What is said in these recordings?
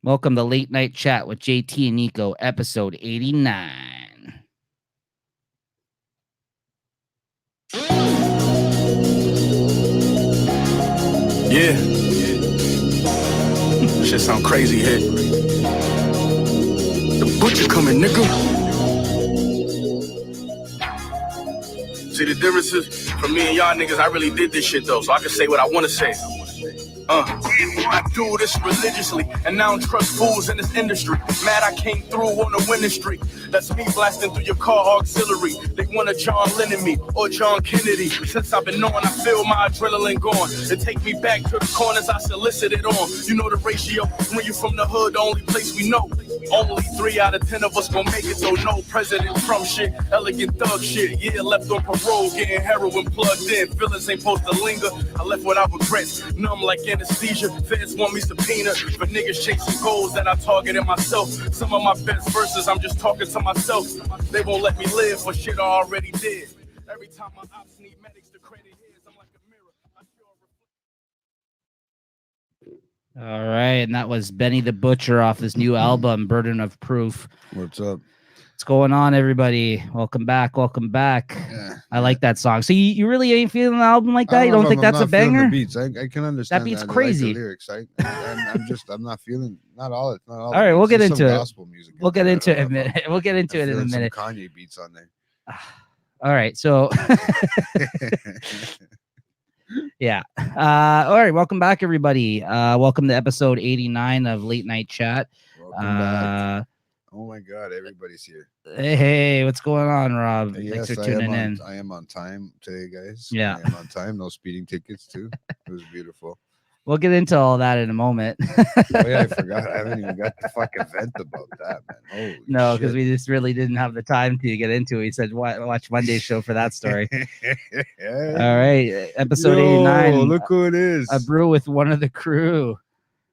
Welcome to Late Night Chat with JT and Nico, episode 89. Yeah. Shit sound crazy here. The butcher coming, nigga. See, the difference is, for me and y'all niggas, I really did this shit though, so I can say what I want to say. I do this religiously, and I don't trust fools in this industry. Mad I came through on a winning streak. That's me blasting through your car auxiliary. They want a John Lennon me or John Kennedy. Since I've been on, I feel my adrenaline gone. It take me back to the corners I solicited on. You know the ratio, when you from the hood, the only place we know. Only 3 out of 10 of us gon' make it, though. No President Trump shit, elegant thug shit. Yeah, left on parole, getting heroin plugged in. Feelings ain't supposed to linger. I left without regrets, numb like anesthesia. Feds want me subpoena, but niggas chasing goals that I targeted myself. Some of my best verses, I'm just talking to myself. They won't let me live for shit I already did. Every time my ops need medics to credit his, I'm like a mirror. All right, and that was Benny the Butcher off his new album, Burden of Proof. What's up? What's going on, everybody? Welcome back. Welcome back. Yeah, I like that song. So you really ain't feeling an album like that? You don't think that's a banger? The beats. I can understand that beat's that. crazy. I like the lyrics. I'm not feeling not all. All right, we'll get into it. Gospel music. We'll get into it in a minute. We'll get into it in a minute. Some Kanye beats on there. All right, so yeah. All right, welcome back, everybody. Welcome to episode 89 of Late Night Chat. Welcome back. Oh my God, everybody's here. Hey, what's going on, Rob? Yes, Thanks for tuning in. I am on time today, guys. Yeah. I am on time. No speeding tickets, too. It was beautiful. We'll get into all that in a moment. Oh, yeah, I forgot. I haven't even got the fucking vent about that, man. Holy no, shit. because we just really didn't have the time to get into it. He said, watch Monday's show for that story. Yeah. All right, episode 89. Look who it is. A brew with one of the crew.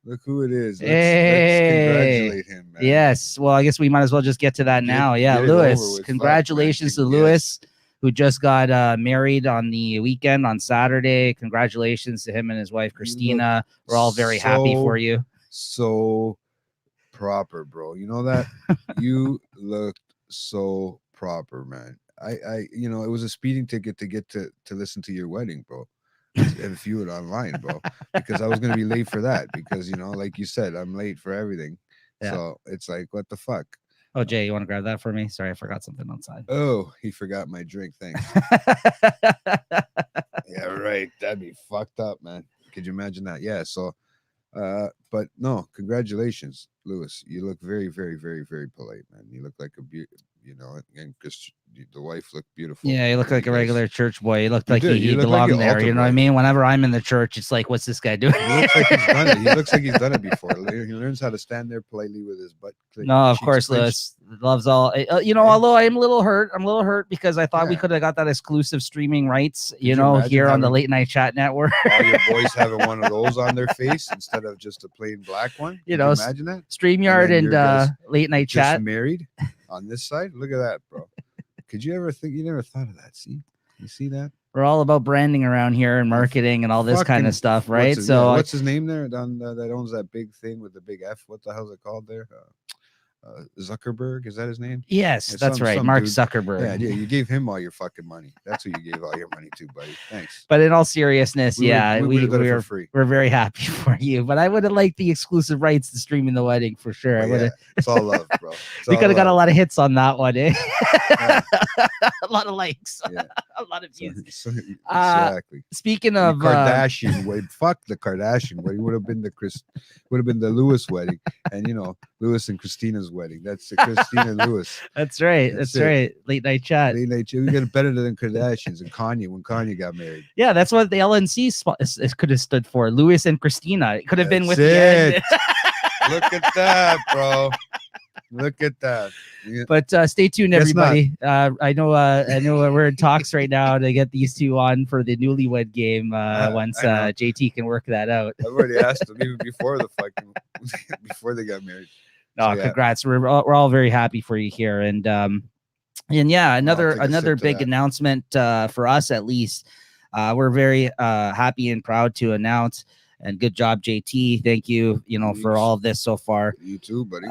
Look who it is. Let's congratulate him, man. Yes. Well, I guess we might as well just get to that now. Yeah, Lewis. Congratulations to Lewis, who just got married on the weekend on Saturday. Congratulations to him and his wife, Christina. We're all very happy for you. So proper, bro. You know that? You looked so proper, man. I it was a speeding ticket to get to listen to your wedding, bro. And view it online, bro, because I was gonna be late for that because like you said, I'm late for everything. Yeah. So it's like, what the fuck? Oh, Jay, you want to grab that for me? Sorry, I forgot something outside. Oh, he forgot my drink. Thanks. Yeah, right. That'd be fucked up, man. Could you imagine that? Yeah. So, but no, congratulations, Lewis. You look very, very, very, very polite, man. You look like and the wife looked beautiful. Yeah, he looked like a regular church boy. He looked like he belonged there. You know what I mean? Whenever I'm in the church, it's like, what's this guy doing? He looks like he's done it. He looks like he's done it before. He learns how to stand there politely with his butt. No, of course, Lewis loves all. Although I'm a little hurt because I thought we could have got that exclusive streaming rights, here on the Late Night Chat Network. All your boys having one of those on their face instead of just a plain black one. You imagine that? StreamYard and Late Night Chat. Married on this side. Look at that, bro. Could you ever think? You never thought of that? See, you see that? We're all about branding around here and marketing and all this kind of stuff, right? What's his name there? That owns that big thing with the big F. What the hell is it called there? Zuckerberg, is that his name? Yes, that's right. Mark Zuckerberg. Yeah, you gave him all your fucking money. That's who you gave all your money to, buddy. Thanks. But in all seriousness, we're very happy for you. But I would have liked the exclusive rights to streaming the wedding for sure. It's all love, bro. We could have got a lot of hits on that one, eh? Yeah. A lot of likes, a lot of views. Exactly. Speaking of Kardashian wedding, fuck the Kardashian wedding. Would have been the Lewis wedding, and Lewis and Christina's wedding. That's Christina and Lewis. That's right. That's right. Late Night Chat. Late Night Chat. We got it better than Kardashians and Kanye when Kanye got married. Yeah, that's what the LNC could have stood for. Lewis and Christina. It could have been with it. Look at that, bro. Look at that. Yeah. But stay tuned, everybody. I know we're in talks right now to get these two on for the newlywed game once JT can work that out. I've already asked them even before before they got married. No, so, congrats. We're all very happy for you here. And another big announcement for us, at least. We're very happy and proud to announce And good job, JT. Thank you, for all of this so far. You too, buddy.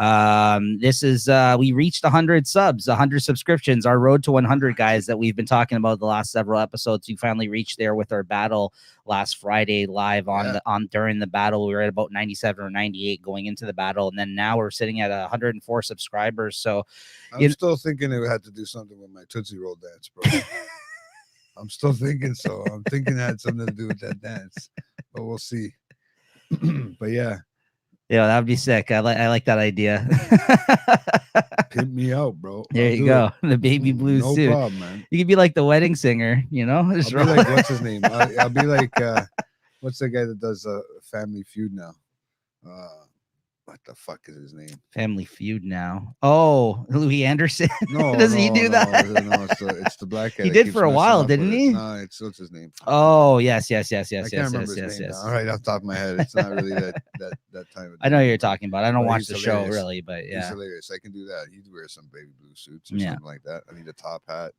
This is we reached 100 subs, 100 subscriptions. Our road to 100, guys, that we've been talking about the last several episodes. We finally reached there with our battle last Friday live during the battle. We were at about 97 or 98 going into the battle, and then now we're sitting at 104 subscribers. So I'm still thinking it had to do something with my Tootsie Roll dance, bro. I'm still thinking so. I'm thinking it had something to do with that dance, but we'll see. But yeah, that would be sick. I like that idea. Pimp me out, bro. There you go. The baby blues no suit. No problem, man. You could be like the wedding singer, I'll be like, what's his name? I'll be like, what's the guy that does Family Feud now? What the fuck is his name? Family Feud now. Oh, Louis Anderson. No, doesn't he do that? No, it's the black guy. He did for a while, didn't he? No, what's his name? Oh, yes. I can't remember his name. All right, off the top of my head, it's not really that time of day. I know who you're talking about. I don't watch the show really, but yeah, he's hilarious. I can do that. He'd wear some baby blue suits or something like that. I need a top hat.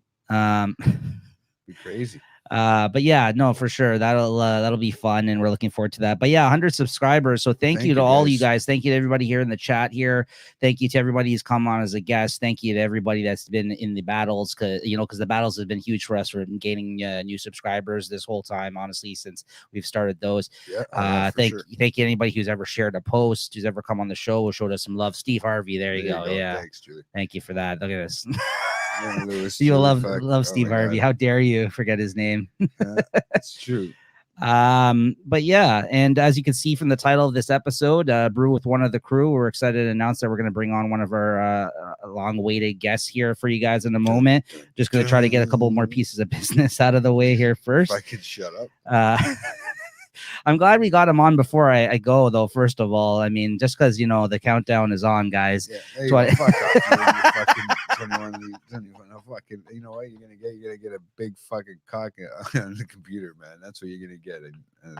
Be crazy. But yeah, no, for sure. That'll be fun, and we're looking forward to that. But yeah, 100 subscribers. So thank you to all you guys. Thank you to everybody here in the chat here. Thank you to everybody who's come on as a guest. Thank you to everybody that's been in the battles, because the battles have been huge for us for gaining new subscribers this whole time, honestly, since we've started those. Yeah, thank you anybody who's ever shared a post, who's ever come on the show, who showed us some love. Steve Harvey, there you go. Yeah, thanks, Julie. Thank you for that. Look at this. Lewis, you love Steve Harvey. How dare you forget his name? That's true. But yeah, and as you can see from the title of this episode, Brew with one of the crew, we're excited to announce that we're going to bring on one of our long-awaited guests here for you guys in a moment. Just going to try to get a couple more pieces of business out of the way here first. If I could shut up. I'm glad we got him on before I go, though. First of all, I mean, just because the countdown is on, guys. Yeah, hey, fuck off, fucking 21, fucking, you know what you're gonna get a big fucking cock on the computer, man. That's what you're gonna get. I'm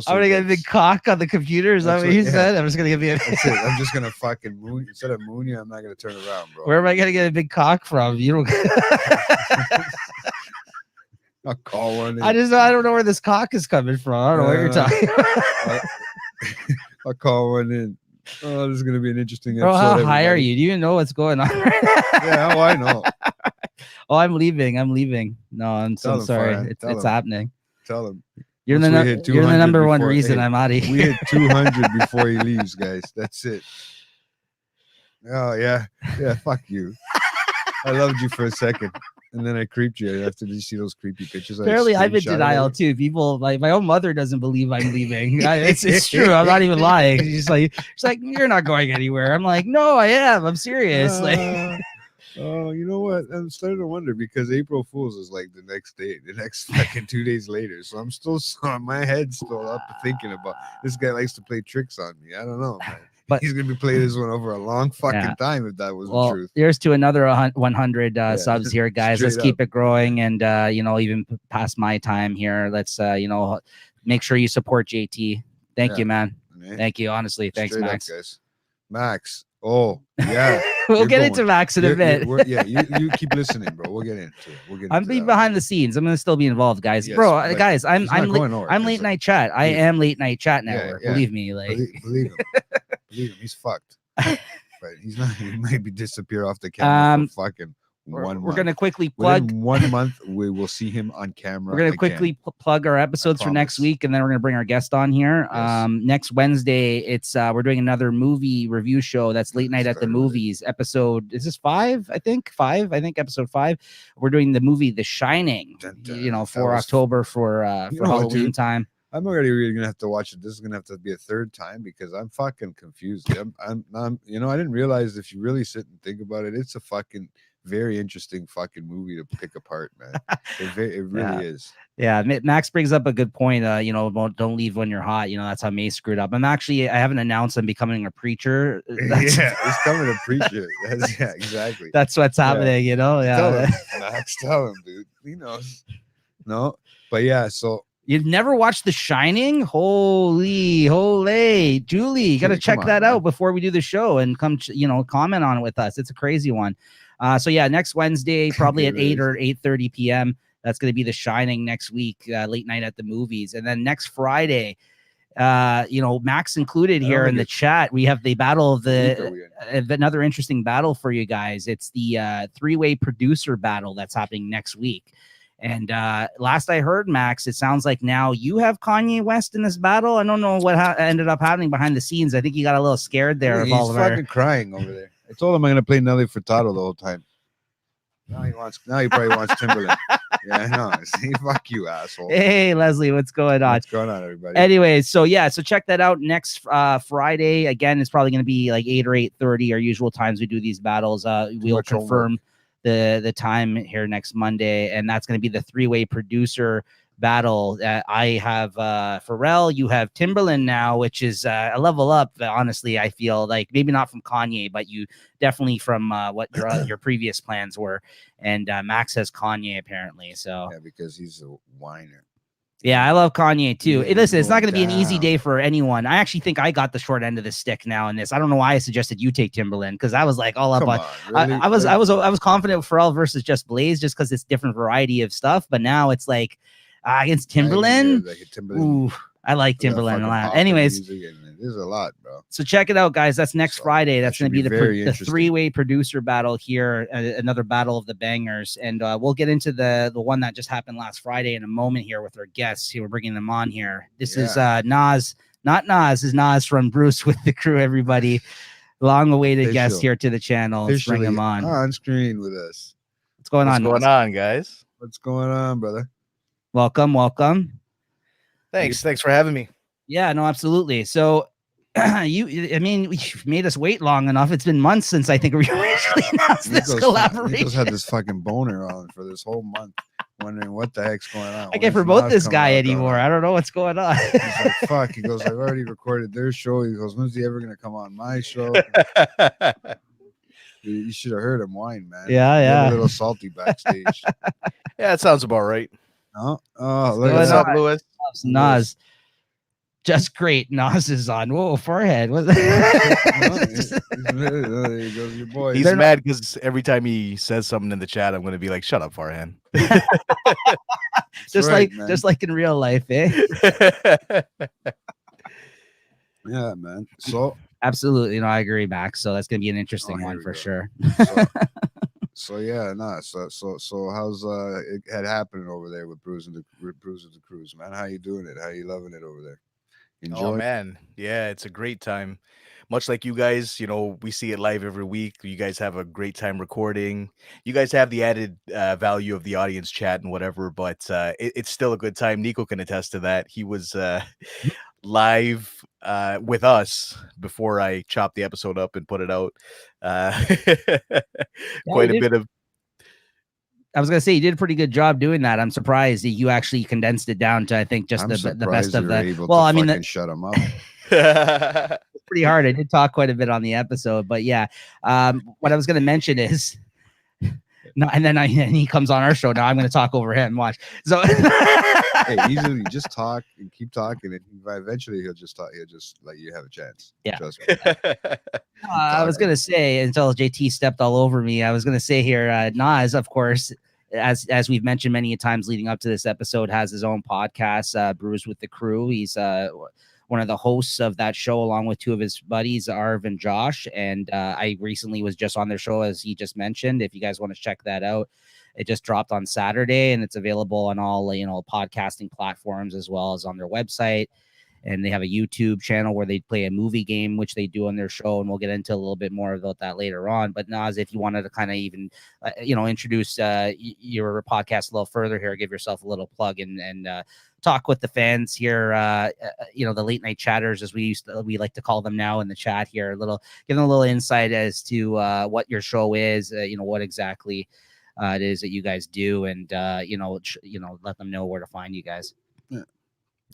gonna get a big cock on the computer. Is that what he said? I'm just gonna give you. That's it. I'm just gonna fucking moon instead of moon you. I'm not gonna turn around, bro. Where am I gonna get a big cock from? You don't. I'll call one. I don't know where this cock is coming from. I don't know what you're talking about. I'll call one in. Oh, this is gonna be an interesting episode. Bro, how high are you? Do you even know what's going on right now? Yeah, I know. Oh, I'm leaving. No, I'm so sorry. It's happening. Tell him. You're the number one reason I'm out of here. We hit 200 before he leaves, guys. That's it. Oh yeah. Fuck you. I loved you for a second. And then I creeped you after you see those creepy pictures. Apparently, I'm in denial too. People, like my own mother, doesn't believe I'm leaving. It's true. I'm not even lying. She's like, you're not going anywhere. I'm like, no, I am. I'm serious. Oh, you know what? I'm starting to wonder because April Fool's is like the next fucking 2 days later. So I'm still, my head's still up thinking about this guy likes to play tricks on me. I don't know, man. But he's gonna be playing this one over a long fucking time if that was the truth. Here's to another 100 subs here, guys. Let's keep it growing, and even past my time here. Let's make sure you support JT. Thank you, man. Thank you, honestly. Thanks, Max. Up, guys. Max. Oh yeah. We'll get into Max in a bit. You keep listening, bro. We'll get into it. I'm being behind the scenes. I'm gonna still be involved, guys. Yes, bro, guys, I'm late night chat. I am late night chat network. Yeah. Believe me, believe him. Believe him, he's fucked. But he's not. He might be disappear off the camera for fucking 1 month. We're gonna quickly plug. Within 1 month, we will see him on camera. We're gonna quickly plug our episodes for next week, and then we're gonna bring our guest on here. Yes. Next Wednesday, it's we're doing another movie review show. That's Late Night at the Movies episode. Is this 5? I think 5. I think episode 5. We're doing the movie The Shining. For October for Halloween time. I'm already really gonna have to watch it. This is gonna have to be a third time because I'm fucking confused. I'm I didn't realize if you really sit and think about it, it's a fucking very interesting fucking movie to pick apart, man. It really is. Yeah, Max brings up a good point. Don't leave when you're hot. That's how May screwed up. I haven't announced I'm becoming a preacher. He's coming a preacher. Exactly. That's what's happening. Yeah. Tell him, Max. Tell him, dude. He knows. No, but yeah. So. You've never watched The Shining? Holy, Julie, you got to check that out before we do the show and come, comment on it with us. It's a crazy one. So yeah, next Wednesday, probably at 8 or 8:30 p.m. That's going to be The Shining next week, Late Night at the Movies. And then next Friday, Max included here in the chat. We have the battle of another interesting battle for you guys. It's the three-way producer battle that's happening next week. And last I heard, Max, it sounds like now you have Kanye West in this battle. I don't know what ended up happening behind the scenes. I think he got a little scared there. He's fucking crying over there. I told him I'm gonna play Nelly Furtado the whole time. Now he probably wants Timberland. Yeah, I know. See, fuck you, asshole. Hey, Leslie, what's going on? What's going on, everybody? Anyways, so check that out next Friday. Again, it's probably going to be like 8 or 8:30, our usual times we do these battles. We'll confirm the time here next Monday, and that's going to be the three-way producer battle. I have Pharrell, you have Timberland now, which is a level up. Honestly, I feel like maybe not from Kanye, but you definitely from what your previous plans were. And Max has Kanye apparently. So yeah, because he's a whiner. Yeah, I love Kanye too. Listen, it's not going to be an easy day for anyone. I actually think I got the short end of the stick now in this. I don't know why I suggested you take Timberland because I was like all up on. Really? I was confident with Pharrell versus Just Blaze just because it's different variety of stuff. But now it's like against Timberland. Ooh, I like Timberland a lot. Anyways, there's a lot, bro. So check it out, guys. That's next Friday. That's going to be the three-way producer battle here. Another battle of the bangers, and we'll get into the one that just happened last Friday in a moment here with our guests. Here, we're bringing them on here. This is Nas, not Nas. Is Nas from Bruce with the Crew? Everybody, long-awaited guest here to the channel. Let's bring him on screen with us. What's going on? What's going on, guys? What's going on, brother? Welcome. Thanks for having me. Yeah, no, absolutely. So you've made us wait long enough. It's been months since I think we originally announced this collaboration. Nico's had this fucking boner on for this whole month, wondering what the heck's going on. I can't promote this guy anymore. I don't know what's going on. He's like, fuck. He goes, I've already recorded their show. He goes, when's he ever going to come on my show? You should have heard him whine, man. Yeah. A little salty backstage. Yeah, it sounds about right. Oh, what's up, Lewis? Nas. Just great. Nas is on. Whoa, forehead. There goes your boy. He's mad because every time he says something in the chat, I'm going to be like, "Shut up, Farhan." just like in real life, eh? Yeah, man. So absolutely, I agree, Max. So that's going to be an interesting one for sure. So how's it had happening over there with Brews of the Cruise, man? How you doing it? How you loving it over there? Oh man, yeah, it's a great time. Much like you guys, we see it live every week. You guys have a great time recording. You guys have the added value of the audience chat and whatever, but it's still a good time. Nico can attest to that. He was live with us before I chopped the episode up and put it out. Quite a bit of. I was gonna say you did a pretty good job doing that. I'm surprised that you actually condensed it down to I think just the best of the. Well, I mean, shut them up. It's pretty hard. I did talk quite a bit on the episode, but yeah. What I was gonna mention is. No, and then he comes on our show. Now I'm going to talk over him. Watch. So hey, easily just talk and keep talking, and eventually he'll just talk. He'll just let you have a chance. Yeah. Trust me. I was going to say until JT stepped all over me. I was going to say here, Nas, of course, as we've mentioned many times leading up to this episode, has his own podcast, Brews with the Crew. He's one of the hosts of that show, along with two of his buddies, Arv and Josh. And I recently was just on their show, as he just mentioned. If you guys want to check that out, it just dropped on Saturday, and it's available on all podcasting platforms as well as on their website. And they have a YouTube channel where they play a movie game, which they do on their show, and we'll get into a little bit more about that later on. But Nas, if you wanted to kind of even, introduce your podcast a little further here, give yourself a little plug and talk with the fans here, the late night chatters, as we like to call them now in the chat here, give them a little insight as to what your show is, what exactly it is that you guys do, and let them know where to find you guys.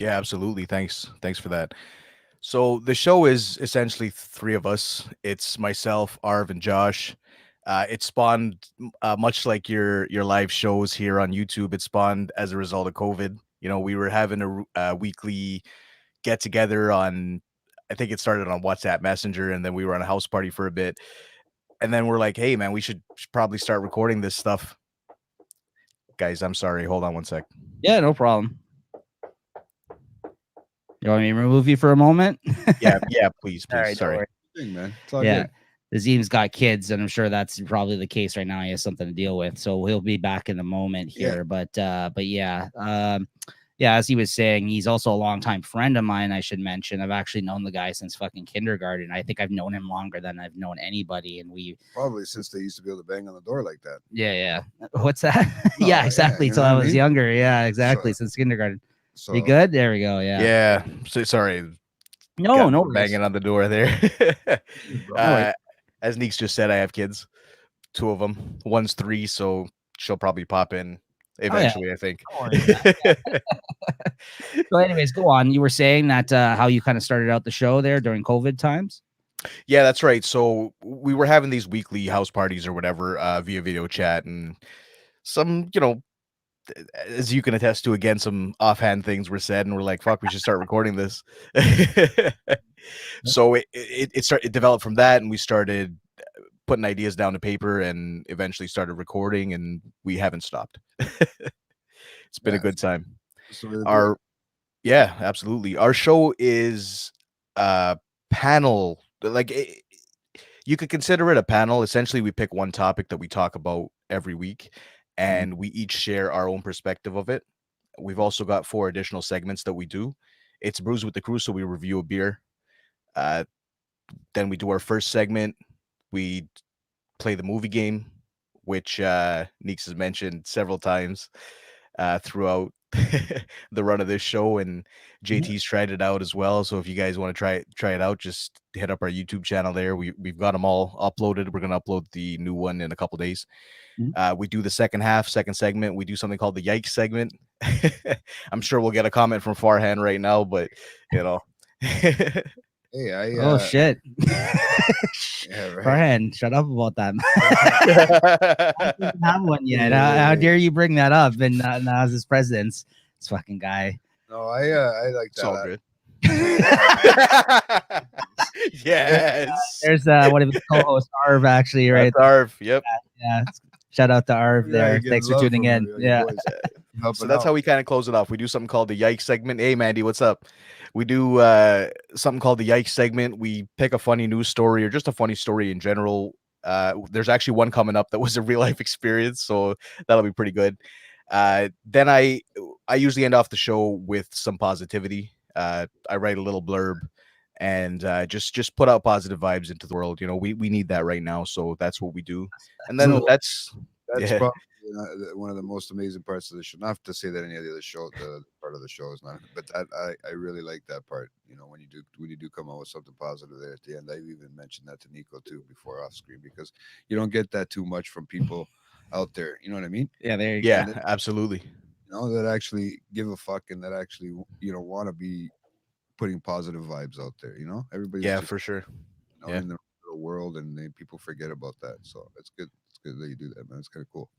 Yeah, absolutely. Thanks for that. So the show is essentially three of us. It's myself, Arv, and Josh. It spawned much like your live shows here on YouTube. It spawned as a result of COVID. We were having a weekly get together on, I think it started on WhatsApp Messenger, and then we were on a house party for a bit. And then we're like, hey man, we should probably start recording this stuff. Guys, I'm sorry. Hold on one sec. Yeah, no problem. You want me to remove you for a moment? Yeah, please. All right, Sorry. Thing, man. It's all Yeah. good. Azim's got kids, and I'm sure that's probably the case right now. He has something to deal with, so he'll be back in a moment here. But yeah, as he was saying, he's also a longtime friend of mine. I should mention, I've actually known the guy since fucking kindergarten. I think I've known him longer than I've known anybody, and we probably since they used to be able to bang on the door like that. Yeah. What's that? Yeah, exactly. Until I was younger. Yeah, exactly. Since kindergarten. So, you good? There we go. Yeah. Yeah. So sorry. No banging on the door there. As Neeks just said, I have kids. 2 of them. One's 3, so she'll probably pop in eventually. I think. So, anyways, go on. You were saying that how you kind of started out the show there during COVID times. Yeah, that's right. So we were having these weekly house parties or whatever via video chat, and some, as you can attest to, again, some offhand things were said, and we're like, "Fuck, we should start recording this." So it developed from that, and we started putting ideas down to paper, and eventually started recording, and we haven't stopped. It's been a good time. Yeah, absolutely. Our show is panel, like you could consider it a panel. Essentially, we pick one topic that we talk about every week, and we each share our own perspective of it. We've also got 4 additional segments that we do. It's Brews with the Crew, so we review a beer. Then we do our first segment. We play the movie game, which Neeks has mentioned several times throughout the run of this show, and JT's tried it out as well. So if you guys want to try it out, just hit up our YouTube channel there. We've got them all uploaded. We're gonna upload the new one in a couple days. We do the second segment. We do something called the Yikes segment. I'm sure we'll get a comment from Farhan right now, but Hey, oh shit. Yeah, right. Farhan, shut up about that. I didn't have one yet. How dare you bring that up? And now's his president's this fucking guy. No, I like that. It's all good. Yes. There's one of his co-hosts, Arv, actually, right? Arv, yep. Yeah. Shout out to Arv there. Thanks for tuning in. Yeah. So that's how we kind of close it off. We do something called the Yikes segment. Hey, Mandy, what's up? We do something called the Yikes segment. We pick a funny news story or just a funny story in general. There's actually one coming up that was a real life experience, so that'll be pretty good. Then I usually end off the show with some positivity. I write a little blurb and just put out positive vibes into the world. We need that right now, so that's what we do. And then that's probably one of the most amazing parts of the show. Not to say that any of the other show, the part of the show is not, but that I really like that part. When you do come out with something positive there at the end. I've even mentioned that to Nico too before off screen, because you don't get that too much from people out there. You know what I mean? Yeah, there you go. Yeah, absolutely. That actually give a fuck and that actually want to be putting positive vibes out there. Everybody's for sure. In the world, and people forget about that. So it's good. It's good that you do that, man. It's kind of cool.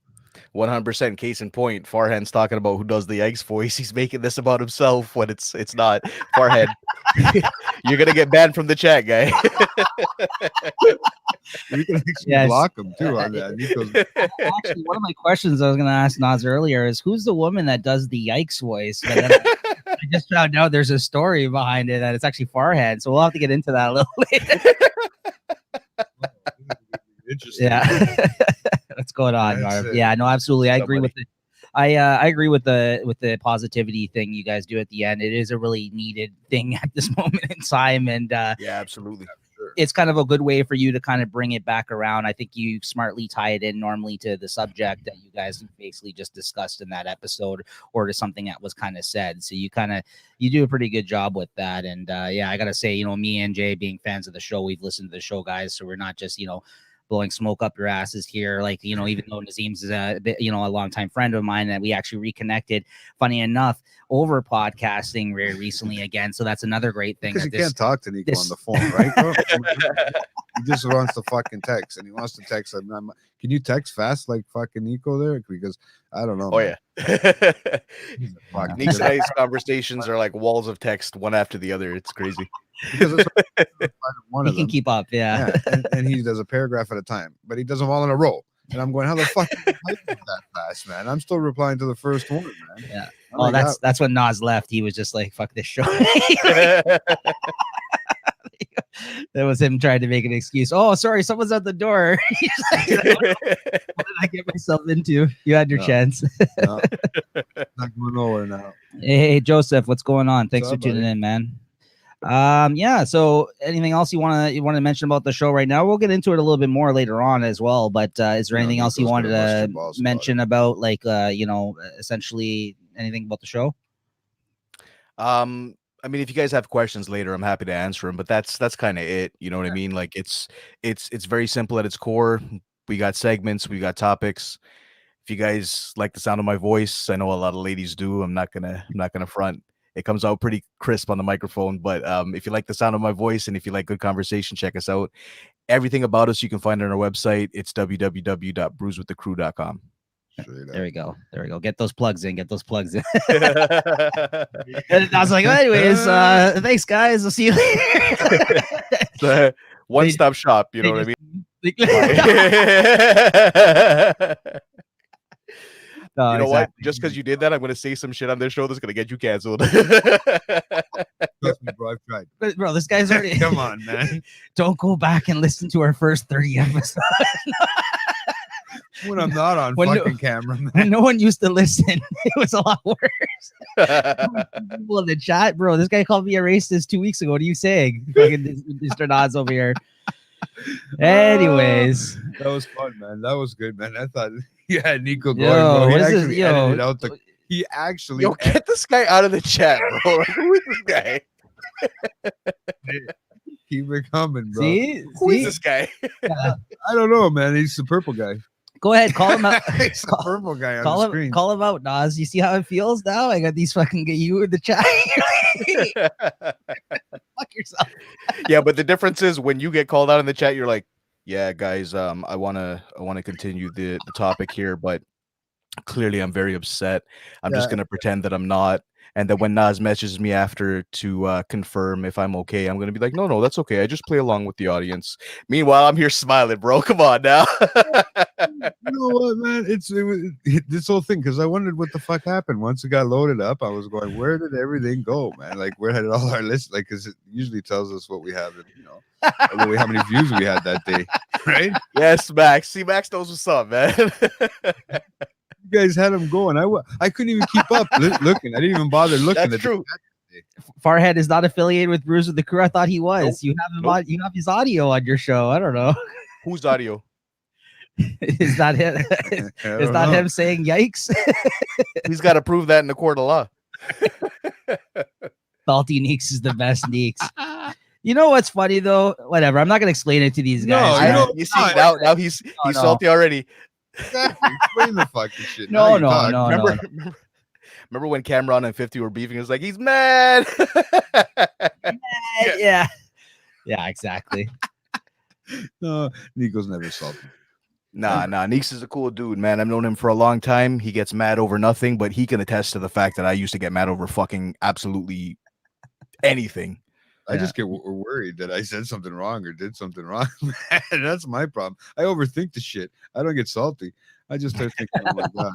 100%. Case in point, Farhan's talking about who does the Yikes voice. He's making this about himself when it's not. Farhan, you're gonna get banned from the chat, guy. You can actually block him too on that. Actually, one of my questions I was gonna ask Naz earlier is, who's the woman that does the Yikes voice? But then I just found out there's a story behind it, that it's actually Farhan. So we'll have to get into that a little later. Interesting. Yeah. What's going on, Marv? Yeah, no, absolutely. I agree with it. I agree with the positivity thing you guys do at the end. It is a really needed thing at this moment in time, and yeah, absolutely. It's kind of a good way for you to kind of bring it back around. I think you smartly tie it in normally to the subject that you guys basically just discussed in that episode, or to something that was kind of said. So you do a pretty good job with that. And I gotta say, me and Jay, being fans of the show, we've listened to the show, guys. So we're not just blowing smoke up your asses here. Like, even though Nazim's is a longtime friend of mine, that we actually reconnected, funny enough, over podcasting very recently again. So that's another great thing. Because you can't talk to Nico on the phone, right, bro? He just wants to fucking text, and he wants to text. Can you text fast like fucking Nico there? Because I don't know. Oh, man. Nico's and I's conversations are like walls of text, one after the other. It's crazy. Because one he can keep up, yeah. And he does a paragraph at a time, but he does them all in a row. And I'm going, how the fuck is that fast, man? I'm still replying to the first one, man. Yeah. Oh, that's when Nas left. He was just like, "Fuck this show." That was him trying to make an excuse. Oh, sorry, someone's at the door. He's like, what did I get myself into? You had your chance. No. Not going nowhere now. Hey, Joseph, what's going on? Thanks What's for up, tuning buddy? in, man. Yeah. So, anything else you want to mention about the show right now? We'll get into it a little bit more later on as well. But is there anything else you Nico's wanted gonna bust your to balls about mention about, like, essentially anything about the show? I mean, if you guys have questions later, I'm happy to answer them. But that's kind of it. You know what I mean? Like it's very simple at its core. We got segments, we got topics. If you guys like the sound of my voice, I know a lot of ladies do. I'm not gonna front. It comes out pretty crisp on the microphone. But if you like the sound of my voice and if you like good conversation, check us out. Everything about us you can find on our website. It's www.brewswiththecrew.com. There we go. Get those plugs in. And I was like, anyways, thanks, guys. I'll see you later. One-stop shop. You know what I mean? No, you know exactly. what? Just because you did that, I'm going to say some shit on this show that's going to get you canceled. Trust me, bro. I've tried. But, bro, this guy's already. Come on, man. Don't go back and listen to our first 30 episodes. When I'm not on camera, man. When no one used to listen, it was a lot worse. People in the chat, bro. This guy called me a racist 2 weeks ago. What are you saying? Fucking Mr. Nas over here. Anyways, that was fun, man. That was good, man. I thought you had Nico going, bro. He actually get this guy out of the chat, bro. Who is this guy? Keep it coming, bro. Who is this guy? I don't know, man. He's the purple guy. Go ahead, call him out. It's the purple guy on the screen. Call him out, Nas. You see how it feels now? I got these fucking you in the chat. Fuck yourself. Yeah, but the difference is when you get called out in the chat, you're like, yeah, guys, I wanna continue the topic here, but clearly I'm very upset. I'm just gonna pretend that I'm not. And then when Nas messages me after to confirm if I'm okay, I'm gonna be like, no, that's okay. I just play along with the audience. Meanwhile, I'm here smiling, bro. Come on now. You know what, man? It was this whole thing because I wondered what the fuck happened once it got loaded up. I was going, where did everything go, man? Like, where had all our lists? Like, because it usually tells us what we have, how many views we had that day, right? Yes, Max. See, Max knows what's up, man. You guys had them going. I couldn't even keep up looking. I didn't even bother looking. That's true. Farhead is not affiliated with Brews with the Crew. I thought he was. Nope. You have him on. You have his audio on your show. I don't know. Whose audio? Is that him? Is that him saying yikes? He's got to prove that in the court of law. Salty Neeks is the best Neeks. You know what's funny though? Whatever. I'm not gonna explain it to these guys. No, you see now he's salty already. Exactly. Explain the fucking shit. No. Remember when Cameron and 50 were beefing? It was like, he's mad. Yeah, exactly. No, Nico's never salty. Nah. Neeks is a cool dude, man. I've known him for a long time. He gets mad over nothing, but he can attest to the fact that I used to get mad over fucking absolutely anything. I just get worried that I said something wrong or did something wrong. Man, that's my problem. I overthink the shit. I don't get salty. I just start thinking, oh my God.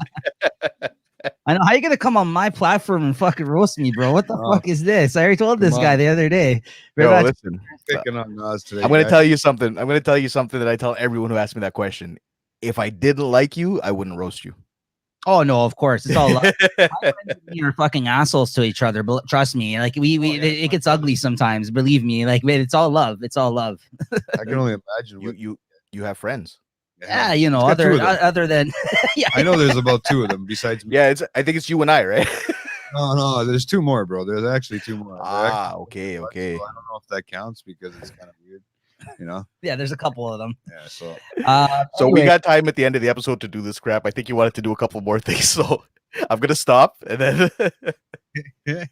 I know. How you gonna come on my platform and fucking roast me, bro? What the fuck is this? I already told this guy the other day. Yo, listen. Picking on Nas today. I'm gonna tell you something. I'm gonna tell you something that I tell everyone who asks me that question. If I didn't like you, I wouldn't roast you. Oh no, of course. It's all love. My friends and me are fucking assholes to each other, but trust me, like it gets ugly sometimes. Believe me, like man, it's all love. It's all love. I can only imagine you have friends. Yeah, you know, other than yeah. I know there's about two of them besides me. Yeah, I think it's you and I, right? No, there's two more, bro. There's actually two more. Okay. So I don't know if that counts because it's kind of weird, you know. Yeah, there's a couple of them. Yeah, so so anyway. We got time at the end of the episode to do this crap. I think you wanted to do a couple more things, so I'm gonna stop and then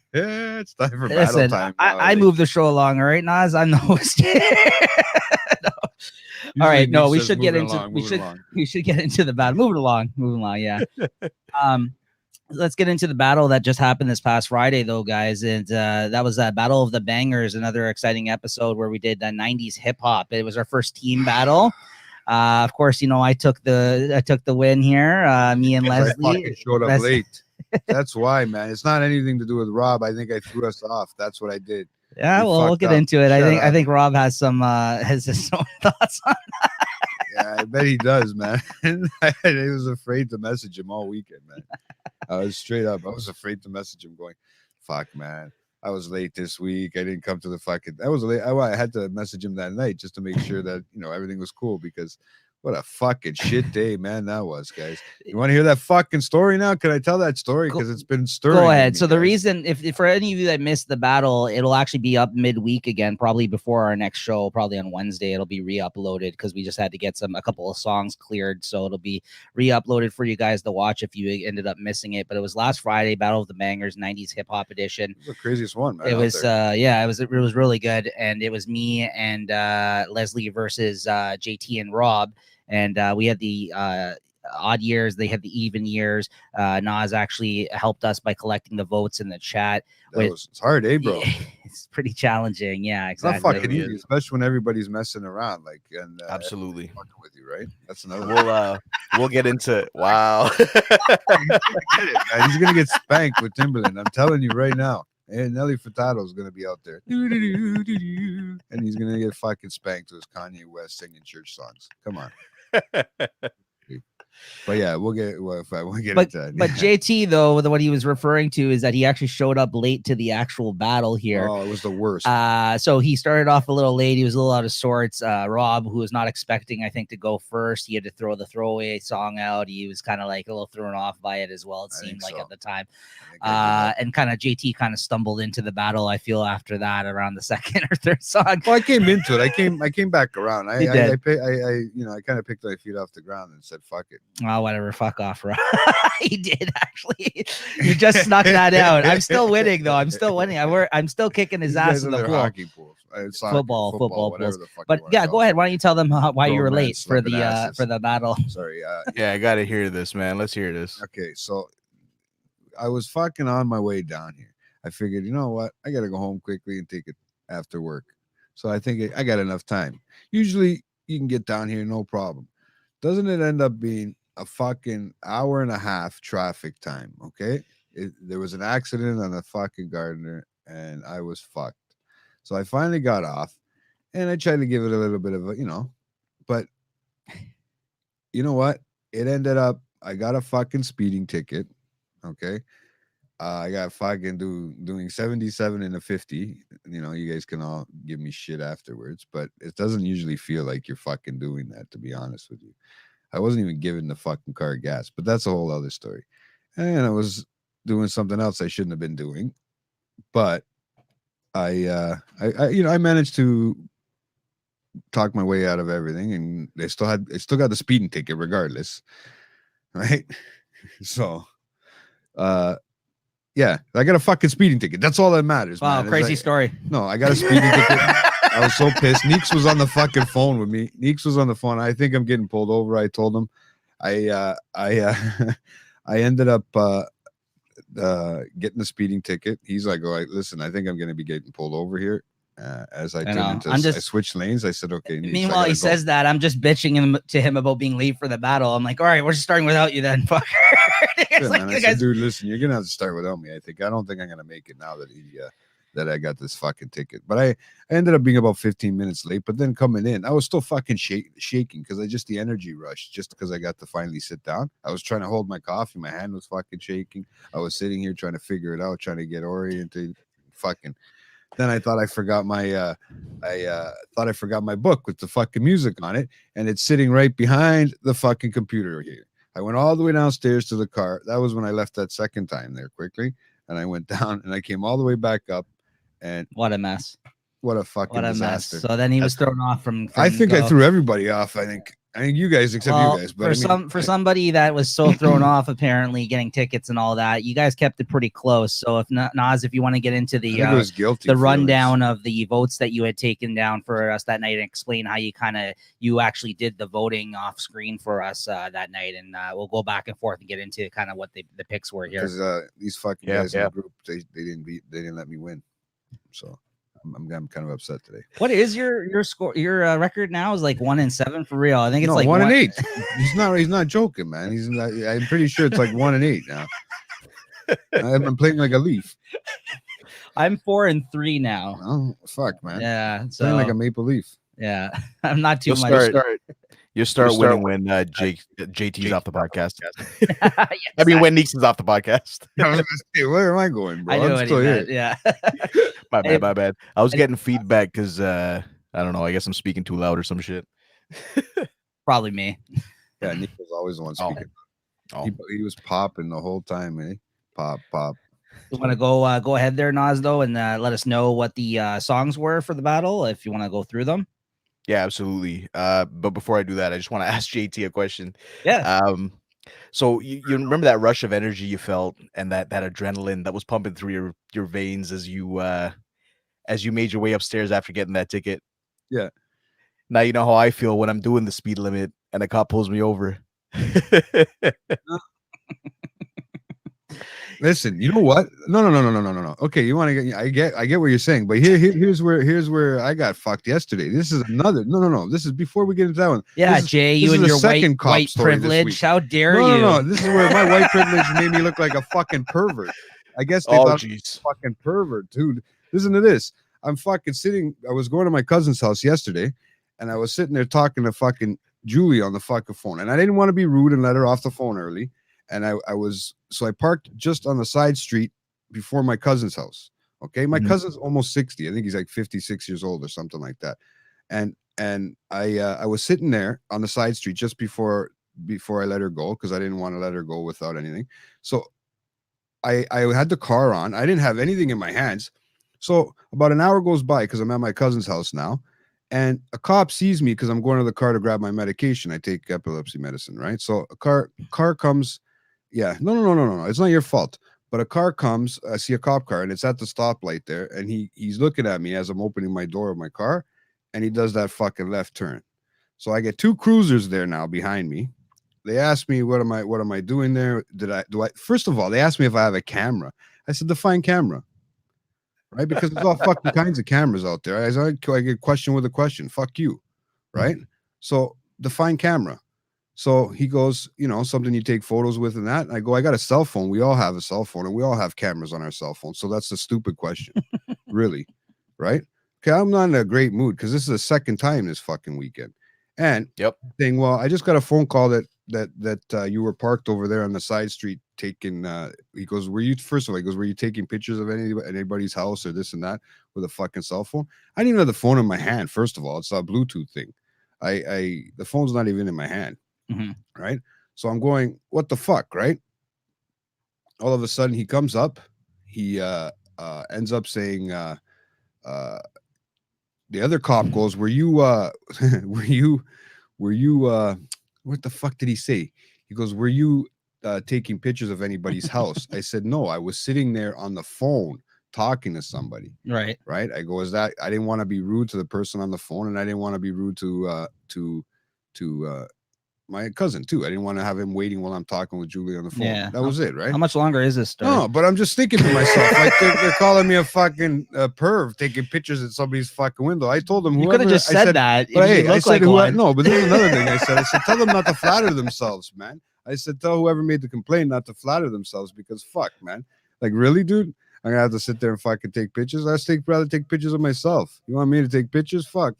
it's time for battle time. I move the show along, all right, Nas. I'm the host. No. All right, no, we should get into we should get into the battle. Moving along, yeah. Let's get into the battle that just happened this past Friday, though, guys. And that was that Battle of the Bangers, another exciting episode where we did 90s hip hop. It was our first team battle. Of course, you know I took the win here. Me and Leslie showed up late. That's why, man. It's not anything to do with Rob. I think I threw us off. That's what I did. Yeah, well, we'll get into it. I think Rob has some has his own thoughts on that. Yeah, I bet he does, man. I was afraid to message him all weekend, man. I was straight up. I was afraid to message him, going, "Fuck, man. I was late this week. I didn't come to the fucking. I was late. I had to message him that night just to make sure that everything was cool because." What a fucking shit day, man, that was, guys. You want to hear that fucking story now? Can I tell that story? Because it's been stirring. Go ahead. So the reason, if for any of you that missed the battle, it'll actually be up midweek again, probably before our next show, probably on Wednesday. It'll be re-uploaded because we just had to get a couple of songs cleared. So it'll be re-uploaded for you guys to watch if you ended up missing it. But it was last Friday, Battle of the Bangers, 90s hip hop edition. The craziest one, man. It was, it was really good. And it was me and Leslie versus JT and Rob. And we had the odd years. They had the even years. Nas actually helped us by collecting the votes in the chat. It's hard, bro? It's pretty challenging. Yeah, exactly. It's not fucking easy, especially when everybody's messing around. Absolutely fucking with you, right? That's another. We'll get into. Wow. He's gonna get spanked with Timberland. I'm telling you right now. And Nelly Furtado is going to be out there. And he's going to get fucking spanked to his Kanye West singing church songs. Come on. But yeah, we'll get into that. But JT, though, what he was referring to is that he actually showed up late to the actual battle here. Oh, it was the worst. So he started off a little late. He was a little out of sorts. Rob, who was not expecting, I think, to go first, he had to throw the throwaway song out. He was kind of like a little thrown off by it as well, it seemed like at the time. And kind of JT kind of stumbled into the battle, I feel, after that around the second or third song. Well, I came into it. I came back around. I kind of picked my feet off the ground and said, fuck it. Oh, whatever. Fuck off, Rob. He did, actually. You just snuck that out. I'm still winning, though. I'm still winning. I'm still kicking his ass in the pool. Hockey pools. Football pools. But yeah, go ahead. Why don't you tell them why you were late for the battle? Sorry. Yeah, I got to hear this, man. Let's hear this. Okay, so I was fucking on my way down here. I figured, you know what? I got to go home quickly and take it after work. So I think I got enough time. Usually you can get down here, no problem. Doesn't it end up being a fucking hour and a half traffic time? Okay. There was an accident on the fucking Gardner and I was fucked. So I finally got off and I tried to give it a little bit of a, but you know what? It ended up, I got a fucking speeding ticket. Okay. I got fucking doing 77 and a 50. You guys can all give me shit afterwards, but it doesn't usually feel like you're fucking doing that, to be honest with you. I wasn't even giving the fucking car gas, but that's a whole other story. And I was doing something else I shouldn't have been doing, but I managed to talk my way out of everything, and I still got the speeding ticket regardless, right? So, yeah, I got a fucking speeding ticket. That's all that matters. Wow, man. crazy story. No, I got a speeding ticket. I was so pissed. Neeks was on the fucking phone with me. Neeks was on the phone. I think I'm getting pulled over. I told him. I ended up getting the speeding ticket. He's like, "Oh, listen, I think I'm going to be getting pulled over here." As I switched lanes, I said, "Okay." Neeks, meanwhile, he says that I'm just bitching to him about being late for the battle. I'm like, "All right, we're just starting without you then, fucker." Yeah, like, I said, dude, listen, you're gonna have to start without me. I don't think I'm gonna make it now that that I got this fucking ticket. But I ended up being about 15 minutes late. But then coming in, I was still fucking shaking because the energy rush, just because I got to finally sit down. I was trying to hold my coffee. My hand was fucking shaking. I was sitting here trying to figure it out, trying to get oriented. Fucking. Then I thought I forgot my my book with the fucking music on it, and it's sitting right behind the fucking computer here. I went all the way downstairs to the car. That was when I left that second time there quickly, and I went down and I came all the way back up. And what a mess! What a fucking disaster! So then he was thrown off from I think I threw everybody off. I think you guys, except you guys. But for somebody that was so thrown off, apparently getting tickets and all that, you guys kept it pretty close. So if Nas, if you want to get into the rundown of the votes that you had taken down for us that night and explain how you actually did the voting off screen for us that night, and we'll go back and forth and get into kind of what the picks were here. Because these fucking guys in the group, they didn't let me win. So I'm kind of upset today. What is your score? Your record now is like 1-7 for real. I think it's like 1-8. He's not joking, man. I'm pretty sure it's like 1-8 now. I've been playing like a leaf. I'm 4-3 now. Oh fuck, man. Yeah, so Playing like a maple leaf. yeah, I'm not too You'll much. start winning when JT's off the podcast. Yes, I mean, when Neeks is off the podcast. I was gonna say, where am I going, bro? I knew I'm what he still here. meant. Yeah, My bad. I was getting feedback because I don't know. I guess I'm speaking too loud or some shit. probably me. Yeah, Nick was always the one speaking. Oh. He was popping the whole time, eh? Pop. You want to go ahead there, Nas, though, and let us know what the songs were for the battle if you want to go through them. Yeah, absolutely. But before I do that, I just want to ask JT a question. Yeah. So you remember that rush of energy you felt and that adrenaline that was pumping through your veins as you made your way upstairs after getting that ticket? Yeah. Now you know how I feel when I'm doing the speed limit and a cop pulls me over. Listen, you know what? No. Okay, you want to get? I get what you're saying, but here's where I got fucked yesterday. This is another. No. This is before we get into that one. Yeah, Jay, you and your white privilege. How dare you? No. This is where my white privilege made me look like a fucking pervert. I guess they thought I was a fucking pervert, dude. Listen to this. I'm fucking sitting. I was going to my cousin's house yesterday, and I was sitting there talking to fucking Julie on the fucking phone, and I didn't want to be rude and let her off the phone early. And I parked just on the side street before my cousin's house. Okay. My cousin's almost 60. I think he's like 56 years old or something like that. And I was sitting there on the side street just before I let her go, because I didn't want to let her go without anything. So I had the car on. I didn't have anything in my hands. So about an hour goes by, because I'm at my cousin's house now. And a cop sees me because I'm going to the car to grab my medication. I take epilepsy medicine, right? So a car comes. Yeah, no. It's not your fault. But a car comes. I see a cop car, and it's at the stoplight there. And he's looking at me as I'm opening my door of my car, and he does that fucking left turn. So I get two cruisers there now behind me. They ask me, what am I doing there? First of all, they asked me if I have a camera. I said, define camera. Right? Because there's all fucking kinds of cameras out there. I get question with a question. Fuck you. Right? So define camera. So he goes, something you take photos with and that. And I go, I got a cell phone. We all have a cell phone, and we all have cameras on our cell phone. So that's a stupid question. Really? Right? Okay, I'm not in a great mood because this is the second time this fucking weekend. And saying, well, I just got a phone call that you were parked over there on the side street taking he goes, were you taking pictures of anybody's house or this and that with a fucking cell phone? I didn't even have the phone in my hand. First of all, it's a Bluetooth thing. The phone's not even in my hand. Right? So I'm going, what the fuck, right? All of a sudden he comes up, he ends up saying the other cop goes, were you what the fuck did he say? He goes, were you taking pictures of anybody's house? I said, no, I was sitting there on the phone talking to somebody. Right. I go, I didn't want to be rude to the person on the phone, and I didn't want to be rude to my cousin too. I didn't want to have him waiting while I'm talking with Julie on the phone. Yeah, that was it, right? How much longer is this story? No, but I'm just thinking to myself, like they're calling me a fucking perv taking pictures at somebody's fucking window. I told them, you could have just said that. But hey, I said no, but this is another thing I said. Tell them not to flatter themselves, man. I said, tell whoever made the complaint not to flatter themselves, because fuck, man. Like, really, dude? I'm gonna have to sit there and fucking take pictures. Rather take pictures of myself. You want me to take pictures? Fuck.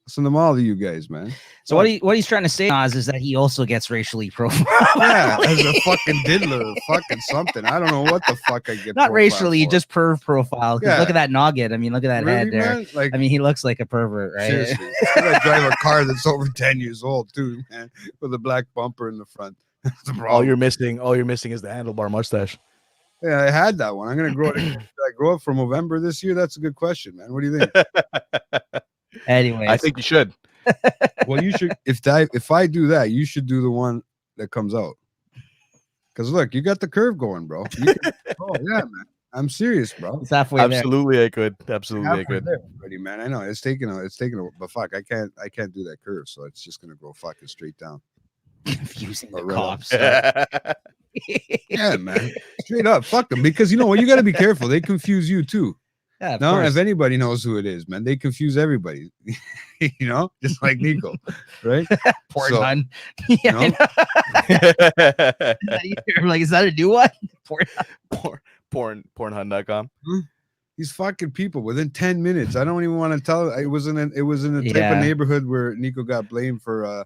Send them all to you guys, man. So what he's trying to say, Oz, is that he also gets racially profiled. Yeah, as a fucking diddler or fucking something. I don't know what the fuck I get. Not racially, just perv profile. Yeah. Look at that noggin. I mean, look at that head there. Man? Like, I mean, he looks like a pervert, right? Seriously. I drive a car that's over 10 years old too, man, with a black bumper in the front. All you're missing is the handlebar mustache. Yeah, I had that one. I'm gonna grow it. Did I grow it for November this year? That's a good question, man. What do you think? Anyway, I think you should. Well, you should. If I do that, you should do the one that comes out. Because look, you got the curve going, bro. Oh yeah, man. I'm serious, bro. It's halfway Absolutely, there. I could. Absolutely, I could. Already, man. I know it's taking but fuck, I can't do that curve, so it's just gonna go fucking straight down. Confusing the cops. Yeah, man. Straight up, fuck them. Because you know what? You got to be careful. They confuse you too. Yeah, of No, course. if anybody knows who it is, man, they confuse everybody. You know, just like Nico, right? Porn So, hun. you Yeah, know, I'm like, is that a new one? Porn. Pornhun.com. these fucking people within 10 minutes. I don't even want to tell. It was in the type Yeah. of neighborhood where Nico got blamed for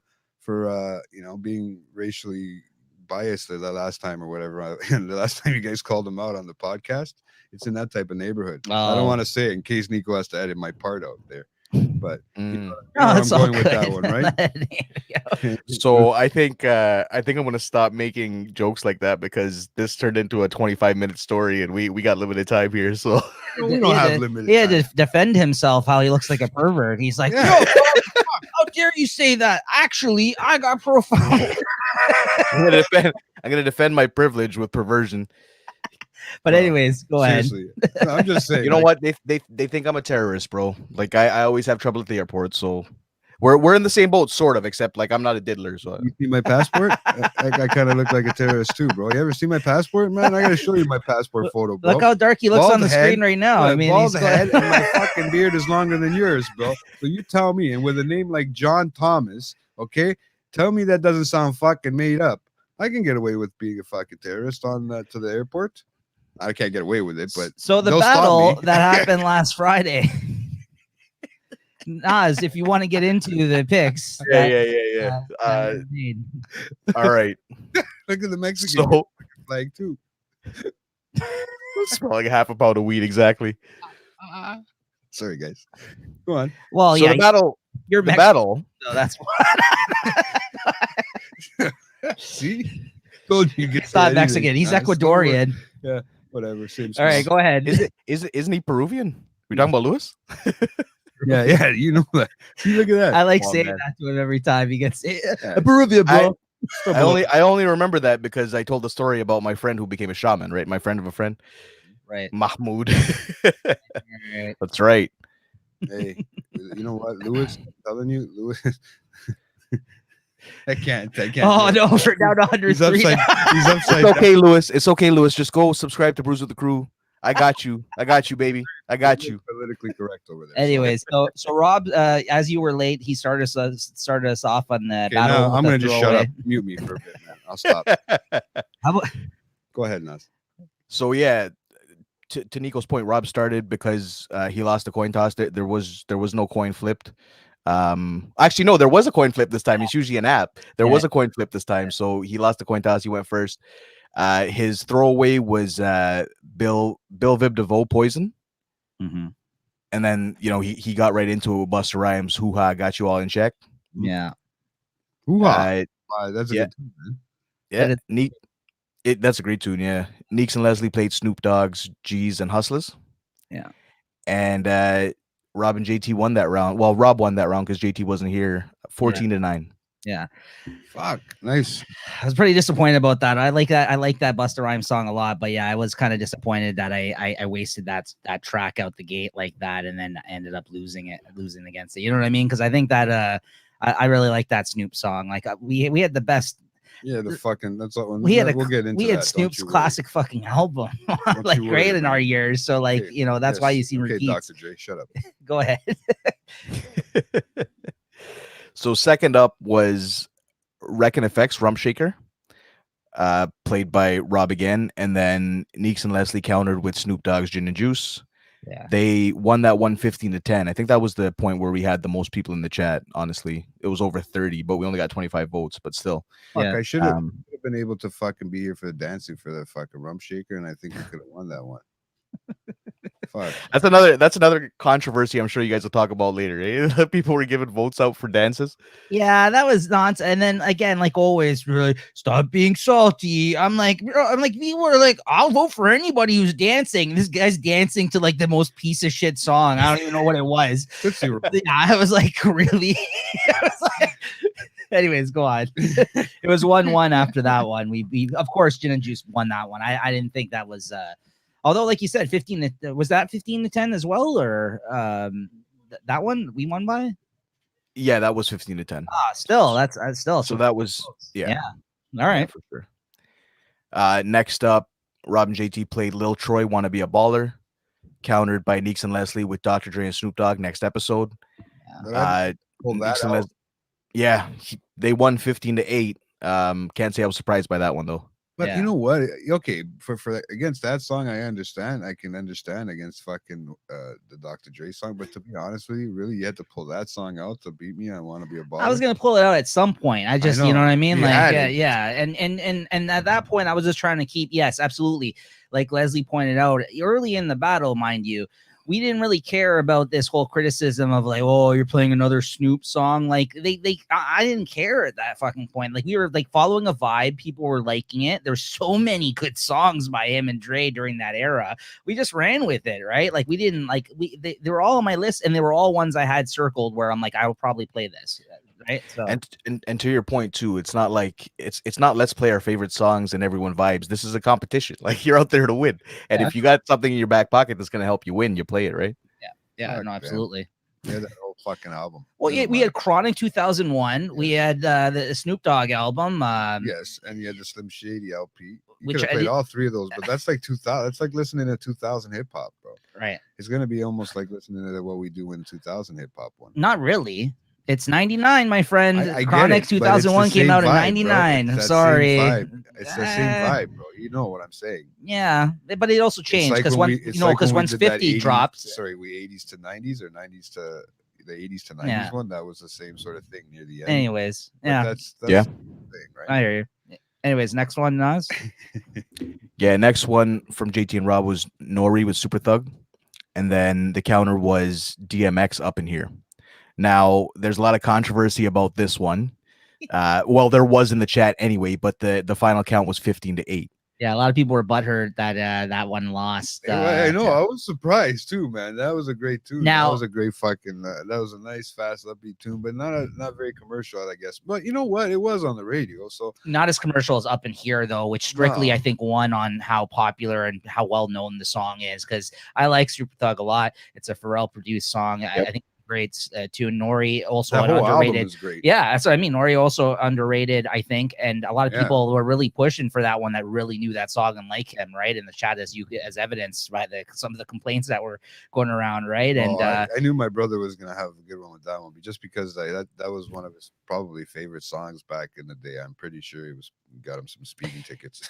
you know, being racially biased the last time or whatever. And the last time you guys called him out on the podcast, it's in that type of neighborhood. I don't Oh. want to say it in case Nico has to edit my part out there. But you know, Mm. you know Oh, where that's I'm all going with that good. one, right? So I think I'm gonna stop making jokes like that because this turned into a 25-minute story and we got limited time here. So we don't have limited He had time. to defend himself how he looks like a pervert. He's like, Yeah. yo, how dare you say that? Actually, I got profile. I'm gonna defend my privilege with perversion. But Bro, anyways, go ahead. Seriously, no, I'm just saying. You know like, what? They think I'm a terrorist, bro. Like I always have trouble at the airport, so we're in the same boat, sort of, except like I'm not a diddler. So You see my passport? I kind of look like a terrorist too, bro. You ever see my passport, man? I gotta show you my passport photo, bro. Look how dark he looks Bald on the head, screen right now. I mean, bald he's head, and my fucking beard is longer than yours, bro. So you tell me, and with a name like John Thomas, okay, tell me that doesn't sound fucking made up. I can get away with being a fucking terrorist on to the airport. I can't get away with it, but so the they'll stop battle me. that happened last Friday. Nas, if you want to get into the picks. yeah. that you made. All right. Look at the Mexican So flag too. smelling half a pound of weed exactly. Sorry, guys. Go on. Well, So yeah, the battle. you're The Mexican, battle. so that's See, told you. He's not Mexican. He's Ecuadorian. Yeah, whatever. Same. All right, smell. go ahead. Isn't he Peruvian? We talking about Lewis? Yeah, you know that. See, look at that. I like Come on, saying man. that to him every time he gets Yeah. Peruvian, bro. I only remember that because I told the story about my friend who became a shaman, right? My friend of a friend, Right. Mahmoud. Right. That's right. Hey, you know what, Lewis? I'm telling you, Lewis. I can't. Oh no, we're down to 103. He's upside. He's upside. It's okay, Lewis. It's okay, Lewis. Just go subscribe to Brews with the Crew. I got you, baby. I got you. Politically correct over there. Anyways, so Rob, as you were late, he started us off on the Okay, battle. now with I'm the gonna just shut throwaway. up. Mute me for a bit, man. I'll stop. How about, Go ahead, Nas. So yeah, to Nico's point, Rob started because he lost the coin toss. There was no coin flipped. Actually, no, there was a coin flip this time. It's usually an app. There was a coin flip this time, so he lost the coin toss. He went first. His throwaway was Bill Vib DeVoe poison. Mm-hmm. And then, you know, he got right into Busta Rhymes, hoo ha, got you all in check. yeah. Hoo-ha. That's a yeah. good tune, man. Yeah, Neek. That's a great tune, yeah. Neeks and Leslie played Snoop Dogg's G's and Hustlers. Yeah. And Rob and JT won that round. Well, Rob won that round because JT wasn't here. 14-9. Yeah. Fuck. Nice. I was pretty disappointed about that. I like that Busta Rhymes song a lot, but yeah, I was kind of disappointed that I wasted that track out the gate like that, and then ended up losing against it. You know what I mean? Because I think that I really like that Snoop song. Like we had the best. Yeah, the fucking. That's what We'll get into. We had Snoop's classic fucking album, like great in our years. So like Okay, you know that's why you see okay, repeats. Dr. Dre, shut up. Go ahead. So second up was Wreckin' Effects Rump Shaker, played by Rob again, and then Neeks and Leslie countered with Snoop Dogg's Gin and Juice. Yeah. They won that 115-10. I think that was the point where we had the most people in the chat. Honestly, it was over 30, but we only got 25 votes. But still, Fuck, Yeah. I should have um, been able to fucking be here for the dancing for the fucking Rump Shaker, and I think we could have won that one. Fuck. that's another controversy. I'm sure you guys will talk about later. Eh? People were giving votes out for dances. Yeah, that was nonsense. And then again, like always, really stop being salty. I'm like, people were like, I'll vote for anybody who's dancing. This guy's dancing to like the most piece of shit song. I don't even know what it was. Tootsie Roll. Yeah, I was like, really? I was like, anyways, go on. It was 1-1 after that one. We of course Gin and Juice won that one. I didn't think that was although like you said, 15 was that 15-10 as well, or that one we won by? Yeah, that was 15-10. Still, that's still So that was yeah. All right. for sure. Next up, Rob and JT played Lil Troy Wanna Be a Baller. countered by Neeks and Leslie with Dr. Dre and Snoop Dogg next episode. But I pull that Neeks and out. Yeah, they won 15-8. Can't say I was surprised by that one though. But you know what? Okay, for against that song, I understand. I can understand against fucking the Dr. Dre song. But to be honest with you, really, you had to pull that song out to beat me. I want to be a baller. I was gonna pull it out at some point. I just, you know what I mean? You Like, had it. yeah. And at that point, I was just trying to keep. Yes, absolutely. Like Leslie pointed out, early in the battle, mind you, we didn't really care about this whole criticism of like, oh, you're playing another Snoop song. Like I didn't care at that fucking point. Like we were like following a vibe. People were liking it. There's so many good songs by him and Dre during that era. We just ran with it, right? Like we didn't like they were all on my list, and they were all ones I had circled where I'm like, I will probably play this. Right. So and to your point too, it's not like it's not let's play our favorite songs and everyone vibes. This is a competition. Like you're out there to win. And if you got something in your back pocket that's gonna help you win, you play it, right? Yeah, no, absolutely. Yeah, that whole fucking album. Well, yeah, we had Chronic 2001. Yes. We had the Snoop Dogg album. Yes, and you had the Slim Shady LP. You Which could have played all three of those, but that's like 2000. That's like listening to 2000 hip hop, bro. Right. It's gonna be almost like listening to what we do in 2000 hip hop one. Not really. It's 99, my friend. I Chronic 2001 came out in 99. I'm sorry. It's the same vibe, bro. You know what I'm saying? Yeah, but it also changed because because once 50 dropped. Sorry, we 80s to 90s or 90s to the 80s to 90s one. That was the same sort of thing near the end. Anyways, that's the thing, right? I hear you. Anyways, next one, Nas. Yeah, next one from JT and Rob was Nori with Super Thug, and then the counter was DMX Up in Here. Now, there's a lot of controversy about this one. Well, there was in the chat anyway, but the final count was 15-8. Yeah, a lot of people were butthurt that that one lost. I know. I was surprised too, man. That was a great tune. That was a great fucking. That was a nice, fast, upbeat tune, but not very commercial, I guess. But you know what? It was on the radio, so not as commercial as Up in Here, though, which strictly I think won on how popular and how well known the song is. Because I like Super Thug a lot. It's a Pharrell produced song. Yep. I think. Great tune. Nori also an underrated. Yeah, that's what I mean. Nori also underrated, I think, and a lot of people were really pushing for that one that really knew that song and like him, right? In the chat, as evidenced by some of the complaints that were going around, right? And I knew my brother was gonna have a good one with that one, just because that was one of his probably favorite songs back in the day. I'm pretty sure he got him some speeding tickets.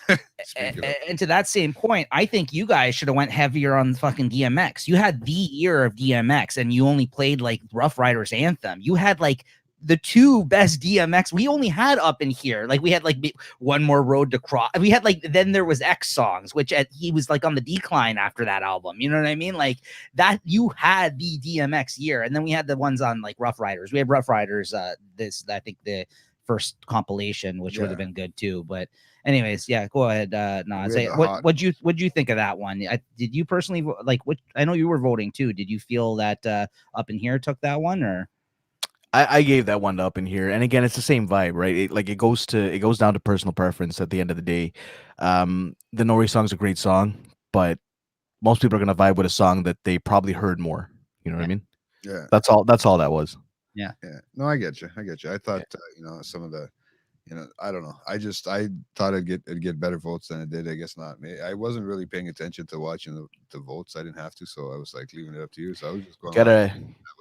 And to that same point, I think you guys should have went heavier on fucking DMX. You had the year of DMX, and you only played like Rough Riders Anthem. You had like the two best DMX. We only had Up in Here. Like we had like One More Road to Cross. We had like then there was X songs, which he was like on the decline after that album. You know what I mean? Like that you had the DMX year, and then we had the ones on like Rough Riders. We had Rough Riders. This I think the first compilation, which would have been good too. But anyways, yeah, go ahead. No, say what'd you think of that one? Did you personally like? What I know you were voting too. Did you feel that Up in Here took that one, or? I gave that one to Up in Here, and again, it's the same vibe, right? It goes down to personal preference at the end of the day. The Nori song's a great song, but most people are gonna vibe with a song that they probably heard more. You know what I mean? Yeah. That's all that was. Yeah. No, I get you. I thought some of the, I don't know. I thought it'd get better votes than it did. I guess not. I wasn't really paying attention to watching the votes. I didn't have to, so I was like leaving it up to you. So I was just going.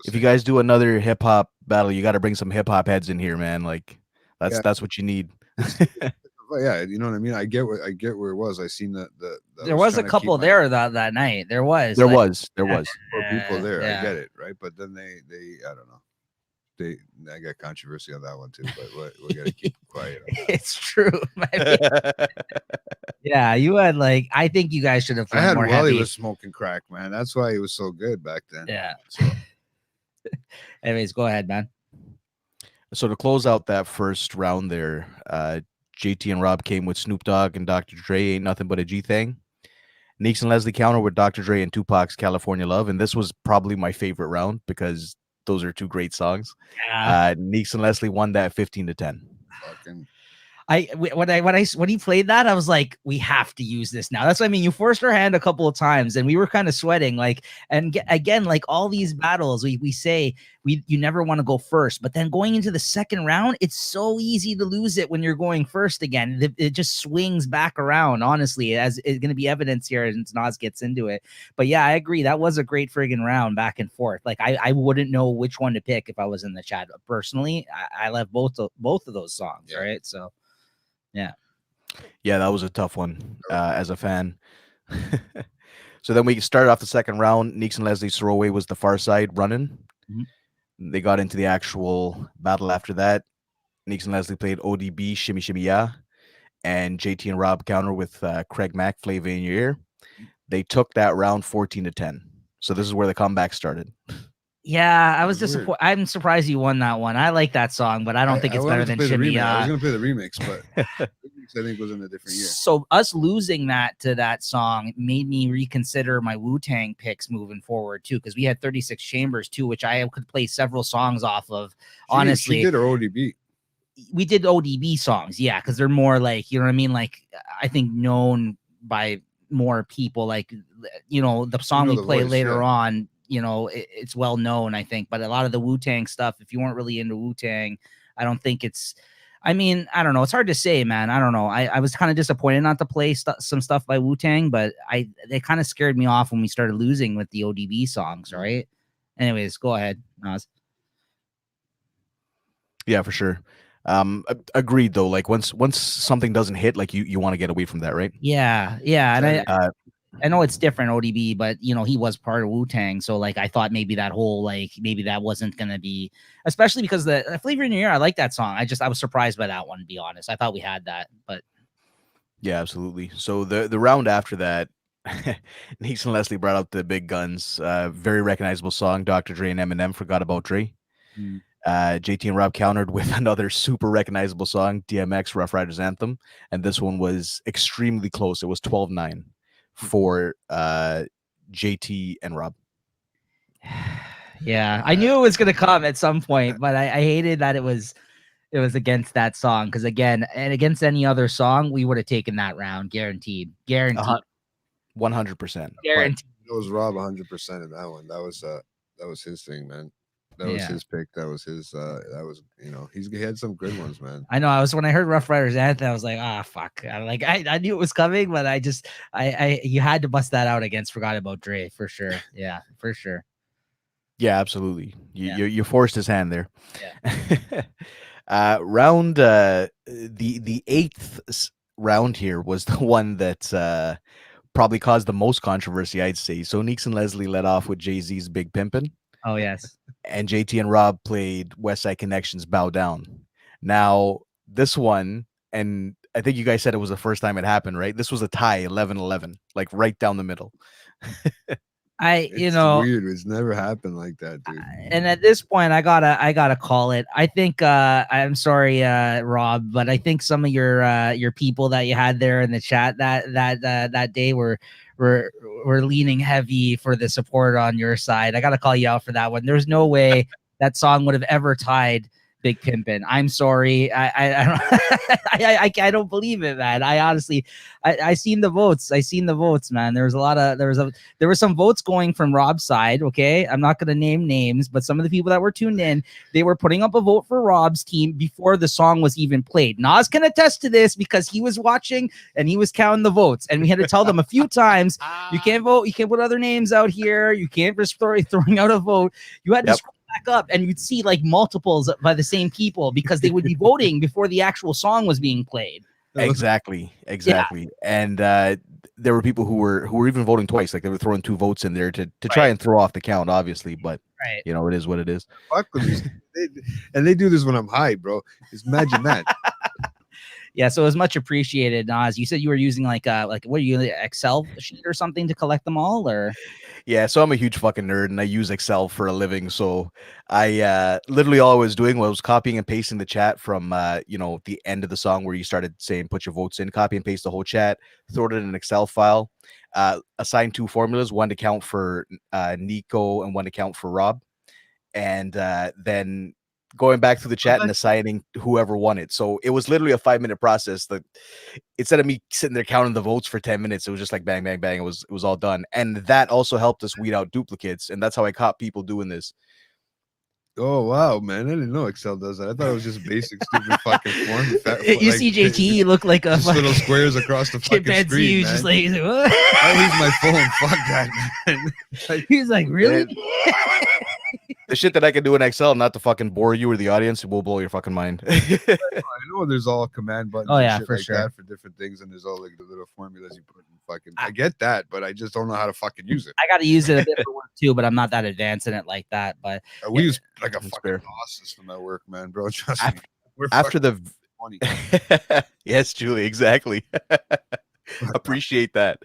If you guys do another hip hop battle, you got to bring some hip hop heads in here, man. Like that's what you need. Yeah, you know what I mean. I get where it was. I seen that there was a couple there that night. There was people there. I get it, right? But then they I don't know. I got controversy on that one too, but we gotta keep quiet. It's true. Yeah, you had like I think you guys should have. I had more Wally heavy. Was smoking crack, man. That's why he was so good back then. Yeah. Anyways, go ahead, man. So to close out that first round there, JT and Rob came with Snoop Dogg and Dr. Dre, Ain't Nothing But a G Thing. Neeks and Leslie counter with Dr. Dre and Tupac's California Love, and this was probably my favorite round because those are two great songs. Yeah. Neeks and Leslie won that 15-10. When he played that, I was like, we have to use this now. That's what I mean. You forced our hand a couple of times, and we were kind of sweating. Like, and again, like all these battles, we say you never want to go first, but then going into the second round, it's so easy to lose it when you're going first again. It just swings back around. Honestly, as it's going to be evidence here as Nas gets into it. But yeah, I agree. That was a great friggin' round back and forth. Like I wouldn't know which one to pick if I was in the chat. Personally, I love both of those songs. Yeah. Right, so. Yeah. Yeah, that was a tough one as a fan. So then we started off the second round. Neeks and Leslie's throwaway was the Far Side running. Mm-hmm. They got into the actual battle after that. Neeks and Leslie played ODB, Shimmy Shimmy Ya, and JT and Rob counter with Craig Mack, Flavor in Your Ear. They took that round 14-10. So this is where the comeback started. Yeah, I was disappointed. I'm surprised you won that one. I like that song, but I don't think it's better than Shimmy Ya. I was going to play the remix, but I think it was in a different year. So us losing that song made me reconsider my Wu-Tang picks moving forward too, because we had 36 Chambers too, which I could play several songs off of. Honestly, she did her ODB. We did ODB songs, yeah, because they're more like, you know what I mean, like I think known by more people. Like, you know, the song we play later on, you know, it's well known, I think. But a lot of the Wu-Tang stuff, if you weren't really into Wu-Tang, I don't think it's. I mean, I don't know. It's hard to say, man. I don't know. I was kind of disappointed not to play some stuff by Wu-Tang, but they kind of scared me off when we started losing with the ODB songs, right? Anyways, go ahead, Nas. Yeah, for sure. Agreed though. Like once something doesn't hit, like you want to get away from that, right? Yeah. And I know it's different ODB, but you know, he was part of Wu-Tang. So like, I thought maybe that wasn't going to be, especially because the Flavor in Your Ear, I like that song. I was surprised by that one, to be honest. I thought we had that, but. Yeah, absolutely. So the round after that, Neeks and Leslie brought out the big guns. Very recognizable song, Dr. Dre and Eminem, Forgot About Dre. JT and Rob countered with another super recognizable song, DMX, Rough Riders Anthem. And this one was extremely close. It was 12-9 for JT and Rob. Yeah, I knew it was going to come at some point, but I hated that it was against that song, because again, and against any other song, we would have taken that round, guaranteed. 100%. Guaranteed. It was Rob 100% in that one. That was his thing, man. That was his pick. That was his. That was, you know, he had some good ones, man. I know. When I heard Rough Riders Anthem, I was like, fuck. I knew it was coming, but you had to bust that out against Forgot About Dre for sure. Yeah, for sure. Yeah, absolutely. You forced his hand there. Yeah. Round the eighth round here was the one that probably caused the most controversy, I'd say. So Neeks and Leslie led off with Jay-Z's Big Pimpin'. Oh, yes. And JT and Rob played West Side Connection's Bow Down. Now, this one, and I think you guys said it was the first time it happened, right? This was a tie, 11-11, like right down the middle. It's weird. It's never happened like that, dude. And at this point, I gotta call it. I think I'm sorry, Rob, but I think some of your people that you had there in the chat that day were leaning heavy for the support on your side. I gotta call you out for that one. There's no way that song would have ever tied Big Pimpin'. I'm sorry. I don't believe it, man. I honestly, I seen the votes. Man. There were some votes going from Rob's side. Okay, I'm not gonna name names, but some of the people that were tuned in, they were putting up a vote for Rob's team before the song was even played. Nas can attest to this because he was watching and he was counting the votes, and we had to tell them a few times, you can't vote, you can't put other names out here, you can't just throwing out a vote. You had to scroll back up and you'd see like multiples by the same people because they would be voting before the actual song was being played. Exactly. Yeah. And there were people who were even voting twice, like they were throwing 2 votes in there to try and throw off the count, obviously, but you know, it is what it is. Fuck with these. And they do this when I'm high, bro. Just imagine that. Yeah, so it was much appreciated, Nas. You said you were using like what are you, Excel sheet or something to collect them all, or? Yeah, so I'm a huge fucking nerd and I use Excel for a living. So I literally all I was doing was copying and pasting the chat from you know, the end of the song where you started saying put your votes in, copy and paste the whole chat, throw it in an Excel file, assign 2 formulas, one to count for Nico and one to count for Rob, and then going back through the chat and assigning whoever won it. So it was literally a 5-minute process. That instead of me sitting there counting the votes for 10 minutes, it was just like bang, bang, bang. It was all done. And that also helped us weed out duplicates. And that's how I caught people doing this. Oh wow, man! I didn't know Excel does that. I thought it was just basic stupid fucking form. You see JT look like a just little squares across the fucking screen, man. Just like, what? I use my phone. Fuck that, man. Like, he's like, really? The shit that I can do in Excel, not to fucking bore you or the audience, it will blow your fucking mind. I know there's all command buttons. Oh yeah, shit for like sure. that for different things, and there's all like the little formulas you put in fucking. I get that, but I just don't know how to fucking use it. I got to use it a bit for work too, but I'm not that advanced in it like that. But We use like a That's fucking fair. DOS system at work, man, bro. Trust me. We're After the funny. yes, Julie, exactly. Appreciate that.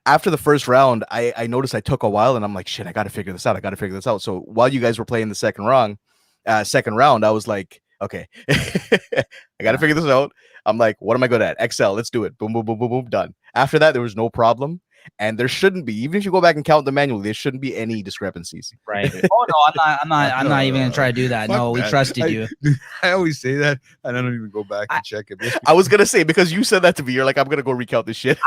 After the first round, I noticed I took a while, and I'm like, shit, I gotta figure this out. So while you guys were playing the second round, I was like, okay, I gotta figure this out. I'm like, what am I good at? Excel, let's do it. Boom, boom, boom, boom, boom, done. After that, there was no problem. And there shouldn't be, even if you go back and count them manually, there shouldn't be any discrepancies. right. Oh no, I'm not even gonna try to do that. No, we trusted you. I always say that, and I don't even go back and check it. I was gonna say, because you said that to me, you're like, I'm gonna go recount this shit.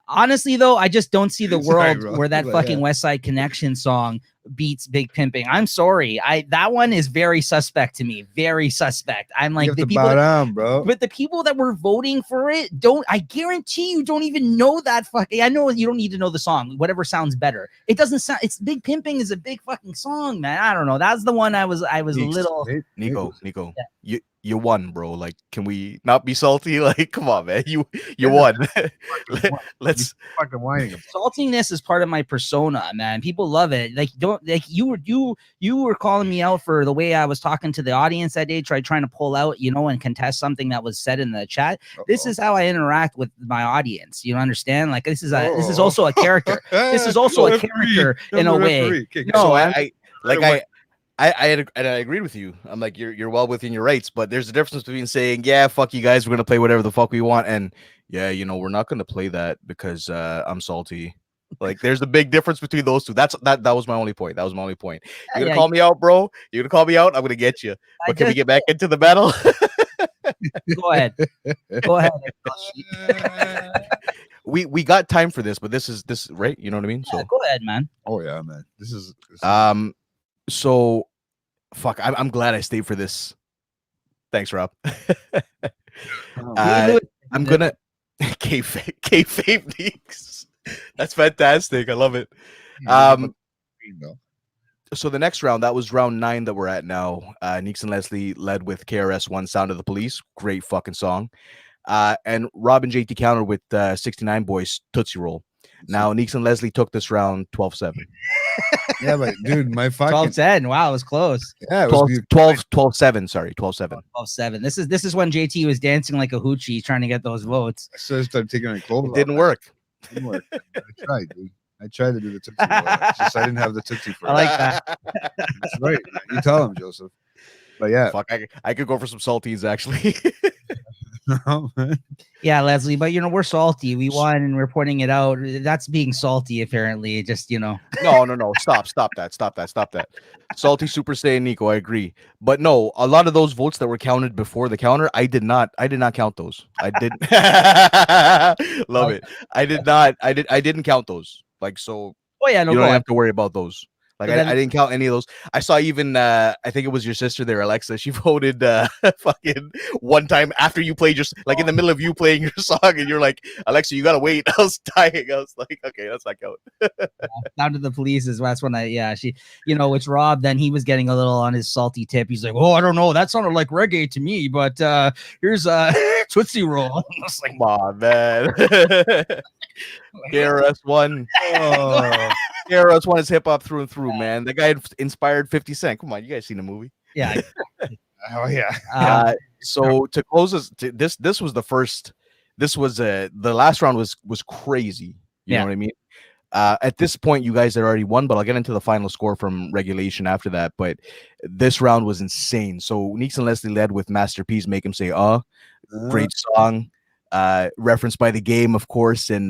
Honestly, though, I just don't see the Sorry, world where that but fucking yeah. West Side Connection song beats Big Pimping. I'm sorry. That one is very suspect to me. Very suspect. I'm like, you have the to people bow down, bro. but the people that were voting for it I guarantee you don't even know that fucking. I know you don't need to know the song. Whatever sounds better. It doesn't sound. It's Big Pimping is a big fucking song, man. I don't know. That's the one I was a little. Nico, you won, bro. Like, can we not be salty? Like, come on, man. You won. Let's fucking whining. Saltiness is part of my persona, man. People love it. Like, don't like you were calling me out for the way I was talking to the audience that day, trying to pull out, and contest something that was said in the chat. This is how I interact with my audience. You understand? Like, this is also a character. This is also a character in a way. No, I agreed with you. I'm like, you're well within your rights, but there's a difference between saying, yeah, fuck you guys, we're gonna play whatever the fuck we want, and yeah, we're not gonna play that because I'm salty. Like, there's a big difference between those two. That was my only point. You're gonna call me out, bro. You're gonna call me out. I'm gonna get you. But can we get back into the battle? Go ahead. We got time for this, but this is right. You know what I mean? Yeah, so go ahead, man. Oh yeah, man. This is So, fuck. I'm glad I stayed for this. Thanks, Rob. I'm gonna kayfabe Neeks. That's fantastic. I love it. So the next round, that was round 9 that we're at now. Neeks and Leslie led with KRS-One, Sound of the Police. Great fucking song. And Rob and JT countered with 69 Boys, Tootsie Roll. Now, Neeks and Leslie took this round 12-7. Yeah, but dude, my fucking 12-10. Wow, it was close. Yeah, it 12-7. Sorry, 12-7. 12-7. This is when JT was dancing like a hoochie trying to get those votes. So I started taking my clothes off. Didn't work. I tried, dude. I tried to do the Tootsie Roll. It's just I didn't have the Tootsie for I like that. That's right. Man. You tell him, Joseph. But yeah. Fuck, I could go for some salties, actually. No, man. Yeah, Leslie, but we're salty. We won and we're pointing it out. That's being salty, apparently. Just No. Stop that. Salty Super Saiyan Nico, I agree. But no, a lot of those votes that were counted before the counter, I did not count those. I didn't love it. I didn't count those. Like, so oh yeah, no, you don't have to worry about those. Like, then, I didn't count any of those. I saw even I think it was your sister there, Alexa. She voted fucking one time after you played in the middle of you playing your song, and you're like, Alexa, you gotta wait. I was dying. I was like, okay, that's not count. Down to the police that's when she it's Rob. Then he was getting a little on his salty tip. He's like, oh, I don't know, that sounded like reggae to me, but here's Tootsie Roll. I was like, come on, man. KRS-One. Oh. KRS-One is hip hop through and through, man. The guy inspired 50 Cent. Come on, you guys seen the movie? Yeah. Oh yeah. So to close this was the first. This was the last round was crazy. You know what I mean? At this point, you guys had already won, but I'll get into the final score from regulation after that. But this round was insane. So Neeks and Leslie led with Masterpiece, Make Him Say great song. Referenced by the game, of course, and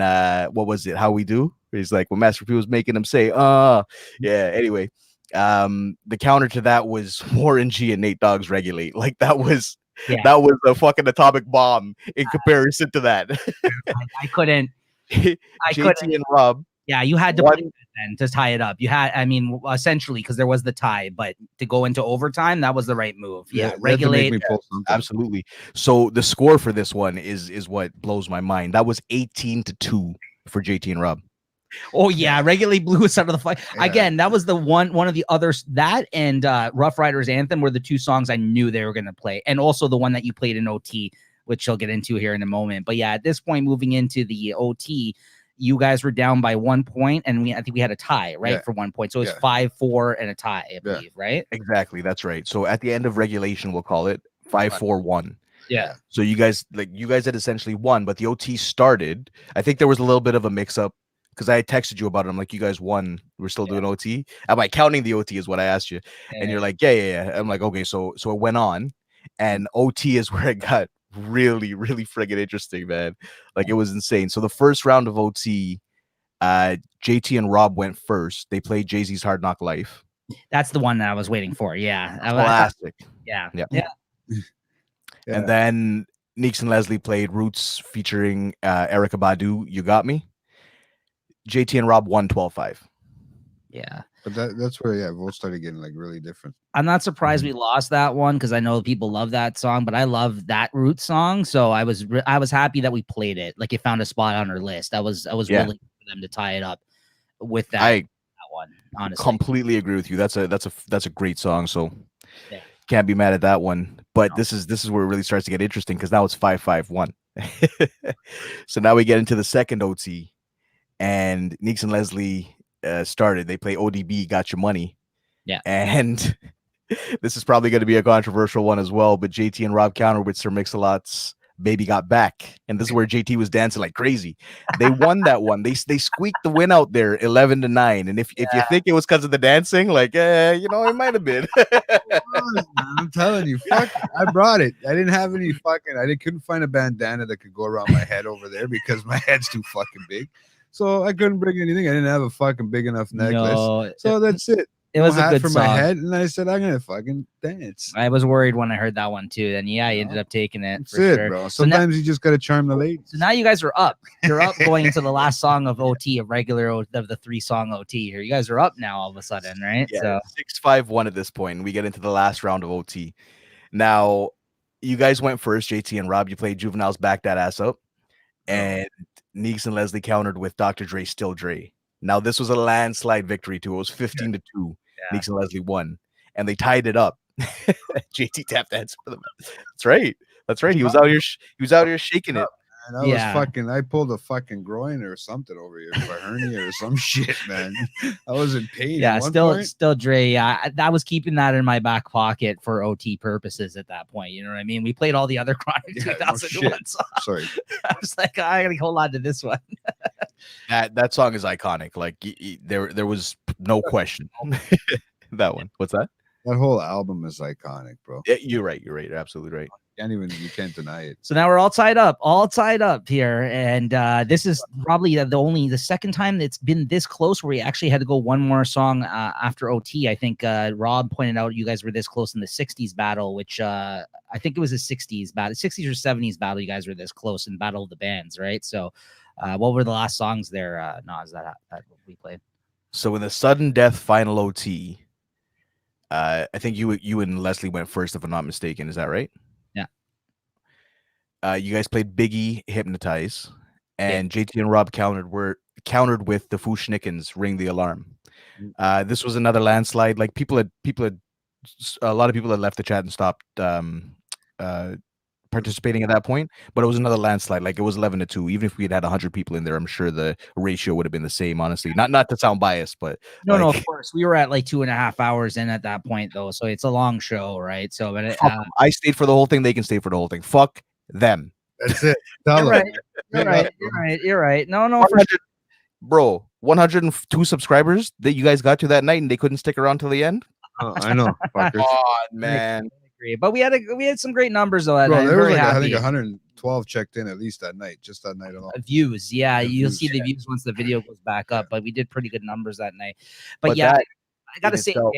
what was it? How We Do? He's like, when Master P was making him say, yeah. Anyway, The counter to that was Warren G and Nate Dogg's Regulate. Like that was Yeah. that was a fucking atomic bomb in comparison to that. I couldn't. JT and Rob. Yeah, you had to play it then to tie it up. You had, I mean, essentially, because there was the tie, but to go into overtime, that was the right move. Yeah, Regulate. Absolutely. So the score for this one is what blows my mind. That was 18-2 for JT and Rob. Oh yeah, Regulate blew us out of the fight. Yeah. Again, that was the one of the others. That and Rough Riders Anthem were the two songs I knew they were going to play, and also the one that you played in OT, which I'll get into here in a moment. But yeah, at this point, moving into the OT, you guys were down by 1 point, and I think we had a tie, right, for 1 point. So it's 5-4 and a tie, I believe, right? Exactly, that's right. So at the end of regulation, we'll call it 5-4-1. Yeah. So you guys had essentially won, but the OT started. I think there was a little bit of a mix-up because I had texted you about it. I'm like, you guys won. We're still doing OT. Am I counting the OT? Is what I asked you, and you're like, yeah. I'm like, okay. So it went on, and OT is where it got really friggin' interesting, man. Like it was insane. So the first round of OT, JT and Rob went first. They played Jay-Z's Hard Knock Life. That's the one that I was waiting for. Yeah. Classic. Yeah. And then Neeks and Leslie played Roots featuring Erykah Badu, You Got Me. JT and Rob won 12-5. Yeah. But that's where votes started getting like really different. I'm not surprised we lost that one because I know people love that song, but I love that Roots song, so I was happy that we played it. Like it found a spot on our list. I was willing for them to tie it up with that one. Honestly, completely agree with you. That's a great song. So can't be mad at that one. But this is where it really starts to get interesting because now it's 5-5-1. So now we get into the second OT, and Neeks and Leslie started. They play ODB, Got Your Money. Yeah. And this is probably going to be a controversial one as well, but JT and Rob countered with Sir Mix-a-Lot's Baby Got Back. And this is where JT was dancing like crazy. They won that one. They squeaked the win out there 11-9. And if you think it was because of the dancing, like, it might have been. I'm telling you, fuck, I brought it. I didn't have any couldn't find a bandana that could go around my head over there because my head's too fucking big. So I couldn't bring anything. I didn't have a fucking big enough necklace. So that's it. It was a good for song. My head, and I said, I'm gonna fucking dance. I was worried when I heard that one too. And he ended up taking it. That's it, sure. Bro. Sometimes you just gotta charm the ladies. So now you guys are up. You're up going into the last song of OT, of regular of the 3-song OT here. You guys are up now all of a sudden, right? Yeah, so 6-5-1 at this point. And we get into the last round of OT. Now, you guys went first, JT and Rob. You played Juvenile's Back That Ass Up, and Neeks and Leslie countered with Dr. Dre, Still Dre. Now, this was a landslide victory too. It was 15-2. Neeks and Leslie won, and they tied it up. JT tap dance for them. That's right. He was out here. He was out here shaking it. And I pulled a fucking groin or something over here, a hernia or some shit, man. I was in pain. Yeah, still Dre. Yeah, I was keeping that in my back pocket for OT purposes at that point. You know what I mean? We played all the other Chronic 2001 songs. Sorry, I was like, I gotta hold on to this one. That song is iconic. Like there was no question. That one. What's that? That whole album is iconic, bro. Yeah, you're right. You're absolutely right. You can't deny it. So now we're all tied up here, and this is probably the second time it's been this close where we actually had to go one more song after OT. I think Rob pointed out you guys were this close in the 60s battle, which I think it was a 60s battle, 60s or 70s battle. You guys were this close in Battle of the Bands, right? So what were the last songs there? Is that we played? So in the sudden death final OT, I think you and Leslie went first, if I'm not mistaken. Is that right? You guys played Biggie, Hypnotize, and JT and Rob countered with the Fushnikins, Ring the Alarm. This was another landslide. Like a lot of people had left the chat and stopped participating at that point, but it was another landslide. Like it was 11-2. Even if we had 100 people in there, I'm sure the ratio would have been the same. Honestly, not to sound biased, but no, of course we were at like 2.5 hours in at that point though, so it's a long show, right? So, but I stayed for the whole thing. They can stay for the whole thing. Fuck them. That's it. You're right. No, for sure. Bro, 102 subscribers that you guys got to that night, and they couldn't stick around till the end. Oh, I know. God, man. But we had some great numbers though. Bro, there was I think 112 checked in at least that night, just that night alone. Views, you'll see the views once the video goes back up. But we did pretty good numbers that night. But I gotta in say, itself.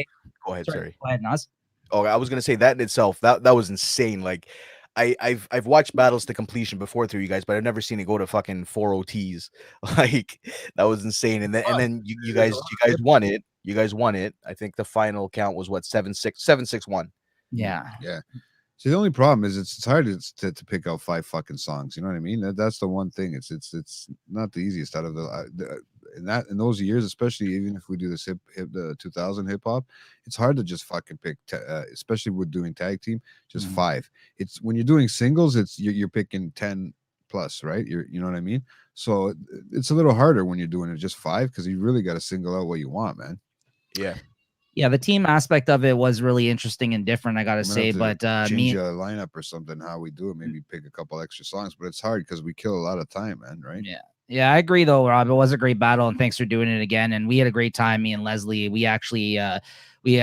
Go ahead, sorry, sorry. go ahead, Nas. Oh, I was gonna say that in itself, that was insane. Like, I've watched battles to completion before through you guys, but I've never seen it go to fucking 4 OTs. Like, that was insane. And then you guys won it. You guys won it. I think the final count was what 7-6-1. Yeah. Yeah. See, the only problem is it's hard to pick out 5 fucking songs. You know what I mean? That's the one thing. It's not the easiest out of in those years, especially even if we do this the 2000 hip hop, it's hard to just fucking pick, especially with doing tag team, just 5. It's when you're doing singles, you're picking 10 plus, right? You know what I mean? So it's a little harder when you're doing it just 5 because you really got to single out what you want, man. Yeah. Yeah, the team aspect of it was really interesting and different, I gotta say. But change a lineup or something, how we do it, maybe pick a couple extra songs, but it's hard because we kill a lot of time, man, right? Yeah, I agree though, Rob. It was a great battle, and thanks for doing it again. And we had a great time, me and Leslie. We actually, we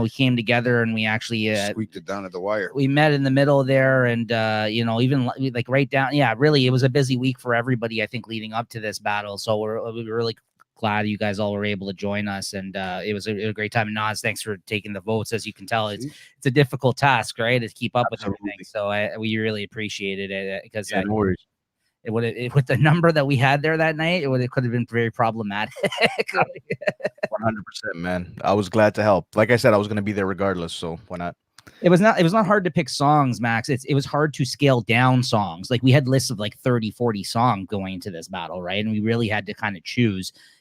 came together and we actually squeaked it down at the wire. We met in the middle there, and even like right down. Yeah, really, it was a busy week for everybody, I think, leading up to this battle. So we're really glad you guys all were able to join us, and it was a great time. And Nas, thanks for taking the votes. As you can tell, it's a difficult task, right, to keep up with everything. So we really appreciated it because no worries. It would with the number that we had there that night, it could have been very problematic. 100%, man. I was glad to help. Like I said, I was going to be there regardless, so why not? It was not hard to pick songs, Max. It was hard to scale down songs. Like we had lists of like 30, 40 songs going into this battle, right? And we really had to kind of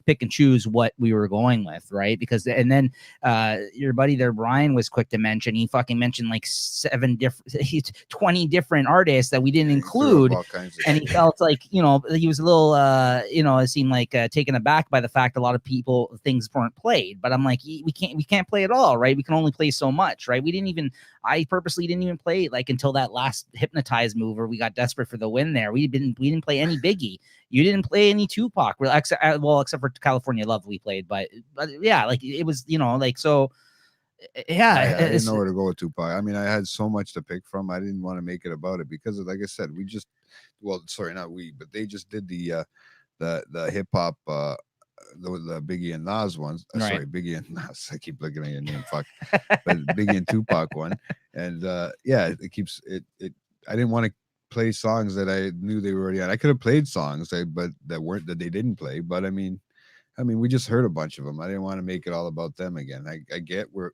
pick and choose what we were going with, right? Because and then your buddy there, Brian, was quick to mention. He fucking mentioned like 20 different artists that we didn't include, and he felt like he was a little it seemed like taken aback by the fact a lot of things weren't played. But I'm like, we can't play it all, right? We can only play so much, right? I purposely didn't even play like until that last hypnotize move where we got desperate for the win there. We didn't play any Biggie. You didn't play any Tupac, except for California Love we played, but yeah, like it was, so yeah. I didn't know where to go with Tupac. I mean, I had so much to pick from. I didn't want to make it about it because, like I said, not we, but they just did the hip hop, the Biggie and Nas ones. Right. Sorry, Biggie and Nas. I keep looking at your name, fuck. But Biggie and Tupac one, and it keeps it. I didn't want to play songs that I knew they were already on. I could have played songs that they didn't play, but I mean, we just heard a bunch of them. I didn't want to make it all about them again. I get where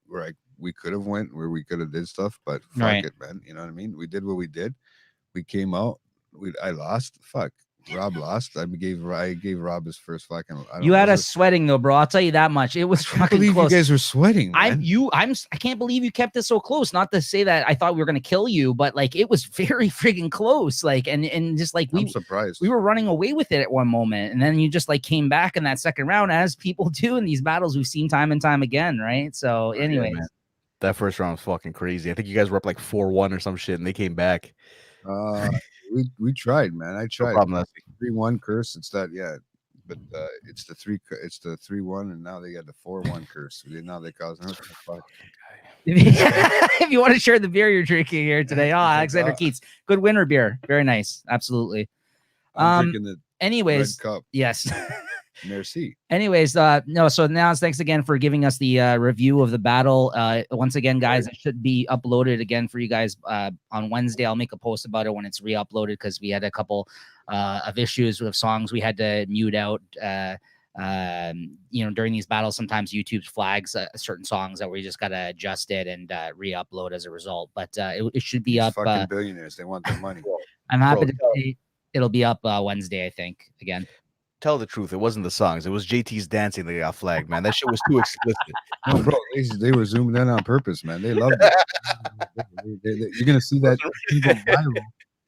we could have went, where we could have did stuff, but fuck it, man. You know what I mean? We did what we did. We came out. I lost. Fuck. Rob lost. I gave Rob his first fucking. You had us sweating though, bro. I'll tell you that much. It was fucking believe close. You guys were sweating. Man. I can't believe you kept it so close. Not to say that I thought we were gonna kill you, but like it was very friggin' close. Like and just like I'm surprised. We were running away with it at one moment, and then you just like came back in that second round, as people do in these battles we've seen time and time again, right? So, anyways, that first round was fucking crazy. I think you guys were up like 4-1 or some shit, and they came back. We tried, man. I tried. No problem, 3-1 curse. It's that, yeah. But it's the 3-1, and now they got the 4-1 curse. Now they cause if you want to share the beer you're drinking here today, Alexander Keats, good winter beer, very nice, absolutely. I'm drinking the anyways, red cup. Yes. Merci. Anyways, no. So now, thanks again for giving us the review of the battle. Once again, guys, it should be uploaded again for you guys on Wednesday. I'll make a post about it when it's re-uploaded because we had a couple of issues with songs we had to mute out. During these battles, sometimes YouTube flags certain songs that we just gotta adjust it and re-upload as a result. But it should be These up. Fucking billionaires, they want their money. I'm happy to say it'll be up Wednesday, I think. Again. Tell the truth, it wasn't the songs. It was JT's dancing that got flagged, man. That shit was too explicit. No, bro, they were zooming in on purpose, man. They loved it. You're gonna see that go viral.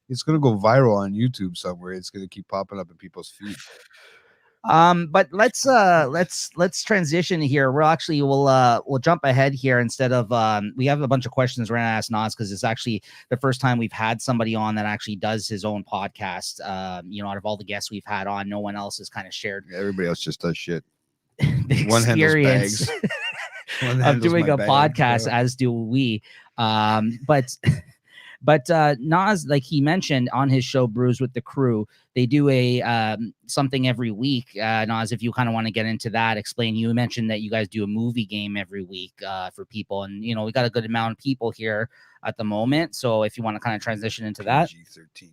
It's gonna go viral on YouTube somewhere. It's gonna keep popping up in people's feed. But let's transition here. We'll jump ahead here instead of we have a bunch of questions we're gonna ask Nas because it's actually the first time we've had somebody on that actually does his own podcast. Out of all the guests we've had on, no one else has kind of shared. Everybody else just does shit. The experience of doing a podcast, as do we. But But Nas, like he mentioned on his show Brews with the Crew, they do a something every week. Nas, if you kind of want to get into that, explain. You mentioned that you guys do a movie game every week for people, and you know we got a good amount of people here at the moment. So if you want to kind of transition into that, PG-13.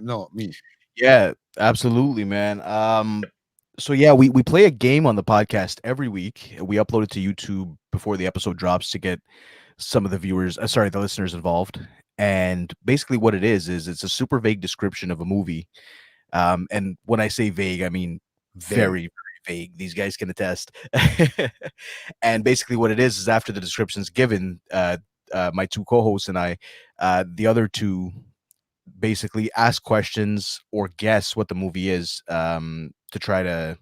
No, me. Yeah, absolutely, man. So yeah, we play a game on the podcast every week. We upload it to YouTube before the episode drops to get some of the viewers, the listeners involved. And basically, what it is it's a super vague description of a movie. And when I say vague, I mean very, very vague. These guys can attest. And basically, what it is after the description's given, my two co-hosts and I, the other two basically ask questions or guess what the movie is to try to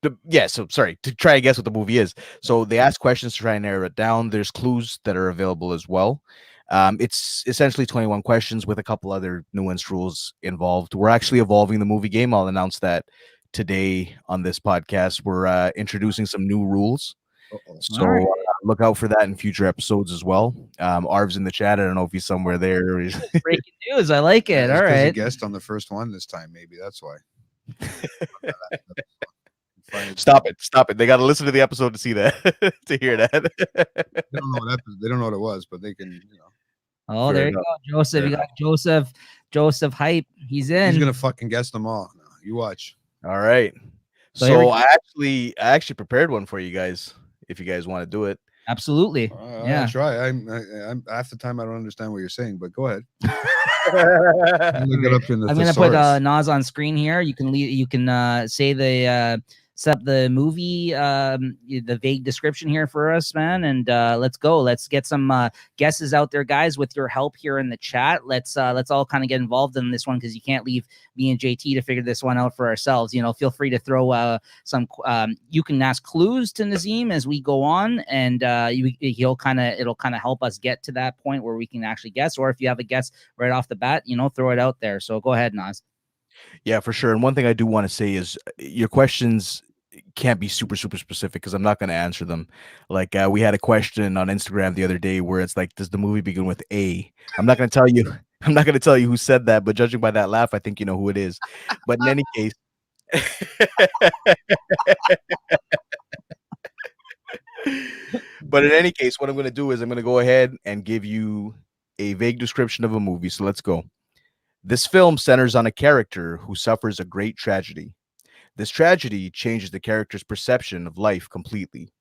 try and guess what the movie is. So they ask questions to try and narrow it down. There's clues that are available as well. It's essentially 21 questions with a couple other nuanced rules involved. We're actually evolving the movie game. I'll announce that today on this podcast. We're introducing some new rules. So right. Look out for that in future episodes as well. Arv's in the chat. I don't know if he's somewhere there. Breaking news. I like it. All right. He guessed on the first one this time. Maybe that's why. Stop it. They got to listen to the episode to see that, to hear that. They don't know what it was, but they can, you know. Oh, there you go, Joseph. You got Joseph Hype. He's in. He's gonna fucking guess them all. No, you watch. All right. So I actually prepared one for you guys if you guys want to do it. Absolutely. Yeah. I'll try. I'm half the time I don't understand what you're saying, but go ahead. I'm gonna put Nas on screen here. You can say the set up the movie, the vague description here for us, man, and let's go. Let's get some guesses out there, guys. With your help here in the chat, let's all kind of get involved in this one because you can't leave me and JT to figure this one out for ourselves. You know, feel free to throw some. You can ask clues to Nazim as we go on, and it'll kind of help us get to that point where we can actually guess. Or if you have a guess right off the bat, you know, throw it out there. So go ahead, Nas. Yeah, for sure. And one thing I do want to say is your questions can't be super specific because I'm not going to answer them. Like we had a question on Instagram the other day where it's like, does the movie begin with A? I'm not going to tell you who said that, but judging by that laugh, I think you know who it is. But in any case, what I'm going to do is I'm going to go ahead and give you a vague description of a movie. So let's go. This film centers on a character who suffers a great tragedy. This tragedy changes the character's perception of life completely.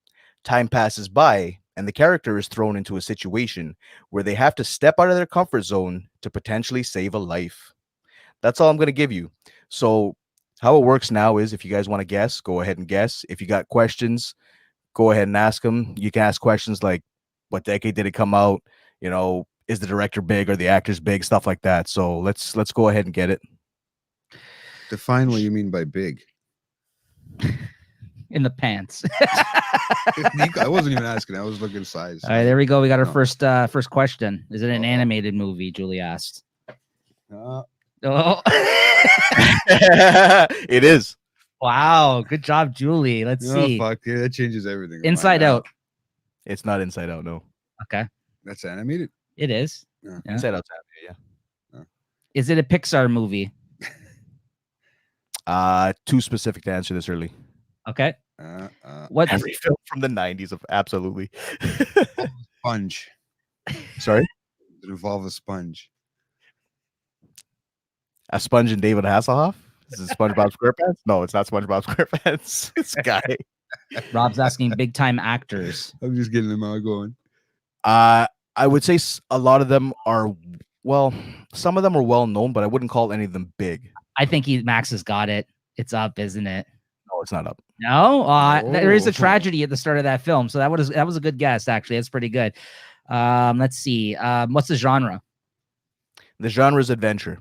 Time passes by, and the character is thrown into a situation where they have to step out of their comfort zone to potentially save a life. That's all I'm going to give you. So how it works now is if you guys want to guess, go ahead and guess. If you got questions, go ahead and ask them. You can ask questions like, what decade did it come out? You know, is the director big or the actors big? Stuff like that. So let's go ahead and get it. Define what you mean by big. In the pants. I wasn't even asking. I was looking at size. All right, there we go. We got our first question. Is it an animated movie? Julie asked. Oh. It is. Wow, good job, Julie. Let's see. Fuck, yeah, that changes everything. Inside Out. It's not Inside Out, no. Okay. That's animated? It is. Yeah. Inside Out's animated, yeah. Is it a Pixar movie? Too specific to answer this early. Okay. What every film from the 90s of absolutely. Sponge. Sorry? It involve a sponge. A sponge and David Hasselhoff? Is it SpongeBob SquarePants? No, it's not SpongeBob SquarePants. This guy. Rob's asking big time actors. I'm just getting them all going. I would say a lot of them are, well, some of them are well known, but I wouldn't call any of them big. I think Max has got it. It's up, isn't it? No, it's not up. No, there is a tragedy at the start of that film, so that was a good guess. Actually, that's pretty good. Let's see. What's the genre? The genre is adventure.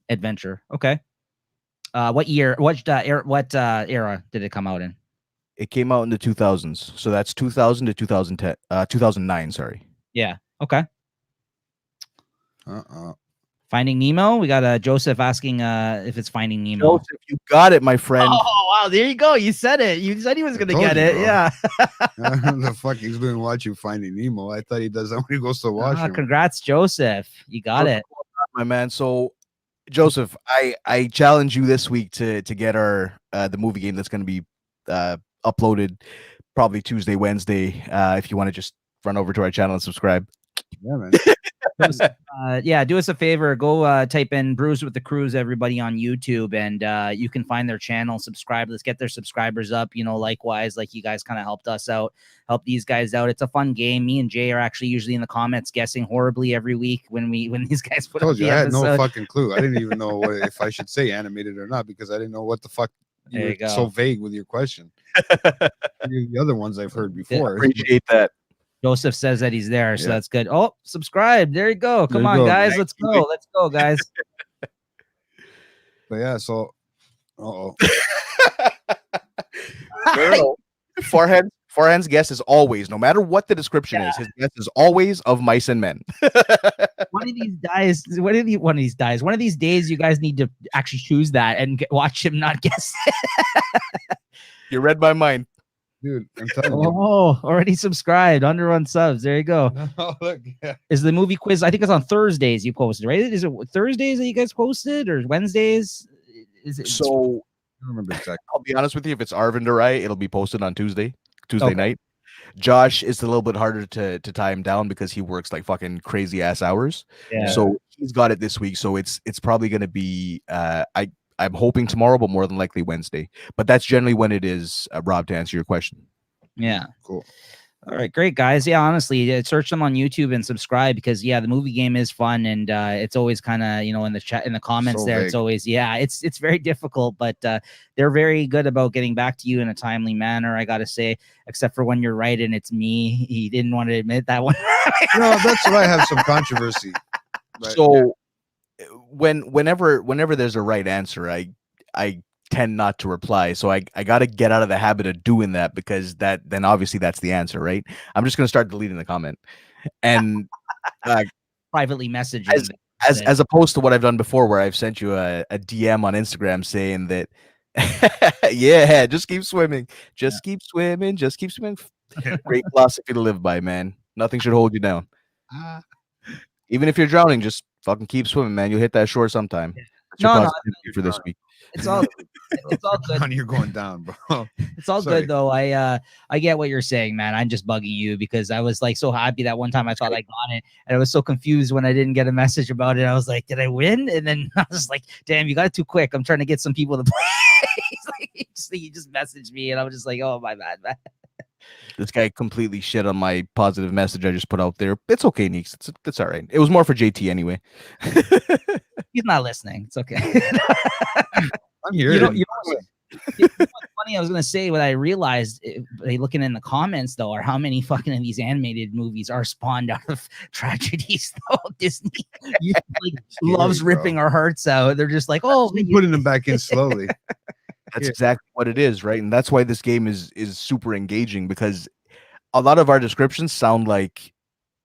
Adventure. Okay. What year? What era did it come out in? It came out in the 2000s, so that's 2000 to 2010. 2009. Sorry. Yeah. Okay. Finding Nemo. We got Joseph asking if it's Finding Nemo. Joseph, you got it, my friend. Oh wow, Oh, there you go. You said it. You said he was going to get it. Bro. Yeah. The fuck he's doing watching Finding Nemo. I thought he does that when he goes to Washington. Congrats, Joseph. You got it. My man. So Joseph, I challenge you this week to get our the movie game that's going to be uploaded probably Tuesday, Wednesday. If you want to just run over to our channel and subscribe. Yeah, man. Do us a favor. Go type in Brews with the Crews, everybody on YouTube, and you can find their channel. Subscribe. Let's get their subscribers up. Likewise, like you guys kind of helped us out, help these guys out. It's a fun game. Me and Jay are actually usually in the comments guessing horribly every week when these guys put. I told up you, the I had episode. no fucking clue. I didn't even know if I should say animated or not because I didn't know what the fuck. You were so vague with your question. The other ones I've heard before. Appreciate that. Joseph says that he's there, so that's good. Oh, subscribe. There you go. Come on, guys. Let's go. Let's go, guys. But yeah, so Farhan's guess is always, no matter what the description is, his guess is always of mice and men. One of these days, you guys need to actually choose that and watch him not guess it. You read my mind. Dude, I'm telling you. Oh, already subscribed. Under 1 subs. There you go. Oh, look, yeah. Is the movie quiz? I think it's on Thursdays. You posted, right? Is it Thursdays that you guys posted or Wednesdays? Is it? I don't remember exactly. I'll be honest with you. If it's Arvind or I, it'll be posted on Tuesday night. Josh is a little bit harder to tie him down because he works like fucking crazy ass hours. Yeah. So he's got it this week. So it's probably going to be I'm hoping tomorrow, but more than likely Wednesday. But that's generally when it is, Rob, to answer your question. Yeah. Cool. All right, great guys. Yeah, honestly, search them on YouTube and subscribe because the movie game is fun and it's always kind of in the chat in the comments there. Vague. It's always it's very difficult, but they're very good about getting back to you in a timely manner. I gotta say, except for when you're right and it's me. He didn't want to admit that one. No, that's why I have some controversy. But, so whenever there's a right answer, I tend not to reply. So I got to get out of the habit of doing that because then obviously that's the answer, right? I'm just going to start deleting the comment and privately messaging as opposed to what I've done before where I've sent you a DM on Instagram saying that yeah, just keep swimming. Just keep swimming. Just keep swimming. Great philosophy to live by, man. Nothing should hold you down. Even if you're drowning, just fucking keep swimming, man. You'll hit that shore sometime. That's your positivity for this week. It's all good. You're going down, bro. It's all good though. I get what you're saying, man. I'm just bugging you because I was like so happy that one time I thought I got it, and I was so confused when I didn't get a message about it. I was like, did I win? And then I was like, damn, you got it too quick. I'm trying to get some people to play. He just messaged me, and I was just like, oh my bad, man. This guy completely shit on my positive message I just put out there. It's okay, Neeks. It's all right. It was more for JT anyway. He's not listening. It's okay. I'm here. You know what's funny? I was gonna say what I realized looking in the comments though are how many fucking of these animated movies are spawned out of tragedies. Though Disney loves ripping our hearts out. They're just like, oh, putting them back in slowly. That's exactly what it is, right? And that's why this game is super engaging because a lot of our descriptions sound like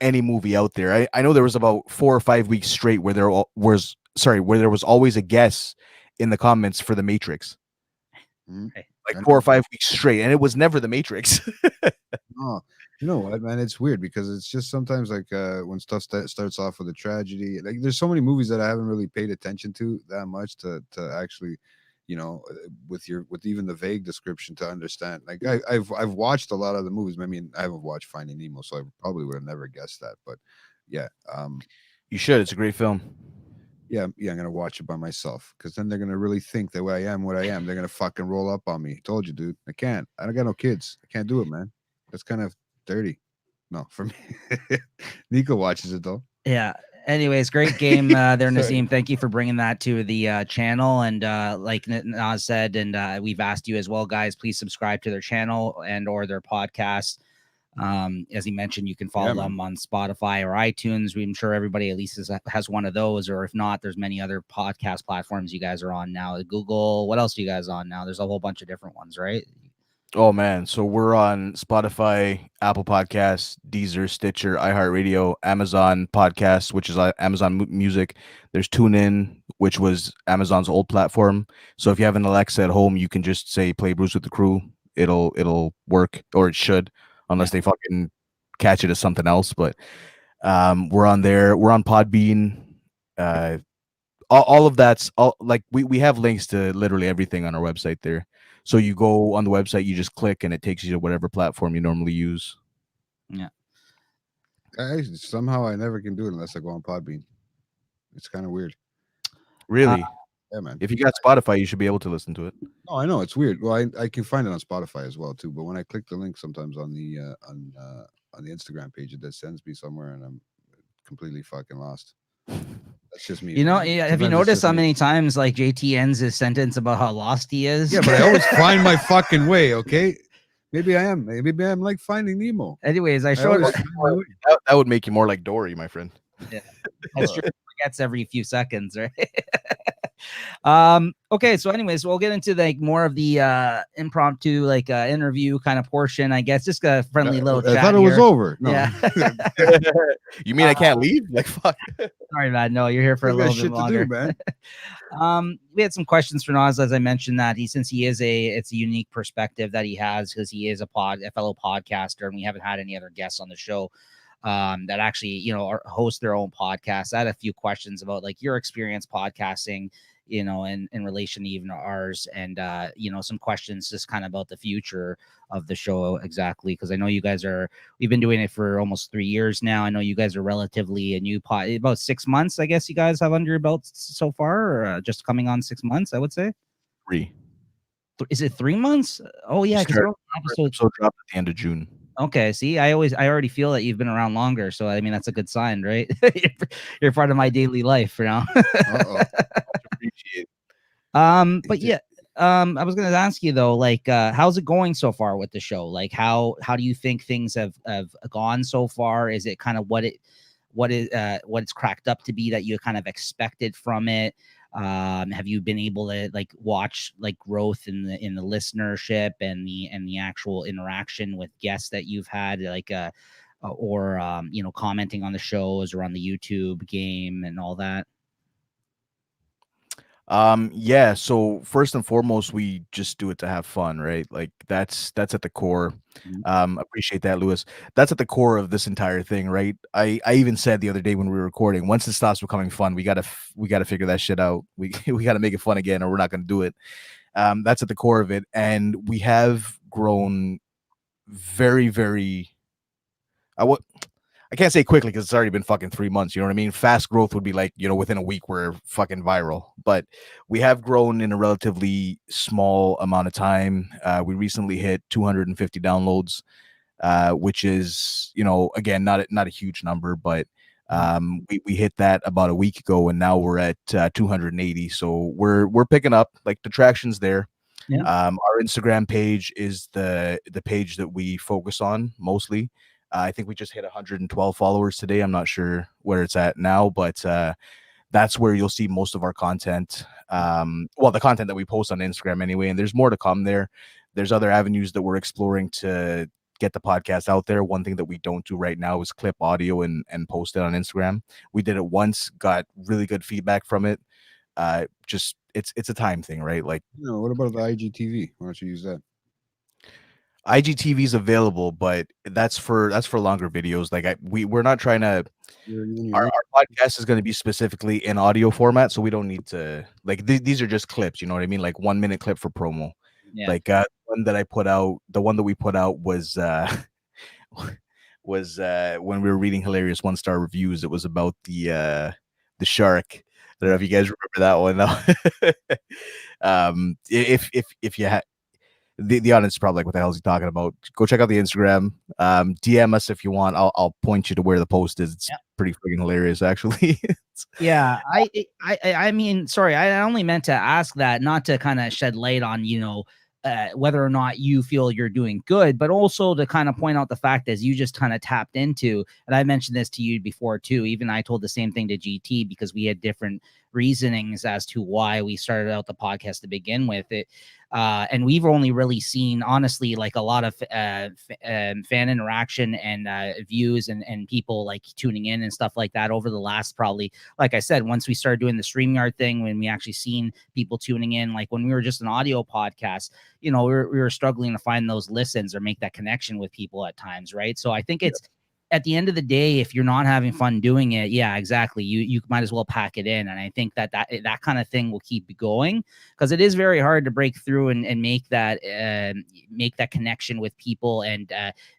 any movie out there. I know there was about 4 or 5 weeks straight where there was always a guess in the comments for the Matrix. Like 4 or 5 weeks straight, and it was never the Matrix. Oh, you know what, man? It's weird because it's just sometimes like when stuff starts off with a tragedy. Like there's so many movies that I haven't really paid attention to that much to actually, with even the vague description to understand. Like I've watched a lot of the movies. I mean, I haven't watched Finding Nemo, so I probably would have never guessed that. But yeah, you should. It's a great film. Yeah, I'm gonna watch it by myself because then they're gonna really think that I am what I am. They're gonna fucking roll up on me. Told you, dude. I can't. I don't got no kids. I can't do it, man. That's kind of dirty. No, for me. Nico watches it though. Yeah. Anyways, great game there, Nazim. Thank you for bringing that to the channel. And like Naz said, and we've asked you as well, guys, please subscribe to their channel and or their podcast. As he mentioned, you can follow them on Spotify or iTunes. I'm sure everybody at least has one of those, or if not, there's many other podcast platforms you guys are on now. Google, what else are you guys on now? There's a whole bunch of different ones, right? Oh man, so we're on Spotify, Apple Podcasts, Deezer, Stitcher, iHeartRadio, Amazon Podcasts, which is Amazon Music. There's TuneIn, which was Amazon's old platform. So if you have an Alexa at home, you can just say "Play Brews with the Crew." It'll work, or it should, unless they fucking catch it as something else. But we're on there. We're on Podbean. All of that's all, like we have links to literally everything on our website there. So you go on the website, you just click, and it takes you to whatever platform you normally use. Yeah. Somehow I never can do it unless I go on Podbean. It's kind of weird. Really? Yeah, man. If you got Spotify, you should be able to listen to it. Oh, I know it's weird. Well, I can find it on Spotify as well too. But when I click the link, sometimes on the Instagram page, it just sends me somewhere, and I'm completely fucking lost. That's just me. You know, man. have you Sometimes it's noticed just how me. many times like JT ends his sentence about how lost he is? Yeah, but I always find my fucking way. Okay, maybe I am. Maybe I'm like Finding Nemo. Anyways, I I showed always it. find my way. That would make you more like Dory, my friend. Yeah, that's true. Forgets every few seconds, right? Okay, so anyways, we'll get into like more of the impromptu like interview kind of portion, I guess. Just a friendly little I chat thought it was here. over. No. Yeah. You mean I can't leave? Like fuck. Sorry, man. No, you're here for a I got little bit shit longer. to do, man. We had some questions for Nas, as I mentioned, that it's a unique perspective that he has because he is a fellow podcaster, and we haven't had any other guests on the show that actually, host their own podcast. I had a few questions about like your experience podcasting, in relation to even ours, and some questions just kind of about the future of the show exactly, because I know we've been doing it for almost 3 years now. I know you guys are relatively a new pod, about 6 months, I guess you guys have under your belts so far, or just coming on 6 months, I would say. 3. Is it 3 months? Oh yeah, because episode dropped at the end of June. Okay, see, I already feel that you've been around longer, so I mean that's a good sign, right? You're part of my daily life for now. Appreciate. But yeah, I was gonna ask you though, like, how's it going so far with the show? Like, how do you think things have gone so far? Is it kind of what it's cracked up to be that you kind of expected from it? Have you been able to like watch like growth in the listenership and the actual interaction with guests that you've had, like or commenting on the shows or on the YouTube game and all that? Yeah, so first and foremost, we just do it to have fun, right? Like that's at the core. Appreciate that, Lewis. That's at the core of this entire thing, right? I even said the other day when we were recording, once it stops becoming fun, we gotta figure that shit out. We gotta make it fun again, or we're not gonna do it. That's at the core of it, and we have grown very, very. I can't say quickly because it's already been fucking 3 months. You know what I mean? Fast growth would be like, within a week we're fucking viral. But we have grown in a relatively small amount of time. We recently hit 250 downloads, which is, again, not a huge number, but we hit that about a week ago, and now we're at 280. So we're picking up. Like the traction's there. Yeah. Our Instagram page is the page that we focus on mostly. I think we just hit 112 followers today. I'm not sure where it's at now, but that's where you'll see most of our content. The content that we post on Instagram anyway, and there's more to come there. There's other avenues that we're exploring to get the podcast out there. One thing that we don't do right now is clip audio and post it on Instagram. We did it once, got really good feedback from it. Just it's a time thing, right? Like, what about the IGTV? Why don't you use that? IGTV is available, but that's for longer videos. Like we're not trying to. Our podcast is going to be specifically in audio format, so we don't need to like these are just clips. You know what I mean? Like 1 minute clip for promo. Yeah. Like the one that we put out was when we were reading hilarious 1-star reviews. It was about the shark. I don't know if you guys remember that one though. If you had. The audience is probably like, what the hell is he talking about? Go check out the Instagram. DM us if you want. I'll point you to where the post is. It's pretty freaking hilarious, actually. Yeah, I mean, sorry, I only meant to ask that, not to kind of shed light on, whether or not you feel you're doing good, but also to kind of point out the fact as you just kind of tapped into, and I mentioned this to you before too. Even I told the same thing to GT because we had different reasonings as to why we started out the podcast to begin with. And we've only really seen, honestly, like a lot of fan interaction and views and people like tuning in and stuff like that over the last, probably, like I said, once we started doing the StreamYard thing, when we actually seen people tuning in, like when we were just an audio podcast, we were struggling to find those listens or make that connection with people at times, right? So I think it's, at the end of the day, if you're not having fun doing it, yeah, exactly, you might as well pack it in. And I think that kind of thing will keep going, because it is very hard to break through and make that connection with people, and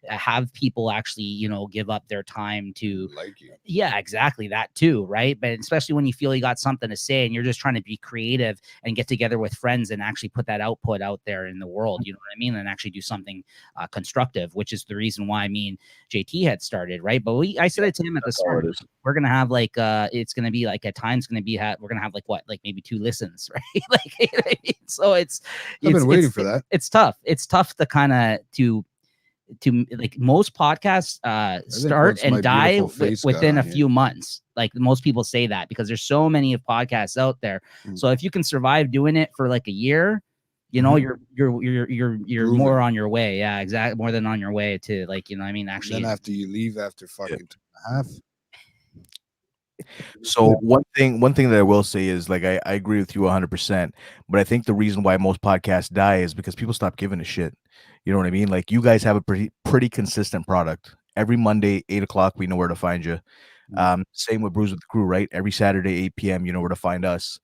have people actually give up their time to like you. Yeah, exactly, that too, right? But especially when you feel you got something to say and you're just trying to be creative and get together with friends and actually put that output out there in the world, you know what I mean, and actually do something constructive, which is the reason why me and JT had started, right? But I said it to him at the start, we're gonna have like it's gonna be like, at times gonna be we're gonna have like maybe 2 listens, right? Like, so I've been waiting for that. It's tough to kind of to like, most podcasts start and die within a few months. Like, most people say that because there's so many of podcasts out there. So if you can survive doing it for like a year, you're more on your way. Yeah, exactly, more than on your way to, like, I mean, actually. And then after you leave after fucking 2.5. So one thing that I will say is, like, I agree with you 100%, but I think the reason why most podcasts die is because people stop giving a shit. You know what I mean? Like, you guys have a pretty consistent product. Every Monday, 8:00, we know where to find you. Same with Brews with the Crew, right? Every Saturday, 8 p.m., you know where to find us.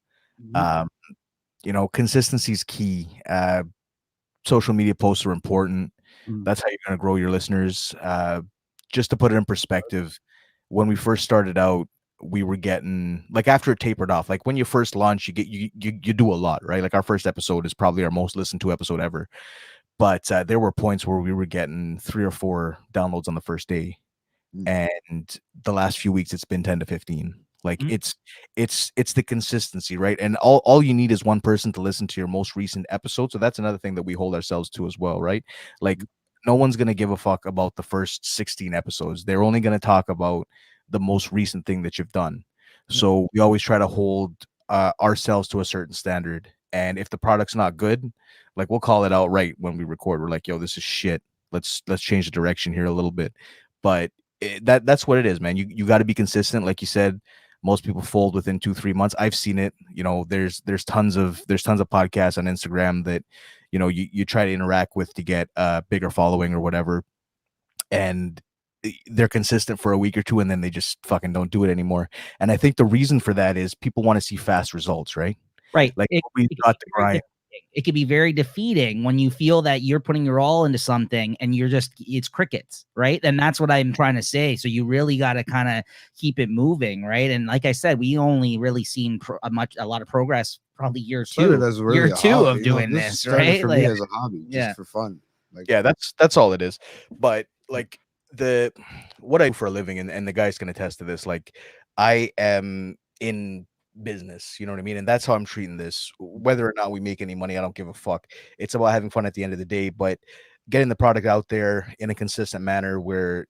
Consistency is key. Social media posts are important. That's how you're going to grow your listeners. Just to put it in perspective, when we first started out, we were getting, like, after it tapered off, like when you first launch, you do a lot, right? Like, our first episode is probably our most listened to episode ever. But there were points where we were getting 3 or 4 downloads on the first day. And the last few weeks, it's been 10 to 15. Like, it's the consistency, right? And all you need is one person to listen to your most recent episode. So that's another thing that we hold ourselves to as well, right? Like, no one's going to give a fuck about the first 16 episodes. They're only going to talk about the most recent thing that you've done. So we always try to hold ourselves to a certain standard. And if the product's not good, like, we'll call it out right when we record. We're like, yo, this is shit. Let's change the direction here a little bit. But that's what it is, man. You got to be consistent. Like you said, most people fold within 2-3 months. I've seen it. There's tons of podcasts on Instagram that, you try to interact with to get a bigger following or whatever. And they're consistent for a week or two, and then they just fucking don't do it anymore. And I think the reason for that is people want to see fast results, right? Right. Like, we got the grind. It can be very defeating when you feel that you're putting your all into something and it's crickets, right? And that's what I'm trying to say. So you really got to kind of keep it moving, right? And like I said, we only really seen a lot of progress probably year two of doing this, right? For like, me as a hobby, just for fun. Like, yeah, that's all it is. But like, what I do for a living, and the guys can attest to this, like, I am in business, you know what I mean? And that's how I'm treating this. Whether or not we make any money, I don't give a fuck. It's about having fun at the end of the day, but getting the product out there in a consistent manner where,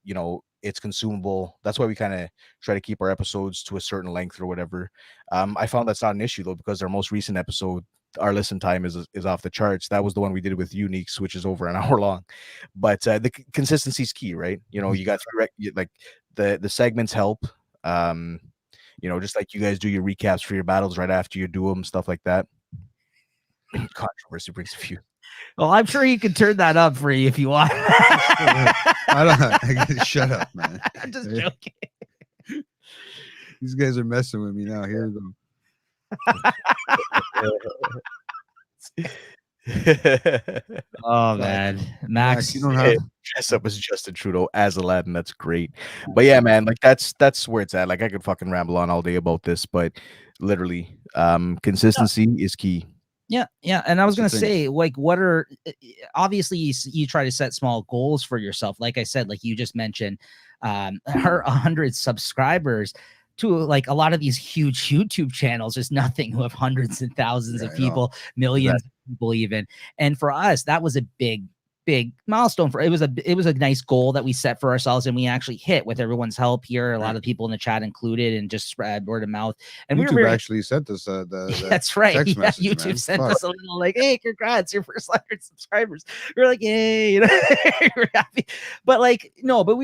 it's consumable. That's why we kind of try to keep our episodes to a certain length or whatever. I found that's not an issue, though, because our most recent episode, our listen time is off the charts. That was the one we did with Uniques, which is over an hour long. But the consistency is key, right? You got like the segments help. Just like you guys do your recaps for your battles right after you do them, stuff like that. Controversy brings a few. Well, I'm sure you can turn that up for you if you want. Shut up, man. I'm just joking. These guys are messing with me now. Here we go. Oh man, Max, you don't have dress up as Justin Trudeau as Aladdin. That's great. But yeah, man, like that's where it's at. Like, I could fucking ramble on all day about this, but literally, consistency is key. Yeah. And I was going to say, like, obviously you try to set small goals for yourself. Like I said, like you just mentioned, her 100 subscribers to, like, a lot of these huge YouTube channels, there's nothing who have hundreds and thousands of people, millions of people even. And for us, that was a big big milestone for it was a nice goal that we set for ourselves, and we actually hit with everyone's help here. A lot of people in the chat included, and just spread word of mouth. And YouTube we were very, actually sent us the that's right. text Yeah, message, YouTube man. sent Fuck. us a little like, "Hey, congrats, your first 100 subscribers." We're like, "Yay!" You know, we're happy. But like, no, but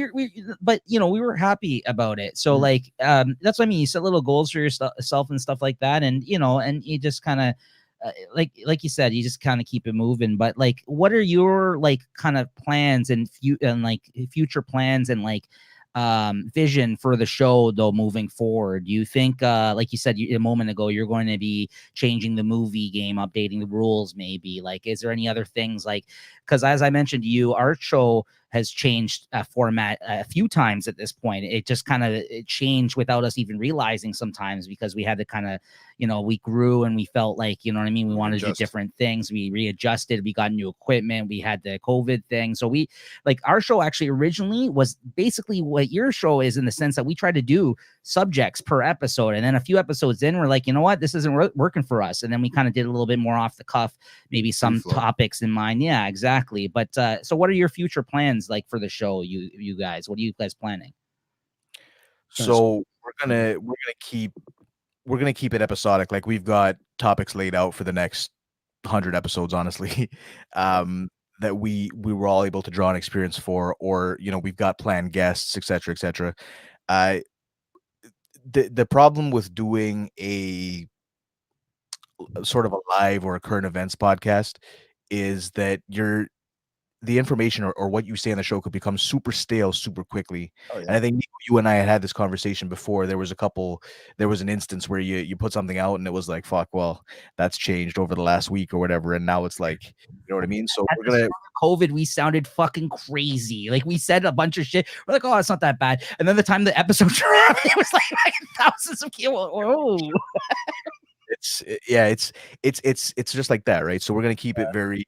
but you know, we were happy about it. So like, that's what I mean. You set little goals for yourself and stuff like that, and you know, and you just kind of. Like you said, you just kind of keep it moving. But like, what are your like kind of plans and like future plans and like vision for the show though moving forward? Do you think like you said a moment ago, you're going to be changing the movie game, updating the rules maybe? Like, is there any other things like, because as I mentioned to you, our show has changed format a few times at this point. It just kind of changed without us even realizing sometimes, because we had to kind of, you know, we grew and we felt like, you know what I mean, we wanted to do different things. We readjusted, we got new equipment, we had the COVID thing. So we like, our show actually originally was basically what your show is, in the sense that we tried to do subjects per episode, and then a few episodes in we're like, you know what, this isn't working for us, and then we kind of did a little bit more off the cuff, maybe some topics in mind. Yeah, exactly. But so what are your future plans like for the show, you guys? What are you guys planning? So we're gonna keep it episodic. Like, we've got topics laid out for the next 100 episodes, honestly, that we were all able to draw an experience for, or, you know, we've got planned guests, etc., etc. The problem with doing a sort of a live or a current events podcast is that the information or what you say on the show could become super stale super quickly. And I think you and I had this conversation before. There was an instance where you put something out and it was like, fuck, well, that's changed over the last week or whatever, and now it's like, you know what I mean? So we're gonna COVID, we sounded fucking crazy. Like, we said a bunch of shit. We're like, oh, it's not that bad. And then the time the episode dropped, it was like thousands of kilos. Oh. It's just like that, right? So we're gonna keep it very,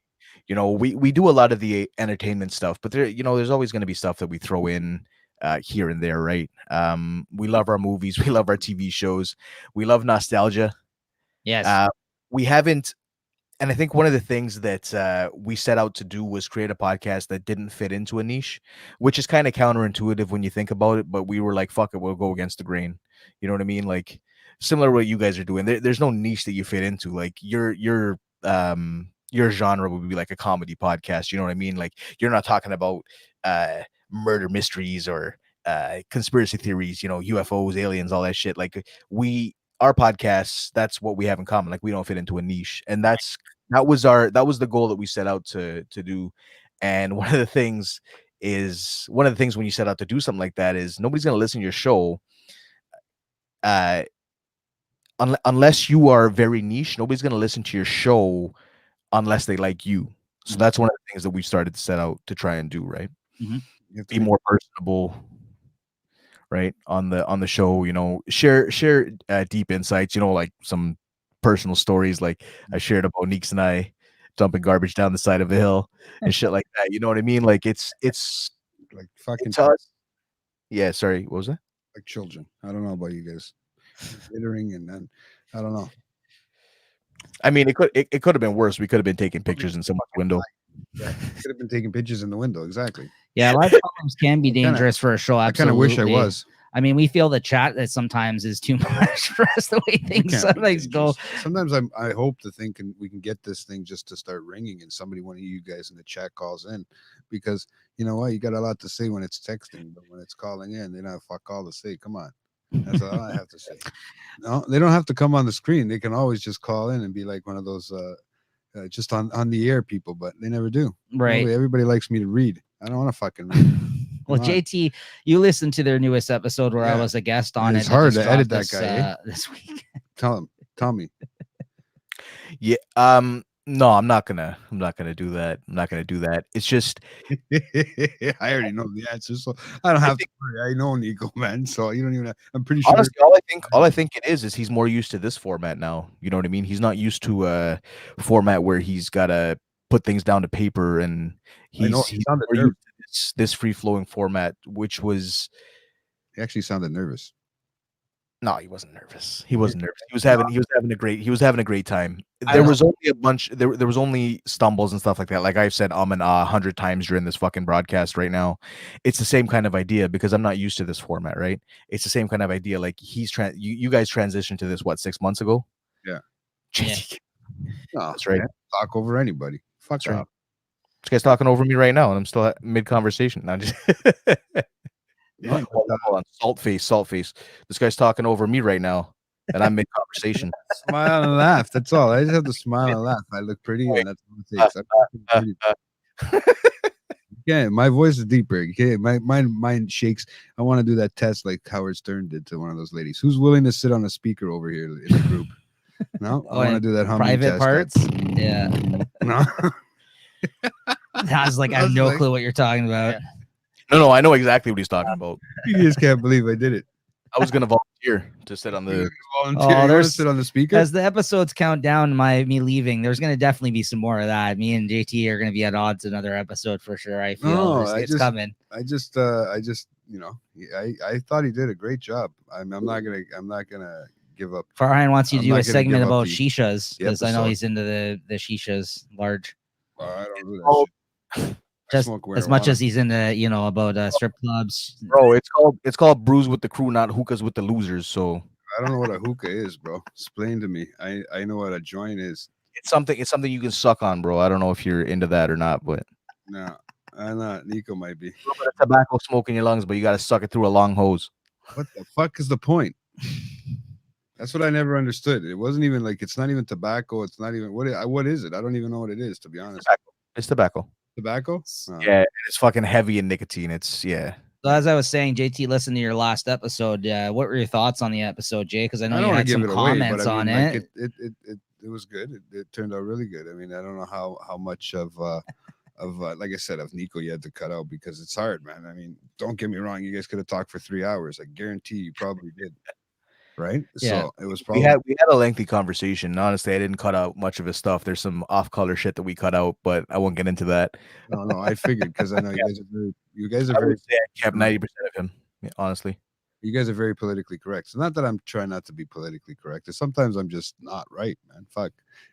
you know, we do a lot of the entertainment stuff, but there, you know, there's always gonna be stuff that we throw in here and there, right? We love our movies, we love our TV shows, we love nostalgia. Yes. We haven't, and I think one of the things that we set out to do was create a podcast that didn't fit into a niche, which is kind of counterintuitive when you think about it. But we were like, fuck it, we'll go against the grain. You know what I mean? Like, similar to what you guys are doing. There's no niche that you fit into. Like, your genre would be like a comedy podcast. You know what I mean? Like, you're not talking about murder mysteries or conspiracy theories, you know, UFOs, aliens, all that shit. Like, our podcasts, that's what we have in common. Like, we don't fit into a niche, and that was the goal that we set out to do. And one of the things when you set out to do something like that is nobody's going to listen to your show unless you are very niche. Nobody's going to listen to your show unless they like you. So that's one of the things that we started to set out to try and do, right? Be more personable, right, on the show, you know, share deep insights, you know, like some personal stories, like I shared about Neeks and I dumping garbage down the side of a hill and shit like that, you know what I mean? Like, it's like fucking yeah, sorry, what was that? Like children. I don't know about you guys. Littering, and then I don't know. I mean, it could have been worse. We could have been taking pictures in someone's window. Yeah, could have been taking pictures in the window. Exactly. Yeah, live problems can be dangerous for a show. Absolutely. I kind of wish I was. I mean, we feel the chat that sometimes is too much for us, the way things sometimes go. Sometimes I hope to think we can get this thing just to start ringing, and one of you guys in the chat calls in, because you know what, you got a lot to say when it's texting, but when it's calling in, they don't have fuck all to say. Come on, that's all I have to say. No, they don't have to come on the screen. They can always just call in and be like one of those just on the air people, but they never do. Right. Everybody likes me to read. I don't want to fucking read. Well, JT, you listened to their newest episode where I was a guest on it. It's hard to edit that guy this week. Tell me. Yeah. No, I'm not gonna do that. I'm not gonna do that. It's just I already know the answer, so I don't have to worry. I know Nico, man. So you don't even. I'm pretty sure. Honestly, all I think it is he's more used to this format now. You know what I mean? He's not used to a format where he's got to put things down to paper, and he's more used to this free flowing format, which was. He actually sounded nervous. No, he wasn't nervous. He wasn't nervous. He was having a great time. I There was- was only a bunch there was only stumbles and stuff like that. Like I've said and 100 times during this fucking broadcast right now. It's the same kind of idea because I'm not used to this format, right? It's the same kind of idea. Like you guys transitioned to this 6 months ago? Yeah. JT. No, That's right. man, talk over anybody. Fuck That's right. off. This guy's talking over me right now, and I'm still mid conversation. No, just No, hold on. Salt face. This guy's talking over me right now, and I'm mid conversation. smile and laugh. That's all. I just have to smile and laugh. I look pretty, and that's what it takes. I'm fucking pretty. Yeah, my voice is deeper. Okay, mine shakes. I want to do that test like Howard Stern did to one of those ladies. Who's willing to sit on a speaker over here in the group? No, I want to do that humming private test. parts. Yeah, No, I was like, I have no clue what you're talking about. No, I know exactly what he's talking about. you just can't believe I did it. I was gonna volunteer to sit on the. Volunteer. You wanna there's- sit on the speaker. As the episodes count down, me leaving, there's gonna definitely be some more of that. Me and JT are gonna be at odds another episode for sure. I feel No, it's coming. I just, you know, I thought he did a great job. I'm not gonna give up. Farhan wants you to I'm do not a gonna segment give up about the shishas because I know episode. he's into the shishas large. I don't do that. Oh, shit. I Just smoke as much marijuana. as he's into, about strip clubs. Bro, it's called Brews with the Crew, not hookahs with the losers. So I don't know what a hookah is, bro. Explain to me. I know what a joint is. it's something you can suck on, bro. I don't know if you're into that or not, but No, I'm not. Nico might be. a little bit of tobacco smoke in your lungs, but you gotta suck it through a long hose. What the fuck is the point? That's what I never understood. It wasn't even like it's not even tobacco. It's not even what is it? I don't even know what it is, to be honest. It's tobacco. Tobacco? Yeah, it's fucking heavy in nicotine. It's yeah. So as I was saying, JT, listen to your last episode. What were your thoughts on the episode, Jay? Because I know I you don't want had to give some it away, comments but I on mean, it. like, it was good. It turned out really good. I mean, I don't know how much of like I said, of Nico you had to cut out because it's hard, man. I mean, don't get me wrong. You guys could have talked for 3 hours. I guarantee you probably did. Right? Yeah. So it was probably We had a lengthy conversation. Honestly, I didn't cut out much of his stuff. There's some off-color shit that we cut out, but I won't get into that. no. I figured because I know you guys are I very would say I kept 90% of him. Yeah, honestly. you guys are very politically correct. So not that I'm trying not to be politically correct. Sometimes I'm just not right, man. Fuck.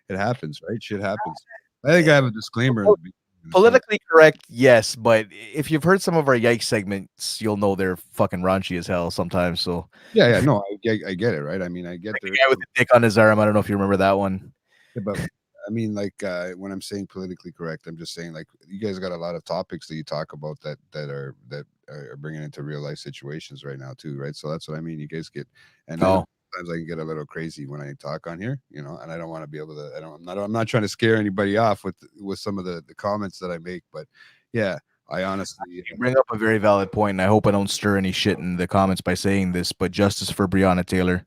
It happens, right? Shit happens. I think I have a disclaimer. in the beginning. Politically correct, yes, but if you've heard some of our yikes segments, you'll know they're fucking raunchy as hell sometimes. So Yeah, no, I get it, right? I mean, I get the guy with the dick on his arm. I don't know if you remember that one. but I mean, like when I'm saying politically correct, I'm just saying like you guys got a lot of topics that you talk about that are bringing into real life situations right now too, right? So that's what I mean. You guys get and sometimes I can get a little crazy when I talk on here, and I don't want to be able to. I'm not trying to scare anybody off with some of the comments that I make, but yeah, I honestly You bring up a very valid point, and I hope I don't stir any shit in the comments by saying this, but justice for Breonna Taylor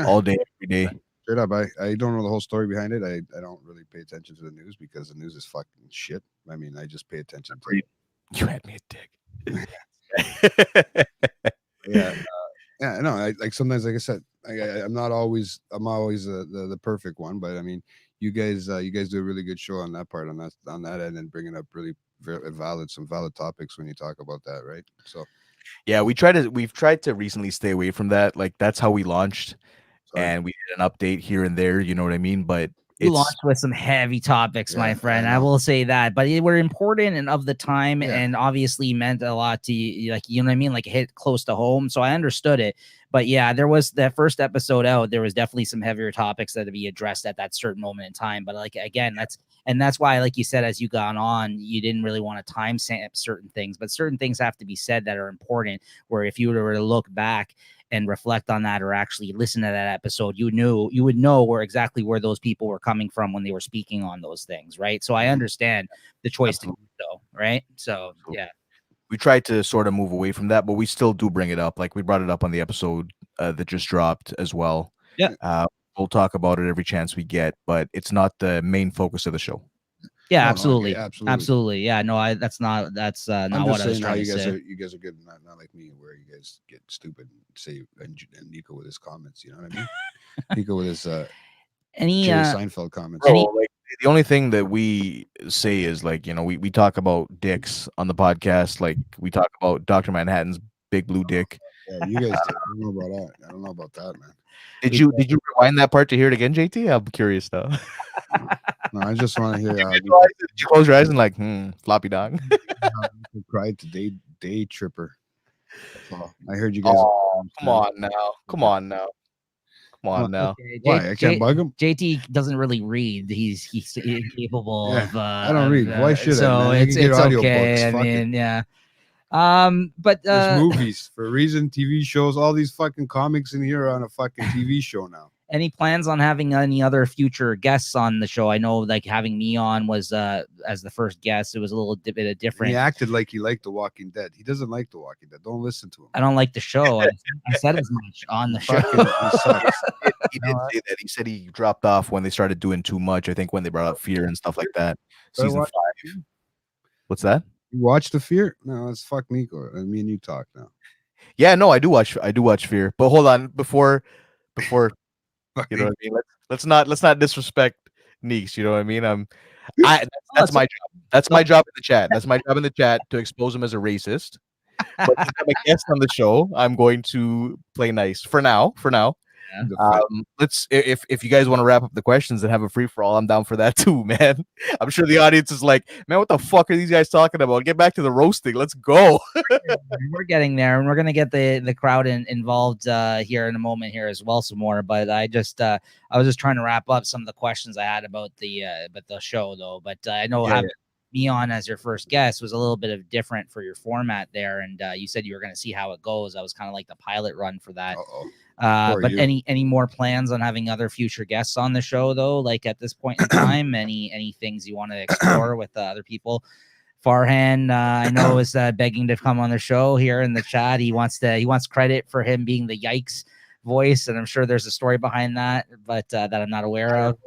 all day, every day. Straight up, I don't know the whole story behind it. I don't really pay attention to the news because the news is fucking shit. I mean, I just pay attention to You had me a dick. yeah, no, like sometimes, like I said, I'm always the perfect one, but I mean, you guys do a really good show on that part, on that end, and bringing up really some valid topics when you talk about that, right? So yeah, we've tried to recently stay away from that. Like that's how we launched, and we did an update here and there. You know what I mean? But You launched with some heavy topics, my friend. I know. will say that, but they were important and of the time, Yeah. and obviously meant a lot to you. Like, you know what I mean? Like, hit close to home. So I understood it. But yeah, there was that first episode out. There was definitely some heavier topics that to be addressed at that certain moment in time. But like again, that's why, like you said, as you gone on, you didn't really want to time stamp certain things, but certain things have to be said that are important. Where if you were to look back and reflect on that, or actually listen to that episode, you would know where those people were coming from when they were speaking on those things, right? So I understand the choice to do so, right? So yeah, we tried to sort of move away from that, but we still do bring it up. Like we brought it up on the episode that just dropped as well. Yeah, we'll talk about it every chance we get, but it's not the main focus of the show. yeah, No, absolutely, okay, absolutely. absolutely. Yeah, no, that's not I'm what just I was saying how trying to you guys say. you guys are good, not like me, where you guys get stupid, say and Nico with his comments. You know what I mean? Nico with his Any Jerry Seinfeld comments. Bro, like the only thing that we say is like, we talk about dicks on the podcast. Like we talk about Dr. Manhattan's big blue dick. Yeah, you guys did. I don't know about that. I don't know about that, man. Did you rewind that part to hear it again, JT? I'm curious now. No, I just want to hear how Did you close your eyes and like, floppy dog? you cried to day tripper. That's all. I heard you guys. Oh, come on now. Come on now. Come on now. Okay, Why? I can't bug him. JT doesn't really read. He's incapable Yeah, of. I don't read. Why should so I? Man? I it's can get it's audio okay. books. I Fuck it. mean, yeah. But There's movies for a reason, TV shows, all these fucking comics in here are on a fucking TV show now. any plans on having any other future guests on the show? I know, like, having me on was as the first guest. It was a little bit of different. He acted like he liked The Walking Dead. He doesn't like The Walking Dead. Don't listen to him. I don't like the show. I said as much on the show. He sucks. He did say that. He said he dropped off when they started doing too much. I think when they brought up Fear and stuff like that. Season 5. What's that? You watch The Fear? No, it's fuck Nico. Me and you talk now. Yeah, no, I do watch Fear. But hold on, before you know what I mean? Let's not disrespect Neeks, you know what I mean? That's my job. That's my job in the chat. That's my job in the chat, to expose him as a racist. But since I'm a guest on the show, I'm going to play nice for now. Let's if you guys want to wrap up the questions and have a free for all, I'm down for that too, man. I'm sure the audience is like, man, what the fuck are these guys talking about? Get back to the roasting. Let's go. We're getting there, and we're gonna get the crowd involved here in a moment here as well, some more. But I was just trying to wrap up some of the questions I had about the show though. But I know having me on as your first guest was a little bit of different for your format there, and you said you were going to see how it goes. I was kind of like the pilot run for that. But any more plans on having other future guests on the show though? Like at this point in time, any things you want to explore with other people? Farhan, I know, is begging to come on the show here in the chat. He wants credit for him being the Yikes voice, and I'm sure there's a story behind that, but that I'm not aware of.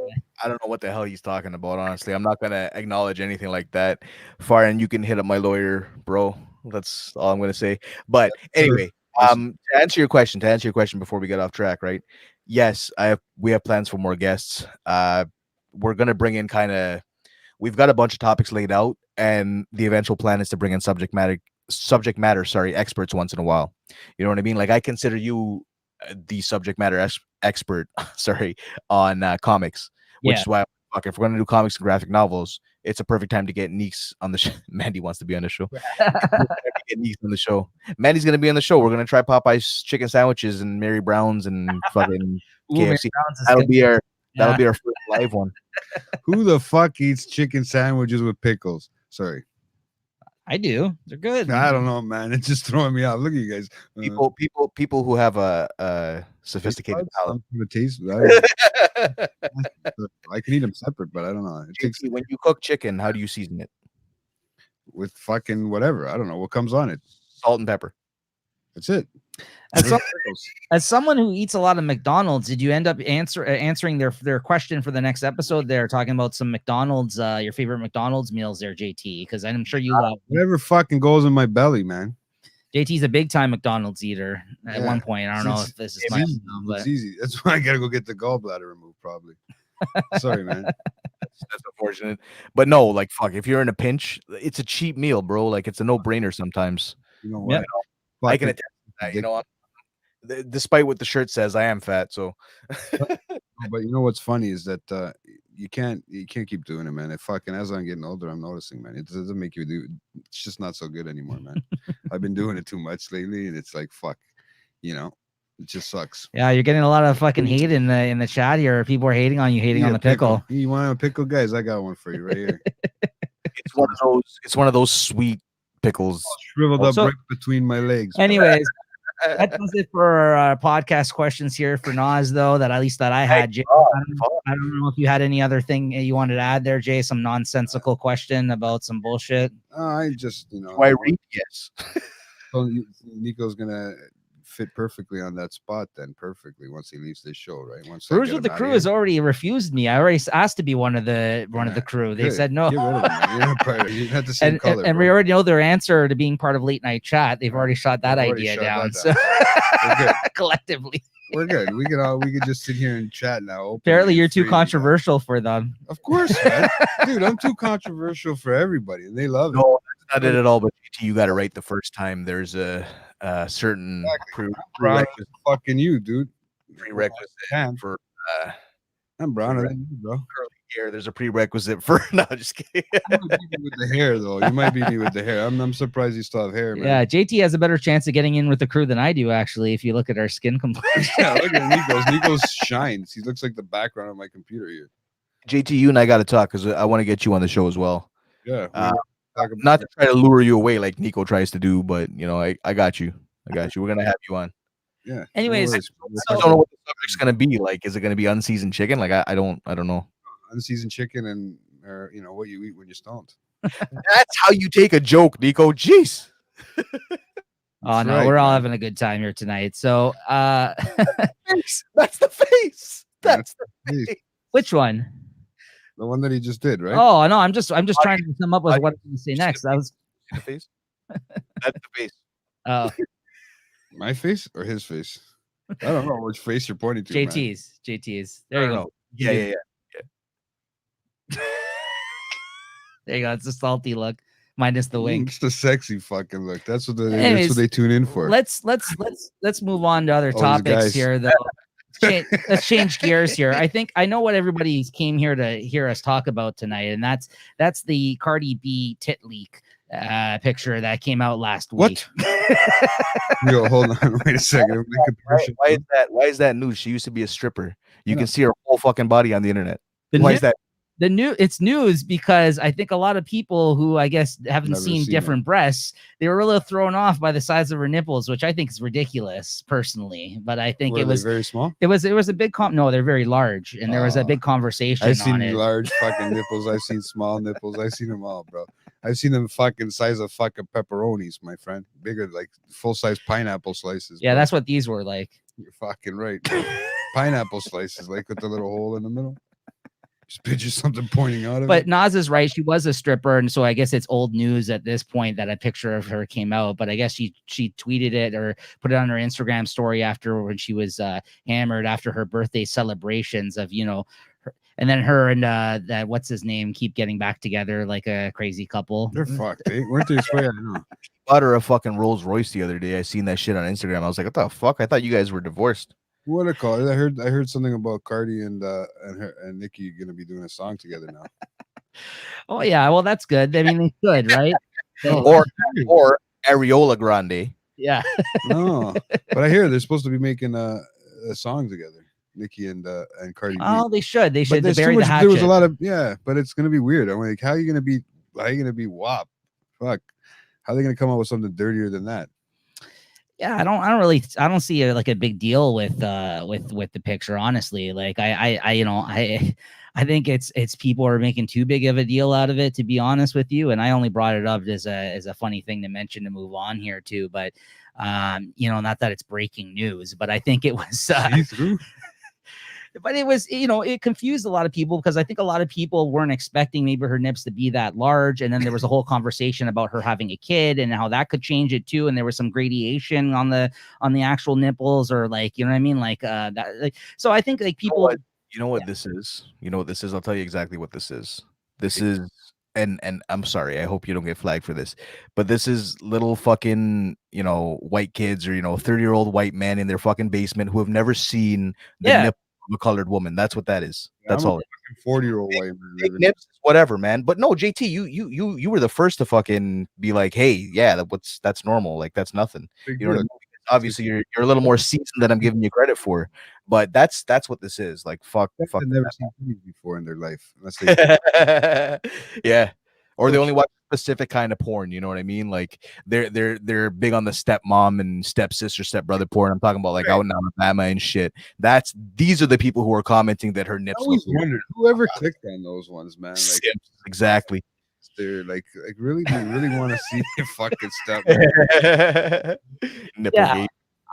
I don't know what the hell he's talking about, honestly. I'm not gonna acknowledge anything like that. Farhan, you can hit up my lawyer, bro. That's all I'm gonna say. But anyway, to answer your question before we get off track, right? Yes, we have plans for more guests. We're gonna bring in we've got a bunch of topics laid out, and the eventual plan is to bring in subject matter experts once in a while. You know what I mean? Like, I consider you the subject matter expert on comics, which is why if we're gonna do comics and graphic novels, it's a perfect time to get Neeks on the show. Mandy wants to be on the show. Get Neeks on the show. Mandy's gonna be on the show. We're gonna try Popeye's chicken sandwiches and Mary Brown's and fucking KFC. That'll be our first live one. Who the fuck eats chicken sandwiches with pickles? Sorry. I do. They're good. I don't know, man. It's just throwing me off. Look at you guys. People who have a sophisticated palate. I can eat them separate, but I don't know. When you cook chicken, how do you season it? With fucking whatever. I don't know what comes on it. Salt and pepper. That's it. As someone who eats a lot of McDonald's, did you end up answering their question for the next episode? They're talking about some McDonald's, your favorite McDonald's meals there, JT, because I'm sure you whatever fucking goes in my belly, man. JT's a big time McDonald's eater at one point. I don't know if this is it's easy. That's why I gotta go get the gallbladder removed, probably. Sorry, man. That's unfortunate. But no, like, fuck, if you're in a pinch, it's a cheap meal, bro. Like, it's a no-brainer sometimes. You know what? I can attest to that. You know what? Despite what the shirt says, I am fat. So, but you know what's funny is that you can't keep doing it, man. As I'm getting older, I'm noticing, man. It doesn't make you do. It's just not so good anymore, man. I've been doing it too much lately, and it's like, fuck, it just sucks. Yeah, you're getting a lot of fucking hate in the chat here. People are hating on you, on the pickle. You want a pickle, guys? I got one for you right here. It's one of those sweet pickles, shriveled up right between my legs. Anyways. That does it for our podcast questions here for Nas, though. That I had. Jay, I don't know if you had any other thing you wanted to add there, Jay. Some nonsensical question about some bullshit. I just, I read yes. So Nico's gonna fit perfectly on that spot then, perfectly once he leaves this show, right? Bruce with the crew has already refused me. I already asked to be one of the crew. They said no. Get rid of him. You're not the same color, and we already know their answer to being part of late night chat. They've already shot that idea down. So collectively, we're good. We could just sit here and chat now. Apparently, you're too controversial for them. Of course, man. Dude, I'm too controversial for everybody, and they love it. No, that's not it at all. But you got it right the first time. There's certain prerequisite. Fucking you, dude. Prerequisite for I'm browner than you, bro. curly hair. There's a prerequisite for no, just kidding. You might beat me with the hair, though. You might beat me with the hair. I'm surprised you still have hair, man. Yeah, JT has a better chance of getting in with the crew than I do, actually, if you look at our skin complexion. Yeah, look at Nico's. Nico's shines. He looks like the background of my computer here. JT, you and I got to talk because I want to get you on the show as well. Yeah. Not to try to lure you away like Nico tries to do, but you know, I got you. I got you. We're gonna have you on. Yeah. Anyways, I don't know what the subject's gonna be. Like, is it gonna be unseasoned chicken? Like, I don't know. Unseasoned chicken and what you eat when you're stoned. That's how you take a joke, Nico. Jeez. Oh no, right, we're all man. having a good time here tonight. So That's the face. That's the face. which one? The one that he just did, right? Oh no, I'm just trying to come up with what I'm going to say next. That was The face. That's the face. oh My face or his face? I don't know which face you're pointing to. Man. JT's. There you go. Yeah. There you go. It's a salty look, minus the wink. It's the sexy fucking look. That's what Anyways, they tune in for. Let's move on to other topics here, though. Let's change gears here. I know what everybody came here to hear us talk about tonight, and that's the Cardi B tit leak picture that came out last week. Yo, hold on, wait a second. Why is that news? She used to be a stripper. You can see her whole fucking body on the internet. Why is that? It's news because I think a lot of people who I guess haven't seen different breasts, they were a little thrown off by the size of her nipples, which I think is ridiculous personally. But I think it was very small. It was a big no, they're very large, and there was a big conversation. I've seen on it. large fucking nipples. I've seen small nipples. I've seen them all, bro. I've seen them fucking size of fucking pepperonis, my friend. Bigger, like full size pineapple slices. Yeah, bro. that's what these were like. You're fucking right. Pineapple slices, like with the little hole in the middle. Just picture something pointing out of But it. Nas is right. She was a stripper, and so I guess it's old news at this point that a picture of her came out. But I guess she tweeted it or put it on her Instagram story after when she was hammered after her birthday celebrations of her, and then her and that what's his name keep getting back together like a crazy couple. They're fucked. Weren't they? I know. Bought her a fucking Rolls Royce the other day. I seen that shit on Instagram. I was like, what the fuck? I thought you guys were divorced. What I call it? I heard something about Cardi and her and Nicki gonna be doing a song together now. Oh yeah, well that's good. I mean, they should, right? or Areola Grande. Yeah. No, but I hear they're supposed to be making a song together, Nicki and Cardi B. Oh, they should. They should. But Bury the hatchet. there was a lot of but it's gonna be weird. I'm like, how are you gonna be WAP? Fuck, how are they gonna come up with something dirtier than that? Yeah, I don't see like a big deal with the picture, honestly. Like I think it's people are making too big of a deal out of it, to be honest with you. And I only brought it up as a funny thing to mention to move on here too. But not that it's breaking news, but I think it was but it was, it confused a lot of people because I think a lot of people weren't expecting maybe her nips to be that large. And then there was a whole conversation about her having a kid and how that could change it too. And there was some gradation on the actual nipples, or like, you know what I mean? Like that. Like, so I think like people. You know what this is? You know what this is? I'll tell you exactly what this is. This is, and I'm sorry, I hope you don't get flagged for this, but this is little fucking, white kids or, 30-year-old white men in their fucking basement who have never seen the nipple of a colored woman. That's what that is. That's all. 40-year-old white man. Nips, whatever, man. But no, JT, you were the first to fucking be like, hey, yeah, that's normal. Like that's nothing. You know what I mean? Obviously, you're a little more seasoned than I'm giving you credit for, but that's what this is. Like, fuck. They've never seen movies before in their life, unless they yeah, or they only watch a specific kind of porn. You know what I mean? Like they're big on the stepmom and stepsister, stepbrother porn. I'm talking about like out in Alabama and shit. These are the people who are commenting that her nips. I always wondered whoever clicked on those ones, man. Like, exactly. They're like really, do you really want to see a fucking step? Yeah.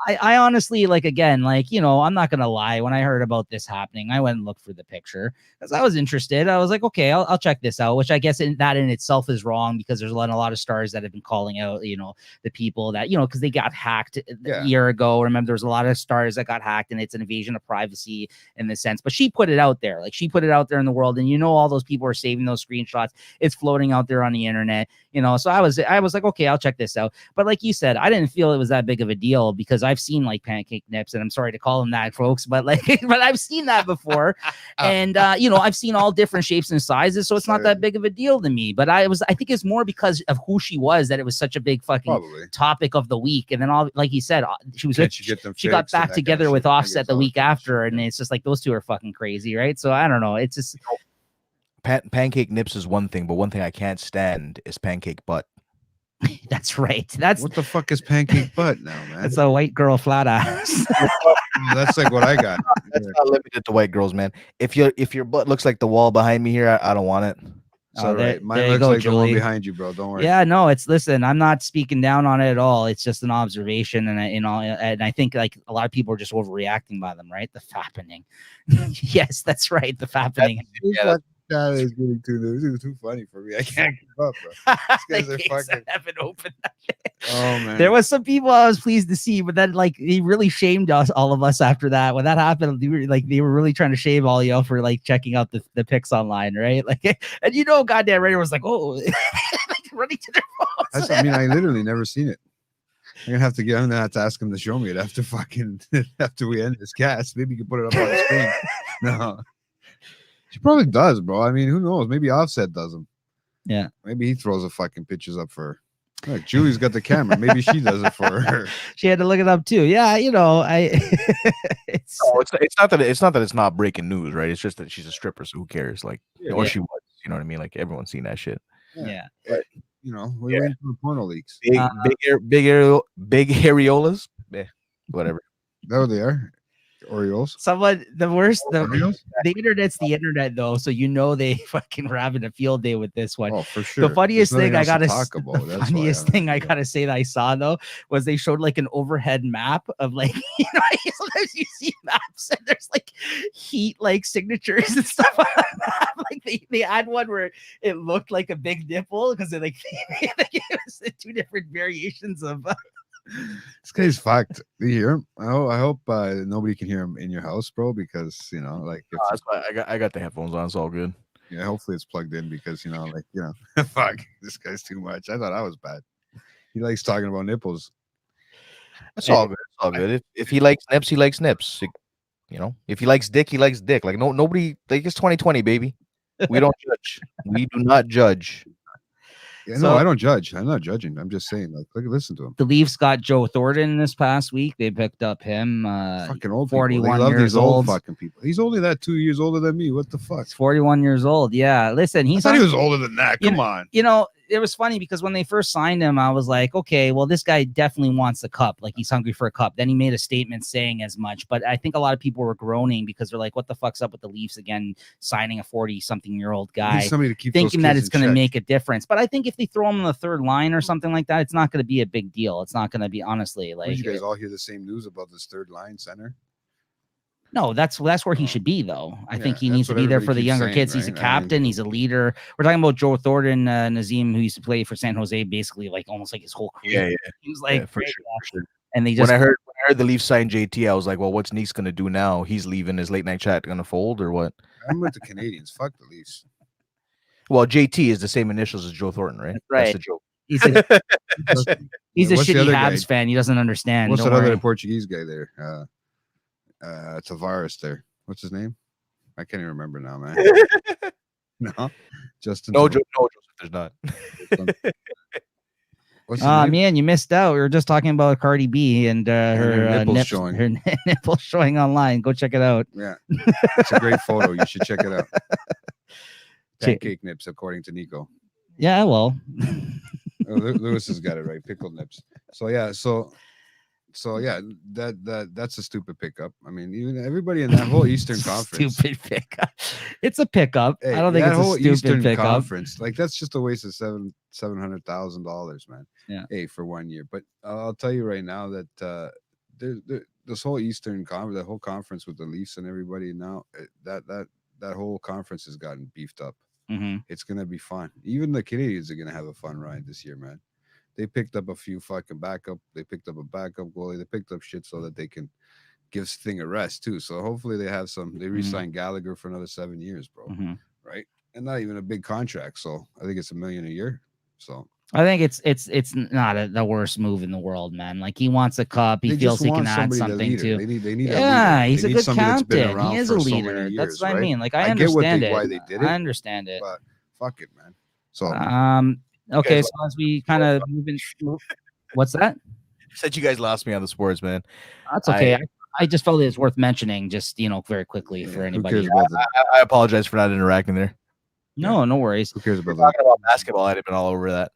I honestly, like, again, like, you know, I'm not gonna lie. When I heard about this happening, I went and looked for the picture because I was interested. I was like, okay, I'll check this out. Which I guess that in itself is wrong because there's a lot of stars that have been calling out, you know, the people that, you know, because they got hacked a year ago. Remember, there was a lot of stars that got hacked, and it's an invasion of privacy in the sense. But she put it out there, like she put it out there in the world, and you know, all those people are saving those screenshots. It's floating out there on the internet, you know. So I was like, okay, I'll check this out. But like you said, I didn't feel it was that big of a deal because I've seen like pancake nips, and I'm sorry to call them that, folks, but like, but I've seen that before, and you know, I've seen all different shapes and sizes, so it's not that big of a deal to me. But I think it's more because of who she was that it was such a big fucking topic of the week. And then all, like you said, she got back together with Offset the week after, and it's just like those two are fucking crazy, right? So I don't know. It's just pancake nips is one thing, but one thing I can't stand is pancake butt. That's right. That's what the fuck is pancake butt now, man? It's a white girl flat ass. That's like what I got. That's not limited to white girls, man. If your butt looks like the wall behind me here, I don't want it. So right. Mine looks like the one behind you, bro. Don't worry. Yeah, no, it's listen. I'm not speaking down on it at all. It's just an observation, and I think like a lot of people are just overreacting by them, right? The fappening. Yes, that's right. The fappening. That is getting too funny for me. I can't keep up, bro. These guys are fucking. Haven't opened that. Oh man, there was some people I was pleased to see, but then like he really shamed us, all of us, after that. When that happened, they were really trying to shame all y'all for like checking out the pics online, right? Like, and you know, goddamn, Reddit was like, oh, like, running to their phones. I mean, I literally never seen it. I'm gonna have to ask him to show me it after we end this cast. Maybe you can put it up on the screen. No. She probably does, bro. I mean, who knows? Maybe Offset does them. Yeah. Maybe he throws the fucking pictures up for her. Look, Julie's got the camera. Maybe she does it for her. She had to look it up too. Yeah, you know, it's not that it's not breaking news, right? It's just that she's a stripper, so who cares? Like, or she was. You know what I mean? Like everyone's seen that shit. Yeah. But, you know, we're waiting for the porno leaks. Big areolas. Yeah, whatever. There they are. Orioles. The internet's the internet though, so you know they fucking were having a field day with this one. Oh, for sure. The funniest thing I gotta say that I saw though was they showed like an overhead map of like, you know, sometimes you see maps and there's like heat like signatures and stuff on the map. Like they had one where it looked like a big nipple because it it was two different variations of. This guy's fucked. You hear him? I hope nobody can hear him in your house, bro, because you know, like I got the headphones on, it's all good. Yeah, hopefully it's plugged in because you know, like, you know, fuck, this guy's too much. I thought I was bad. He likes talking about nipples. It's all good. It's all good. If he likes nips, he likes nips. You know, if he likes dick, he likes dick. Like nobody. Like it's 2020, baby. We don't judge. We do not judge. Yeah, no, I don't judge. I'm not judging. I'm just saying, like, listen to him. The Leafs got Joe Thornton this past week. They picked up him. Fucking old 41 years old. Fucking people. He's only that 2 years older than me. What the fuck? He's 41 years old. Yeah. Listen, I thought he was older than that. Come on. You know, it was funny because when they first signed him, I was like, okay, well, this guy definitely wants the cup. Like he's hungry for a cup. Then he made a statement saying as much. But I think a lot of people were groaning because they're like, what the fuck's up with the Leafs again, signing a 40-something-year-old guy, somebody to keep thinking that it's going to make a difference. But I think if they throw him on the third line or something like that, it's not going to be a big deal. It's not going to be, honestly. Like, you guys all hear the same news about this third line center? No, that's where he should be, though. I think he needs to be there for the younger kids. Right? He's a captain. He's a leader. We're talking about Joe Thornton, Nazem, who used to play for San Jose, basically like almost like his whole career. Yeah. He was like, for sure. And they just when I heard the Leafs sign JT, I was like, well, what's Neek's gonna do now? He's leaving. His late night chat gonna fold or what? I'm with the Canadians. Fuck the Leafs. Well, JT is the same initials as Joe Thornton, right? Right. That's the joke. He's a shitty Habs fan. He doesn't understand. What's that other Portuguese guy there? Tavares there. What's his name? I can't even remember now, man. No, Justin. No, Joseph. There's not. What's his name? Man, you missed out. We were just talking about Cardi B and her nipples showing. Her nipples showing online. Go check it out. Yeah, it's a great photo. You should check it out. Pancake nips, according to Nico. Yeah, well, Lewis has got it right. Pickled nips. So yeah, that's a stupid pickup. I mean, even everybody in that whole Eastern Conference. Stupid pickup. It's a pickup. Hey, I don't think it's a stupid Eastern pickup. Conference. Like that's just a waste of $700,000, man. Yeah. Hey, for 1 year. But I'll tell you right now that this whole Eastern the whole conference with the Leafs and everybody now, that whole conference has gotten beefed up. Mm-hmm. It's gonna be fun. Even the Canadians are gonna have a fun ride this year, man. They picked up a few fucking backup. They picked up a backup goalie. They picked up shit so that they can give Sting a rest too. So hopefully they have some. They re-signed Gallagher for another 7 years, bro. Mm-hmm. Right? And not even a big contract. So I think it's $1 million a year. So I think it's not the worst move in the world, man. Like he wants a cup. He they feels just he want can add somebody to something lead to. her. They need a Yeah, leader. he's They a need good somebody that's been captain. around He is for a so leader. many That's years, what I right? mean. Like I get understand it. why they did it. I understand it. But fuck it, man. So okay, so as we kind of what's that? Said you guys lost me on the sports, man. That's okay. I just felt it's worth mentioning, just very quickly for anybody. Who cares about I apologize for not interacting there. No worries. Who cares about Talking about basketball? I'd have been all over that.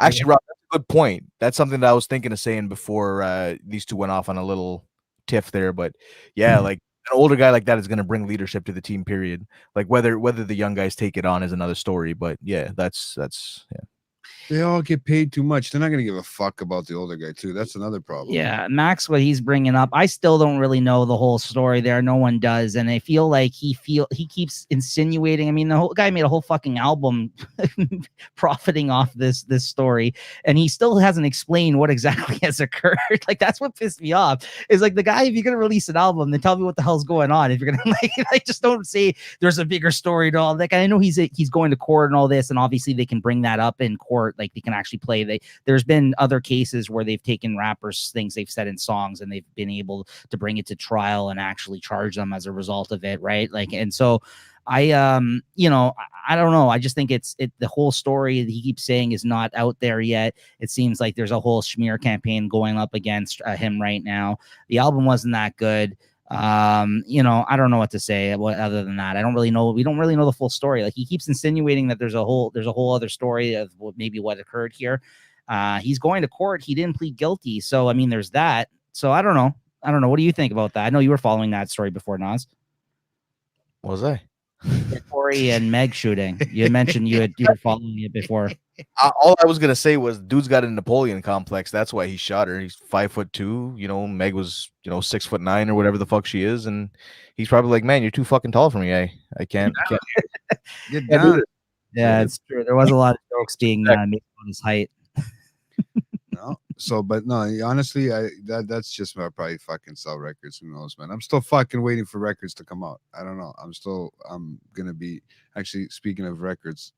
Actually, Rob, that's a good point. That's something that I was thinking of saying before these two went off on a little tiff there. But yeah, like an older guy like that is going to bring leadership to the team. Period. Like whether the young guys take it on is another story. But yeah, that's yeah. They all get paid too much. They're not going to give a fuck about the older guy too. That's another problem. Yeah, Max, what he's bringing up, I still don't really know the whole story there. No one does, and I feel like he keeps insinuating. I mean, the whole guy made a whole fucking album profiting off this story, and he still hasn't explained what exactly has occurred. Like that's what pissed me off. Is like the guy, if you're gonna release an album, then tell me what the hell's going on. If you're gonna like just don't say there's a bigger story to all. Like I know he's going to court and all this, and obviously they can bring that up in court. Like they can actually play. There's been other cases where they've taken rappers things they've said in songs and they've been able to bring it to trial and actually charge them as a result of it, right? Like, and so I don't know. I just think the whole story that he keeps saying is not out there yet. It seems like there's a whole smear campaign going up against him right now. The album wasn't that good. I don't know what to say other than that. I don't really know. We don't really know the full story. Like he keeps insinuating that there's a whole other story of what occurred here. He's going to court. He didn't plead guilty. So, I mean, there's that. So I don't know. What do you think about that? I know you were following that story before, Nas. Was I? Corey and Meg shooting. You had mentioned you were following it before. All I was gonna say was, dude's got a Napoleon complex. That's why he shot her. He's 5'2". Meg was 6'9" or whatever the fuck she is, and he's probably like, "Man, you're too fucking tall for me. I can't." Get down. Yeah, it's true. There was a lot of jokes being made on his height. No. So, but no, honestly, that's just about probably fucking sell records. Who knows, man? I'm still fucking waiting for records to come out. I don't know. I'm gonna be actually speaking of records.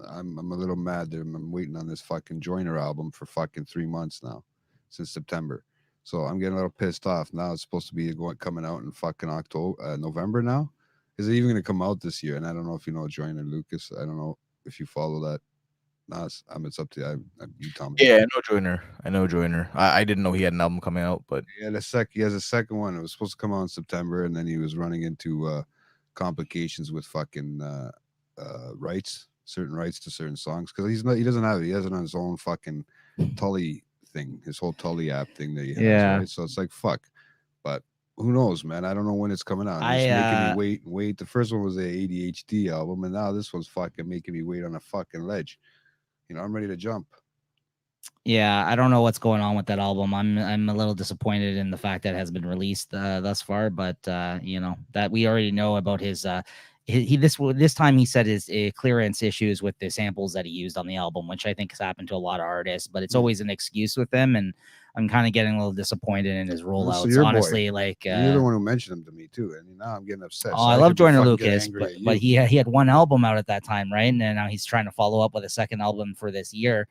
I'm a little mad there. I'm waiting on this fucking Joyner album for fucking 3 months now, since September. So I'm getting a little pissed off. Now it's supposed to be coming out in fucking November now. Is it even gonna come out this year? And I don't know if you know Joyner Lucas. I don't know if you follow that. It's up to you. You tell me. Yeah, I know Joyner. I didn't know he had an album coming out, but he has a second one. It was supposed to come out in September, and then he was running into complications with fucking certain rights to certain songs, because he doesn't have it. He has it on his own fucking Tully thing, his whole Tully app thing that he has. Yeah. Right? So it's like fuck. But who knows, man? I don't know when it's coming out. It's making me wait and wait. The first one was the ADHD album, and now this one's fucking making me wait on a fucking ledge. I'm ready to jump. Yeah, I don't know what's going on with that album. I'm a little disappointed in the fact that it has been released thus far, but that we already know about his this time he said his clearance issues with the samples that he used on the album, which I think has happened to a lot of artists, but it's always an excuse with them, and I'm kind of getting a little disappointed in his rollouts. So honestly, like you're the one who mentioned him to me too, and now I'm getting upset. Oh, I love Joyner Lucas, but he had one album out at that time, right? And then now he's trying to follow up with a second album for this year.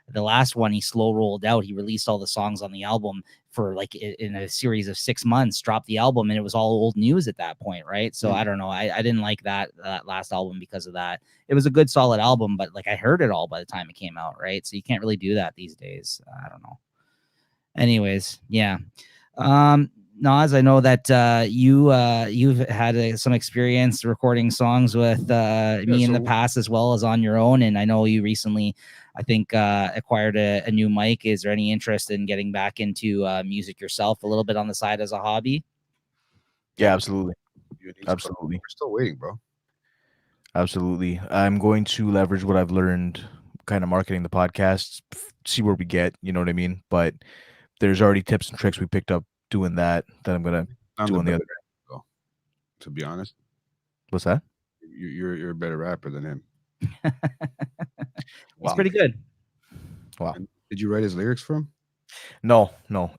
The last one he slow rolled out. He released all the songs on the album for like in a series of 6 months, dropped the album, and it was all old news at that point, right? So I don't know. I didn't like that last album because of that. It was a good, solid album, but like I heard it all by the time it came out, right? So you can't really do that these days. I don't know. Anyways, yeah. Nas, I know that you've had some experience recording songs with me in the past as well as on your own, and I know you recently, I think, acquired a new mic. Is there any interest in getting back into music yourself a little bit on the side as a hobby? Yeah, absolutely. Absolutely. We're still waiting, bro. Absolutely. I'm going to leverage what I've learned kind of marketing the podcast, see where we get, you know what I mean? But there's already tips and tricks we picked up doing that I'm gonna do on the other. Though, to be honest, What's that? You're a better rapper than him. He's pretty good. Wow. And did you write his lyrics for him? No.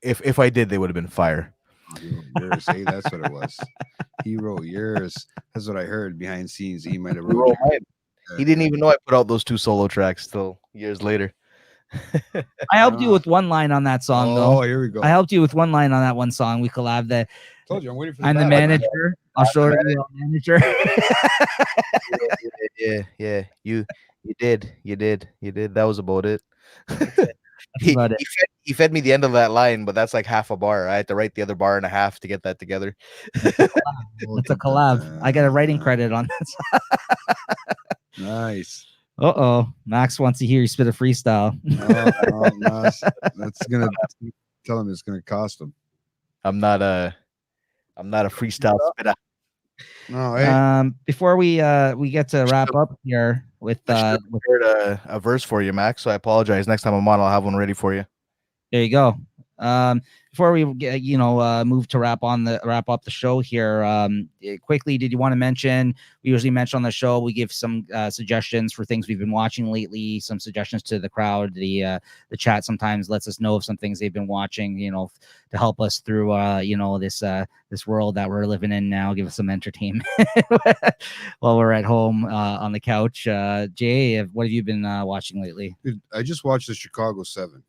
If I did, they would have been fire. Oh, he wrote yours. Hey, that's what it was. He wrote yours. That's what I heard behind scenes. He might have wrote yours. He didn't even know I put out those 2 solo tracks till years later. I helped you with one line on that song, though. Oh, here we go. I helped you with one line on that one song. We collabed that. Told you, I'm waiting for. I'm the manager. I'll show you the manager. Yeah. You did. That was about it. He fed me the end of that line, but that's like half a bar. I had to write the other bar and a half to get that together. It's a collab. I got a writing credit on that. Nice. Max wants to hear you spit a freestyle. No, that's gonna tell him it's gonna cost him. I'm not a freestyle spitter. No, hey. Before we get to wrap up here with prepared a verse for you, Max. So I apologize. Next time I'm on, I'll have one ready for you. There you go. Before we get, move to wrap up the show here, quickly, did you want to mention? We usually mention on the show. We give some suggestions for things we've been watching lately. Some suggestions to the crowd. The chat sometimes lets us know of some things they've been watching. To help us through this world that we're living in now. Give us some entertainment while we're at home on the couch. Jay, what have you been watching lately? Dude, I just watched the Chicago 7.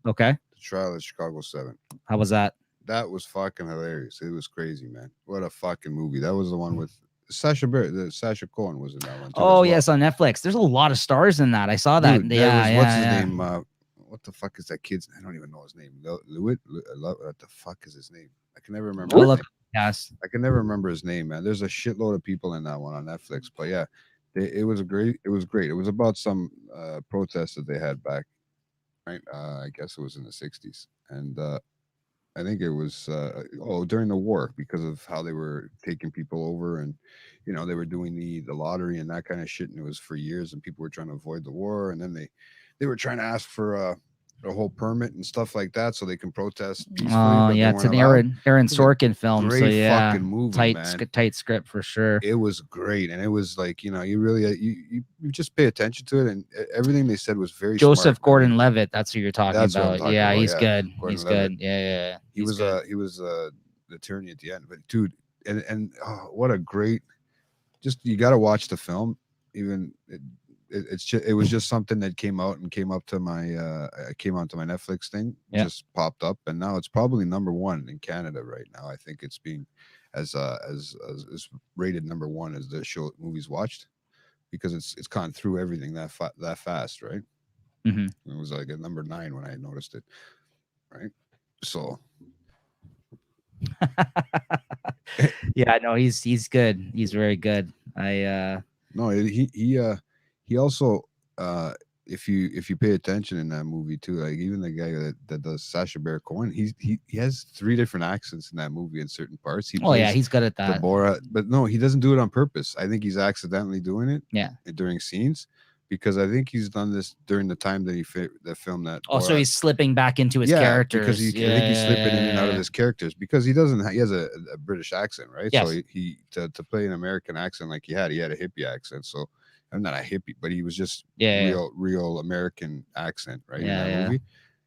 Okay. Trial of Chicago 7. How was that? That was fucking hilarious. It was crazy, man. What a fucking movie. That was the one with Sacha Cohen was in that one too. Oh, yes, on Netflix. There's a lot of stars in that. I saw that. Dude, what's his name? What the fuck is that kid's? I don't even know his name. Lewitt? What the fuck is his name? I can never remember. Yes. I can never remember his name, man. There's a shitload of people in that one on Netflix. But yeah, it was great. It was great. It was about some protests that they had back. Right, I guess it was in the 60s, and I think it was during the war, because of how they were taking people over, and they were doing the lottery and that kind of shit, and it was for years, and people were trying to avoid the war, and then they were trying to ask for a whole permit and stuff like that so they can protest peacefully. Oh yeah, it's an Aaron Sorkin film. Great so yeah, fucking movie, tight script for sure. It was great, and it was like you really you just pay attention to it, and everything they said was very Joseph smart, Gordon-Levitt. That's who you're talking about. Yeah, he's good. He's good. Yeah. He was the attorney at the end, but dude, and what a great. Just you got to watch the film. Even it was just something that came out and came up to my onto my Netflix thing. Yeah. Just popped up, and now it's probably #1 in Canada right now. I think it's being as rated #1 as the movies watched, because it's gone through everything that fast, right? Mm-hmm. It was like at #9 when I noticed it, right? So yeah, no, he's good. He's very good. He also if you pay attention in that movie too, like even the guy that does Sacha Baron Cohen, he has 3 different accents in that movie in certain parts. He's good at that. But no, he doesn't do it on purpose. I think he's accidentally doing it. Yeah. During scenes, because I think he's done this during the time that he filmed that. Oh, so he's slipping back into his characters. Because I think he's slipping in and out of his characters, because he has a British accent, right? Yes. So he to play an American accent like he had a hippie accent. So I'm not a hippie, but he was just real American accent, right? Yeah, in that movie.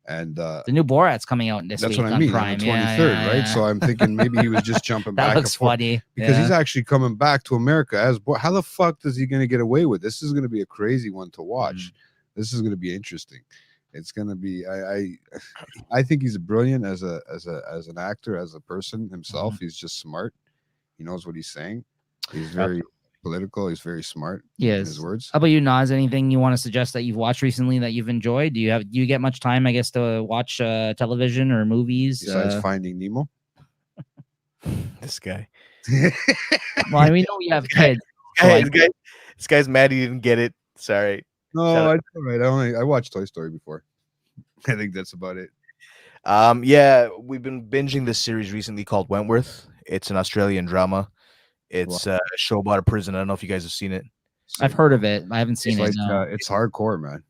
And the new Borat's coming out this week on Prime. On the 23rd, right? So I'm thinking maybe he was just jumping back. That looks funny because he's actually coming back to America as Borat. How the fuck is he going to get away with this? Is going to be a crazy one to watch. This is going to be interesting. It's going to be. I think he's brilliant as an actor, as a person himself. He's just smart. He knows what he's saying. He's very political. He's very smart. Yes. In his words. How about you, Nas? Anything you want to suggest that you've watched recently that you've enjoyed? Do you get much time, I guess, to watch television or movies besides Finding Nemo? This guy. Well, we know you have kids. This guy's mad he didn't get it. Sorry. No, it's all right. I watched Toy Story before. I think that's about it. Yeah, we've been binging this series recently called Wentworth. It's an Australian drama. It's a show about a prison. I don't know if you guys have seen it. I've heard of it. I haven't seen it. It's hardcore, man.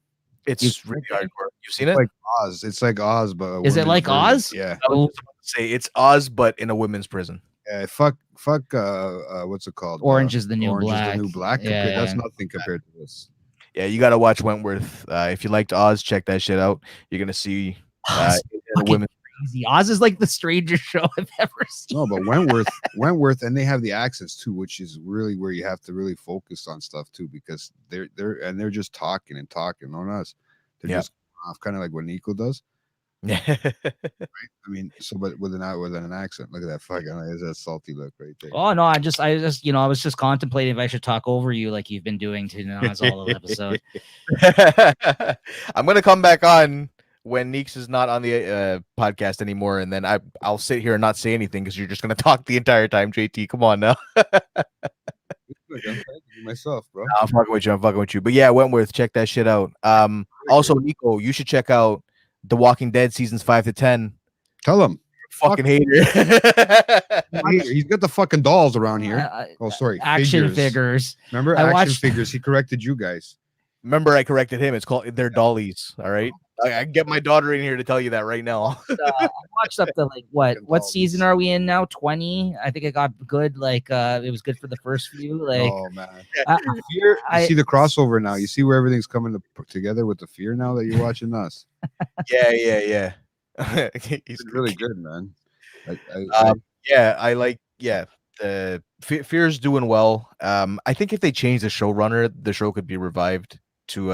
It's really hardcore. You've seen it? Like Oz. It's like Oz, but a Is it women's like version. Oz? Yeah. I was just about to say it's Oz, but in a women's prison. Yeah. Fuck. What's it called? Orange is the New Orange Black. is the New Black. Yeah. That's nothing compared to this. Yeah, you got to watch Wentworth. If you liked Oz, check that shit out. You're gonna see Oz, in a fucking women's. crazy. Oz is like the strangest show I've ever seen. No, but Wentworth, and they have the accents too, which is really where you have to really focus on stuff too, because they're just talking and talking on us. They're just off, kind of like what Nico does. Yeah. I mean, so but with an accent. Look at that fucking is that salty look right there. Oh no, I just I was just contemplating if I should talk over you like you've been doing to Nas all the episode. I'm gonna come back on when Neeks is not on the podcast anymore, and then I'll sit here and not say anything because you're just gonna talk the entire time. JT, come on now. Myself, bro. I'm fucking with you. But yeah, Wentworth, check that shit out. Also, Nico, you should check out The Walking Dead seasons 5 to 10. Tell him. Fucking hater. He's got the fucking dolls around here. Oh, sorry. Action figures. Remember, action figures. He corrected you guys. Remember, I corrected him. It's called they're dollies. All right. I can get my daughter in here to tell you that right now. I watched up to like what season are we in now? 20. I think it got good. Like it was good for the first few. Like, oh man, Fear. You see the crossover now. You see where everything's coming together with the Fear now that you're watching us. Yeah. He's really good, man. The Fear's doing well. I think if they change the showrunner, the show could be revived to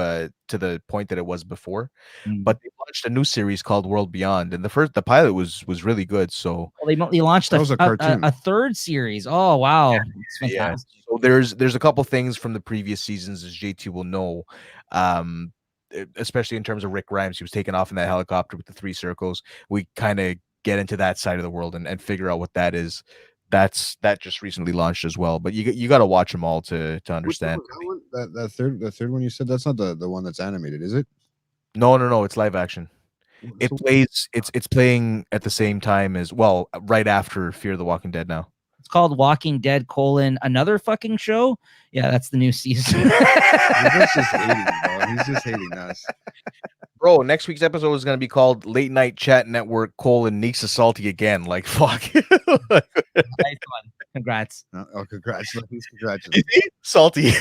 the point that it was before. But they launched a new series called World Beyond, and the pilot was really good. So they launched a third series. Oh wow, it's fantastic. So there's a couple things from the previous seasons, as JT will know. Especially in terms of Rick Grimes, he was taken off in that helicopter with the 3 circles. We kind of get into that side of the world and figure out what that is. That just recently launched as well, but you got to watch them all to understand. That third one you said, that's not the one that's animated, is it? No, it's live action. It's playing at the same time as right after Fear the Walking Dead now. It's called Walking Dead: another fucking show. Yeah, that's the new season. He's just hating, bro. He's just hating us. Bro, next week's episode is going to be called Late Night Chat Network: Neeks is salty again. Like, fuck. Nice one. Congrats. Congratulations. Salty.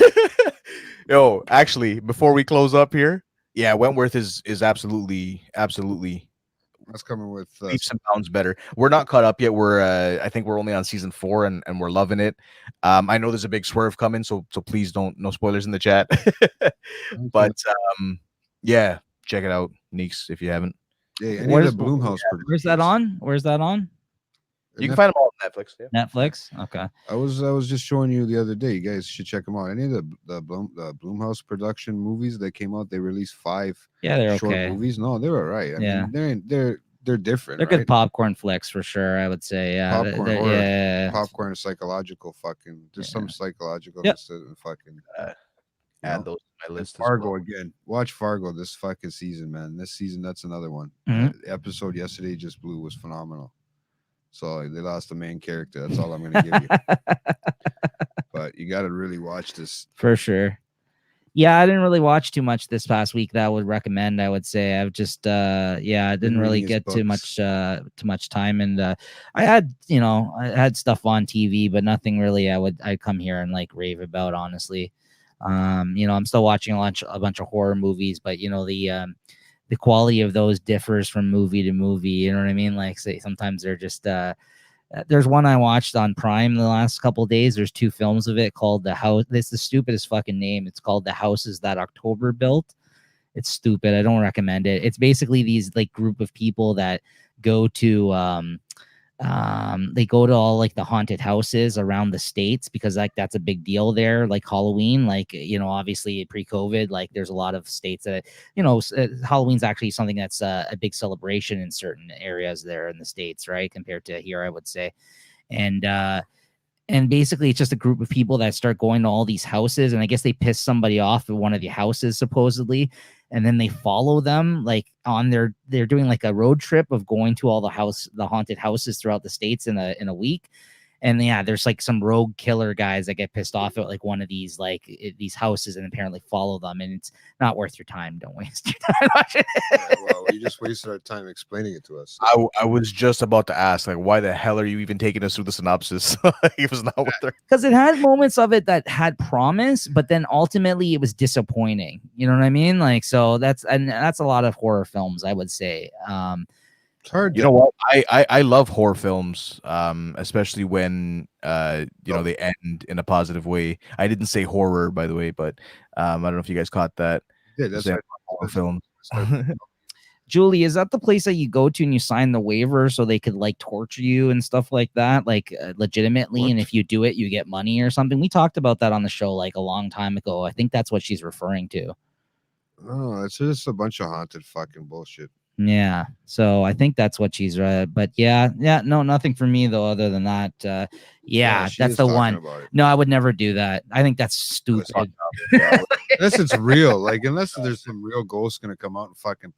Yo, actually, before we close up here, yeah, Wentworth is absolutely that's coming with leaps and bounds better. We're not caught up yet. I think we're only on season 4 and we're loving it. I know there's a big swerve coming, so please no spoilers in the chat. But yeah, check it out, Neeks, if you haven't. Yeah, where's the Bloomhouse? Where's that on? You can find them all on Netflix. Yeah. Netflix. Okay. I was just showing you the other day. You guys should check them out. Any of the Bloomhouse production movies that came out, they released 5 they're short okay. movies. No, they were right. I mean, they're different. They're good popcorn flicks for sure. I would say. Yeah. Popcorn psychological fucking. There's some psychological. Fucking. Add those to my list. Fargo again. Watch Fargo this fucking season, man. This season, that's another one. Mm-hmm. The episode yesterday just blew was phenomenal. So they lost the main character. That's all I'm going to give you. But you got to really watch this for sure. Yeah, I didn't really watch too much this past week that I would recommend. I would say I've just I didn't really get too much time, and I had stuff on TV, but nothing really I'd come here and like rave about, honestly. I'm still watching a bunch of horror movies, but the quality of those differs from movie to movie. You know what I mean? Like, say sometimes they're just there's one I watched on Prime the last couple of days. There's 2 films of it called The House. This is the stupidest fucking name. It's called The Houses That October Built. It's stupid. I don't recommend it. It's basically these like group of people that go to all like the haunted houses around the states, because like that's a big deal there, like Halloween, like obviously pre-COVID, like there's a lot of states that Halloween's actually something that's a big celebration in certain areas there in the states, right, compared to here, I would say. And basically it's just a group of people that start going to all these houses, and I guess they piss somebody off at one of the houses supposedly, and then they follow them like they're doing like a road trip of going to all the haunted houses throughout the states in a week. And yeah, there's like some rogue killer guys that get pissed off at like one of these these houses and apparently follow them, and it's not worth your time. Don't waste your time watching it. Yeah, well, you just wasted our time explaining it to us. I was just about to ask, like, why the hell are you even taking us through the synopsis? It was not what they're. Because it had moments of it that had promise, but then ultimately it was disappointing. You know what I mean? Like, so that's a lot of horror films, I would say. It's hard. You know what? I love horror films, especially when you know, they end in a positive way. I didn't say horror, by the way, but I don't know if you guys caught that. Yeah, that's Saying right. horror film. Julie, is that the place that you go to and you sign the waiver so they could like torture you and stuff like that, like legitimately? What? And if you do it, you get money or something. We talked about that on the show like a long time ago. I think that's what she's referring to. No, it's just a bunch of haunted fucking bullshit. Yeah, so I think that's what she's but yeah, no, nothing for me though other than that. Yeah, she that's is the talking one. about it. No, I would never do that. I think that's stupid. Unless it's real, like unless there's some real ghost gonna come out and fucking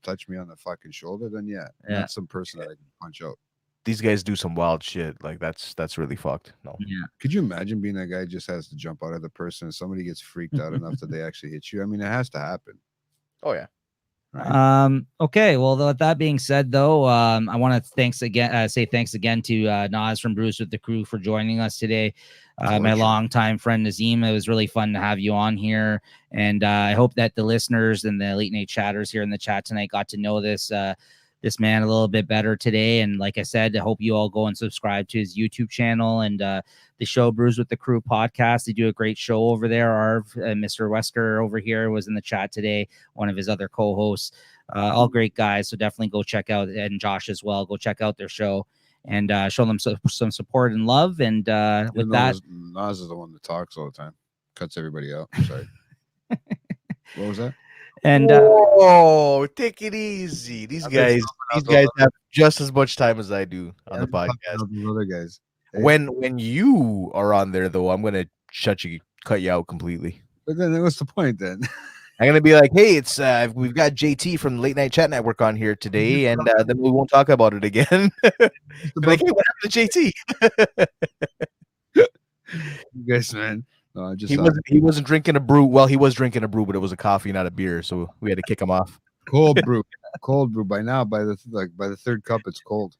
touch me on the fucking shoulder, then yeah, that's some person that I can punch out. These guys do some wild shit. Like that's really fucked. No. Yeah. Could you imagine being that guy just has to jump out at the person and somebody gets freaked out enough that they actually hit you? I mean, it has to happen. Oh yeah. Right. Okay, well, with that being said, though, I want to say thanks again to Nas from Brews with the Crew for joining us today. My longtime friend Nazim, it was really fun to have you on here, and I hope that the listeners and the late night chatters here in the chat tonight got to know this man a little bit better today. And like I said, I hope you all go and subscribe to his YouTube channel and the show Brews with the Crew podcast. They do a great show over there. Arv, Mr. Wesker over here was in the chat today, one of his other co-hosts. All great guys, so definitely go check out, and Josh as well. Go check out their show and show them some support and love. And with that, Nas is the one that talks all the time, cuts everybody out. Sorry. What was that? And oh, take it easy. These guys have just as much time as I do on the podcast. Those other guys. Hey. When you are on there, though, I'm gonna cut you out completely. But then what's the point then? I'm gonna be like, hey, it's we've got JT from the Late Night Chat Network on here today, and then we won't talk about it again. Like, hey, what happened to JT? You guys, man. No, he wasn't drinking a brew. Well, he was drinking a brew, but it was a coffee, not a beer, so we had to kick him off. Cold brew. By now, by the third cup, it's cold.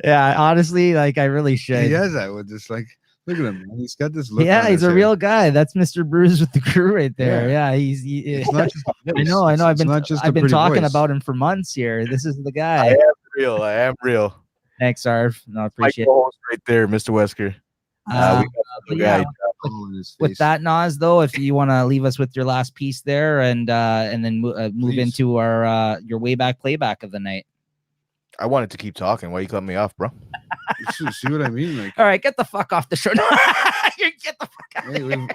Yeah, honestly, like I really should. He has that with just like, look at him, man. He's got this look. Yeah, he's a real guy. That's Mr. Brews with the Crew right there. Yeah, it's not just I know. I've been talking about him for months here. This is the guy. I am real. Thanks, Arv. No, I appreciate it. Right there, Mr. Wesker. With that, Nas, though, if you want to leave us with your last piece there, and then move into our your way back playback of the night. I wanted to keep talking. Why you cut me off, bro? See what I mean? Like, all right, get the fuck off the show. Get the fuck out. Hey, we've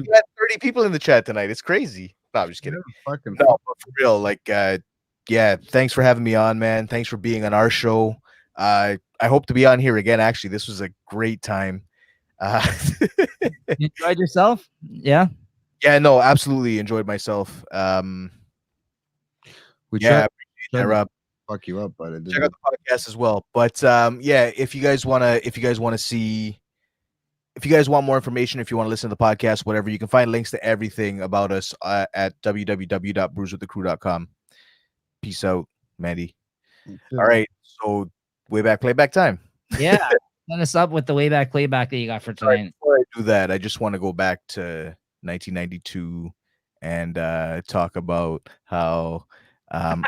got 30 people in the chat tonight. It's crazy. No, I'm just kidding. No, but for real, like, yeah, thanks for having me on, man. Thanks for being on our show. I hope to be on here again. Actually, this was a great time. You enjoyed yourself? Yeah. Yeah, no, absolutely enjoyed myself. We tried Rob. Fuck you up, but check out the podcast as well. But yeah, if you guys want more information, if you want to listen to the podcast, whatever, you can find links to everything about us at www.brewswiththecrew.com. Peace out, Mandy. All right, so way back playback time. Yeah, send us up with the way back playback that you got for tonight. Before I do that, I just want to go back to 1992 and talk about how.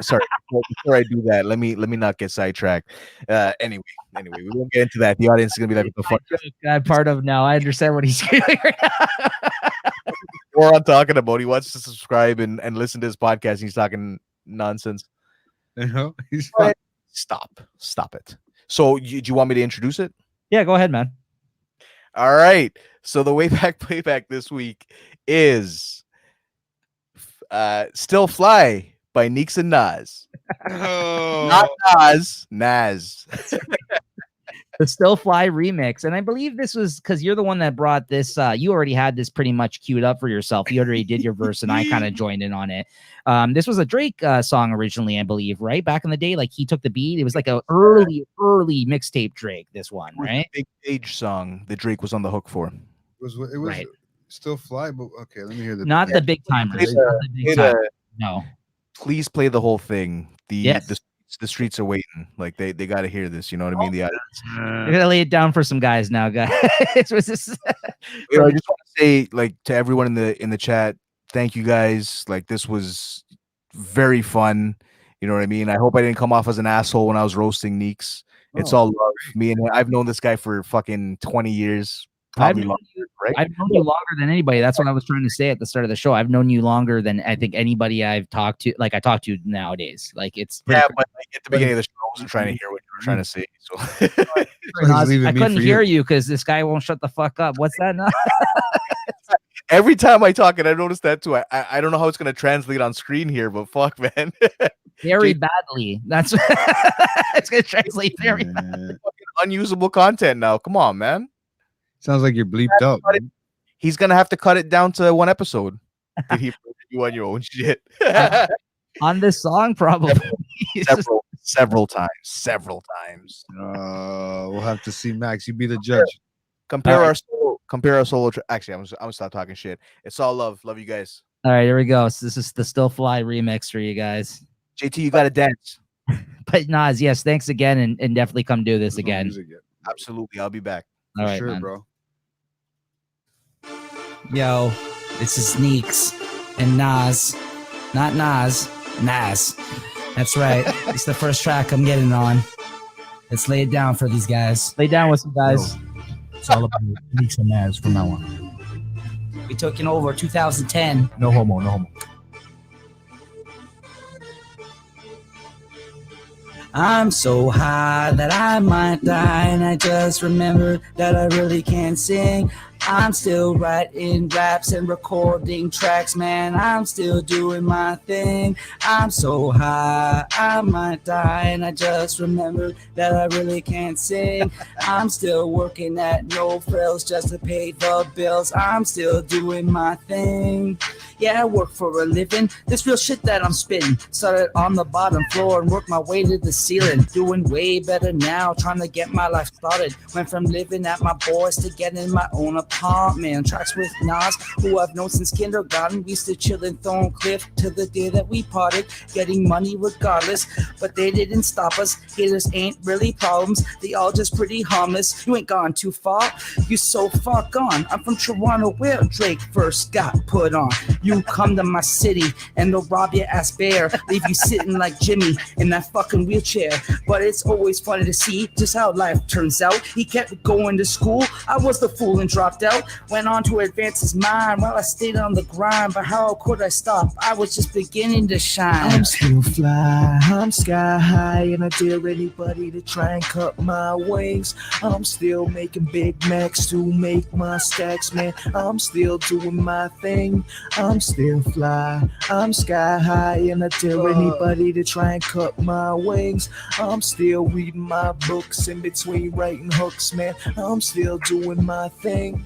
Sorry, before I do that, let me not get sidetracked. Anyway, we won't get into that. The audience is gonna be like, "What the fuck?" I'm part of now. I understand what he's doing. What I'm talking about. He wants to subscribe and listen to his podcast. He's talking nonsense. You know, he's stop it. So, do you want me to introduce it? Yeah, go ahead, man. All right. So the way back playback this week is "Still Fly" by Neeks and Nas. Oh. Not Nas. The Still Fly remix. And I believe this was because you're the one that brought this. You already had this pretty much queued up for yourself. You already did your verse, and I kind of joined in on it. This was a Drake song originally, I believe, right? Back in the day, like he took the beat. It was like a early mixtape Drake, this one, right? Big Age song that Drake was on the hook for. It was Right. Still Fly, but okay, let me hear the Not the big timers. Not the big time. No. Please play the whole thing. The streets are waiting. Like they got to hear this. You know what I mean? The You're gonna lay it down for some guys now, guys. Was this? You know, I just want to say, like, to everyone in the chat, thank you guys. Like, this was very fun. You know what I mean? I hope I didn't come off as an asshole when I was roasting Neeks. It's all love. Me and I've known this guy for fucking 20 years. Probably longer, right? I've known you longer than anybody. That's what I was trying to say at the start of the show. I've known you longer than I think anybody I've talked to. Like I talk to nowadays. Like it's but like, at the beginning of the show, I wasn't trying to hear what you were trying to say. So I couldn't hear you because this guy won't shut the fuck up. What's that now? Every time I talk, and I noticed that too. I don't know how it's gonna translate on screen here, but fuck, man. Very badly. That's it's gonna translate very badly. Unusable content now. Come on, man. Sounds like you're bleeped up. He's gonna have to cut it down to one episode. Did he put you on your own shit? On this song, probably several times. We'll have to see. Max, you be the judge. Compare our solo. Actually, I'm gonna stop talking shit. It's all love. Love you guys. All right, here we go. So this is the Still Fly remix for you guys. JT, you gotta dance. But Nas, yes, thanks again, and definitely come do this again. Absolutely, I'll be back. All right, sure, man. Bro. Yo, this is Neeks and Nas. Not Nas, Nas. That's right. It's the first track I'm getting on. Let's lay it down for these guys. Lay down with some guys. It's all about Neeks and Nas from now on. We took it over 2010. No homo, no homo. I'm so high that I might die, and I just remember that I really can't sing. I'm still writing raps and recording tracks, man. I'm still doing my thing. I'm so high, I might die, and I just remember that I really can't sing. I'm still working at no frills just to pay the bills. I'm still doing my thing. Yeah, I work for a living. This real shit that I'm spitting. Started on the bottom floor and worked my way to the ceiling. Doing way better now, trying to get my life started. Went from living at my boys to getting my own apartment. Tracks with Nas, who I've known since kindergarten. We used to chill in Thorncliffe till the day that we parted. Getting money regardless, but they didn't stop us. Haters ain't really problems, they all just pretty harmless. You ain't gone too far, you so far gone. I'm from Toronto where Drake first got put on. You come to my city and they'll rob your ass bare, leave you sitting like Jimmy in that fucking wheelchair. But it's always funny to see just how life turns out. He kept going to school, I was the fool and dropped out. Went on to advance his mind while I stayed on the grind. But how could I stop? I was just beginning to shine. I'm still fly, I'm sky high, and I dare anybody to try and cut my wings. I'm still making Big Macs to make my stacks, man. I'm still doing my thing. I'm still fly, I'm sky high, and I dare anybody to try and cut my wings. I'm still reading my books in between writing hooks, man. I'm still doing my thing.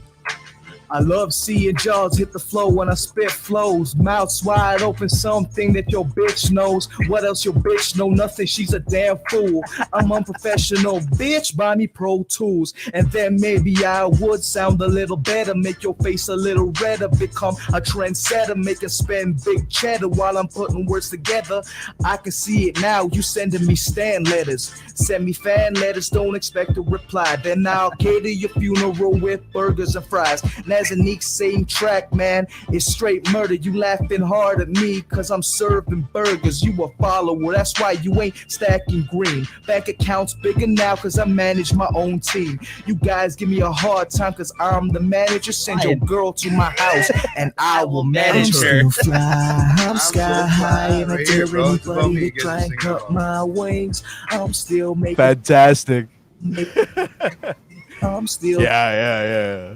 I love seeing jaws hit the flow when I spit flows. Mouths wide open, something that your bitch knows. What else your bitch know? Nothing, she's a damn fool. I'm unprofessional, bitch, buy me Pro Tools. And then maybe I would sound a little better. Make your face a little redder. Become a trendsetter, make us spend big cheddar while I'm putting words together. I can see it now, you sending me stand letters. Send me fan letters, don't expect a reply. Then I'll cater your funeral with burgers and fries. As a Neek same track, man, it's straight murder. You laughing hard at me cause I'm serving burgers. You a follower, that's why you ain't stacking green. Bank accounts bigger now cause I manage my own team. You guys give me a hard time cause I'm the manager. Send your girl to my house and I will manage her. I'm still fly, I'm sky high, and I dare anybody to try and cut my wings. I'm still making fantastic. I'm still Yeah.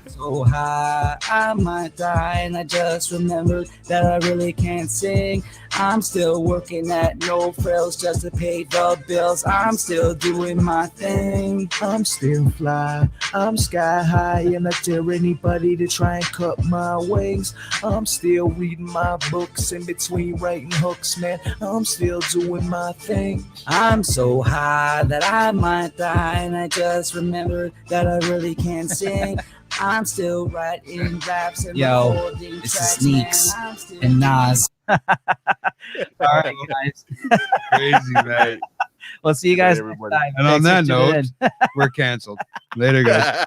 so high, I might die. And I just remembered that I really can't sing. I'm still working at no frills just to pay the bills. I'm still doing my thing. I'm still fly. I'm sky high, and I dare anybody to try and cut my wings. I'm still reading my books in between writing hooks, man. I'm still doing my thing. I'm so high that I might die, and I just remembered that I really can't sing. I'm still writing raps and recording this is tracks, Sneaks man. I'm still and Nas. All right, guys. Crazy, man. We'll see you guys next everybody. time. And on Thanks for that tuning note, in. we're canceled. Later, guys.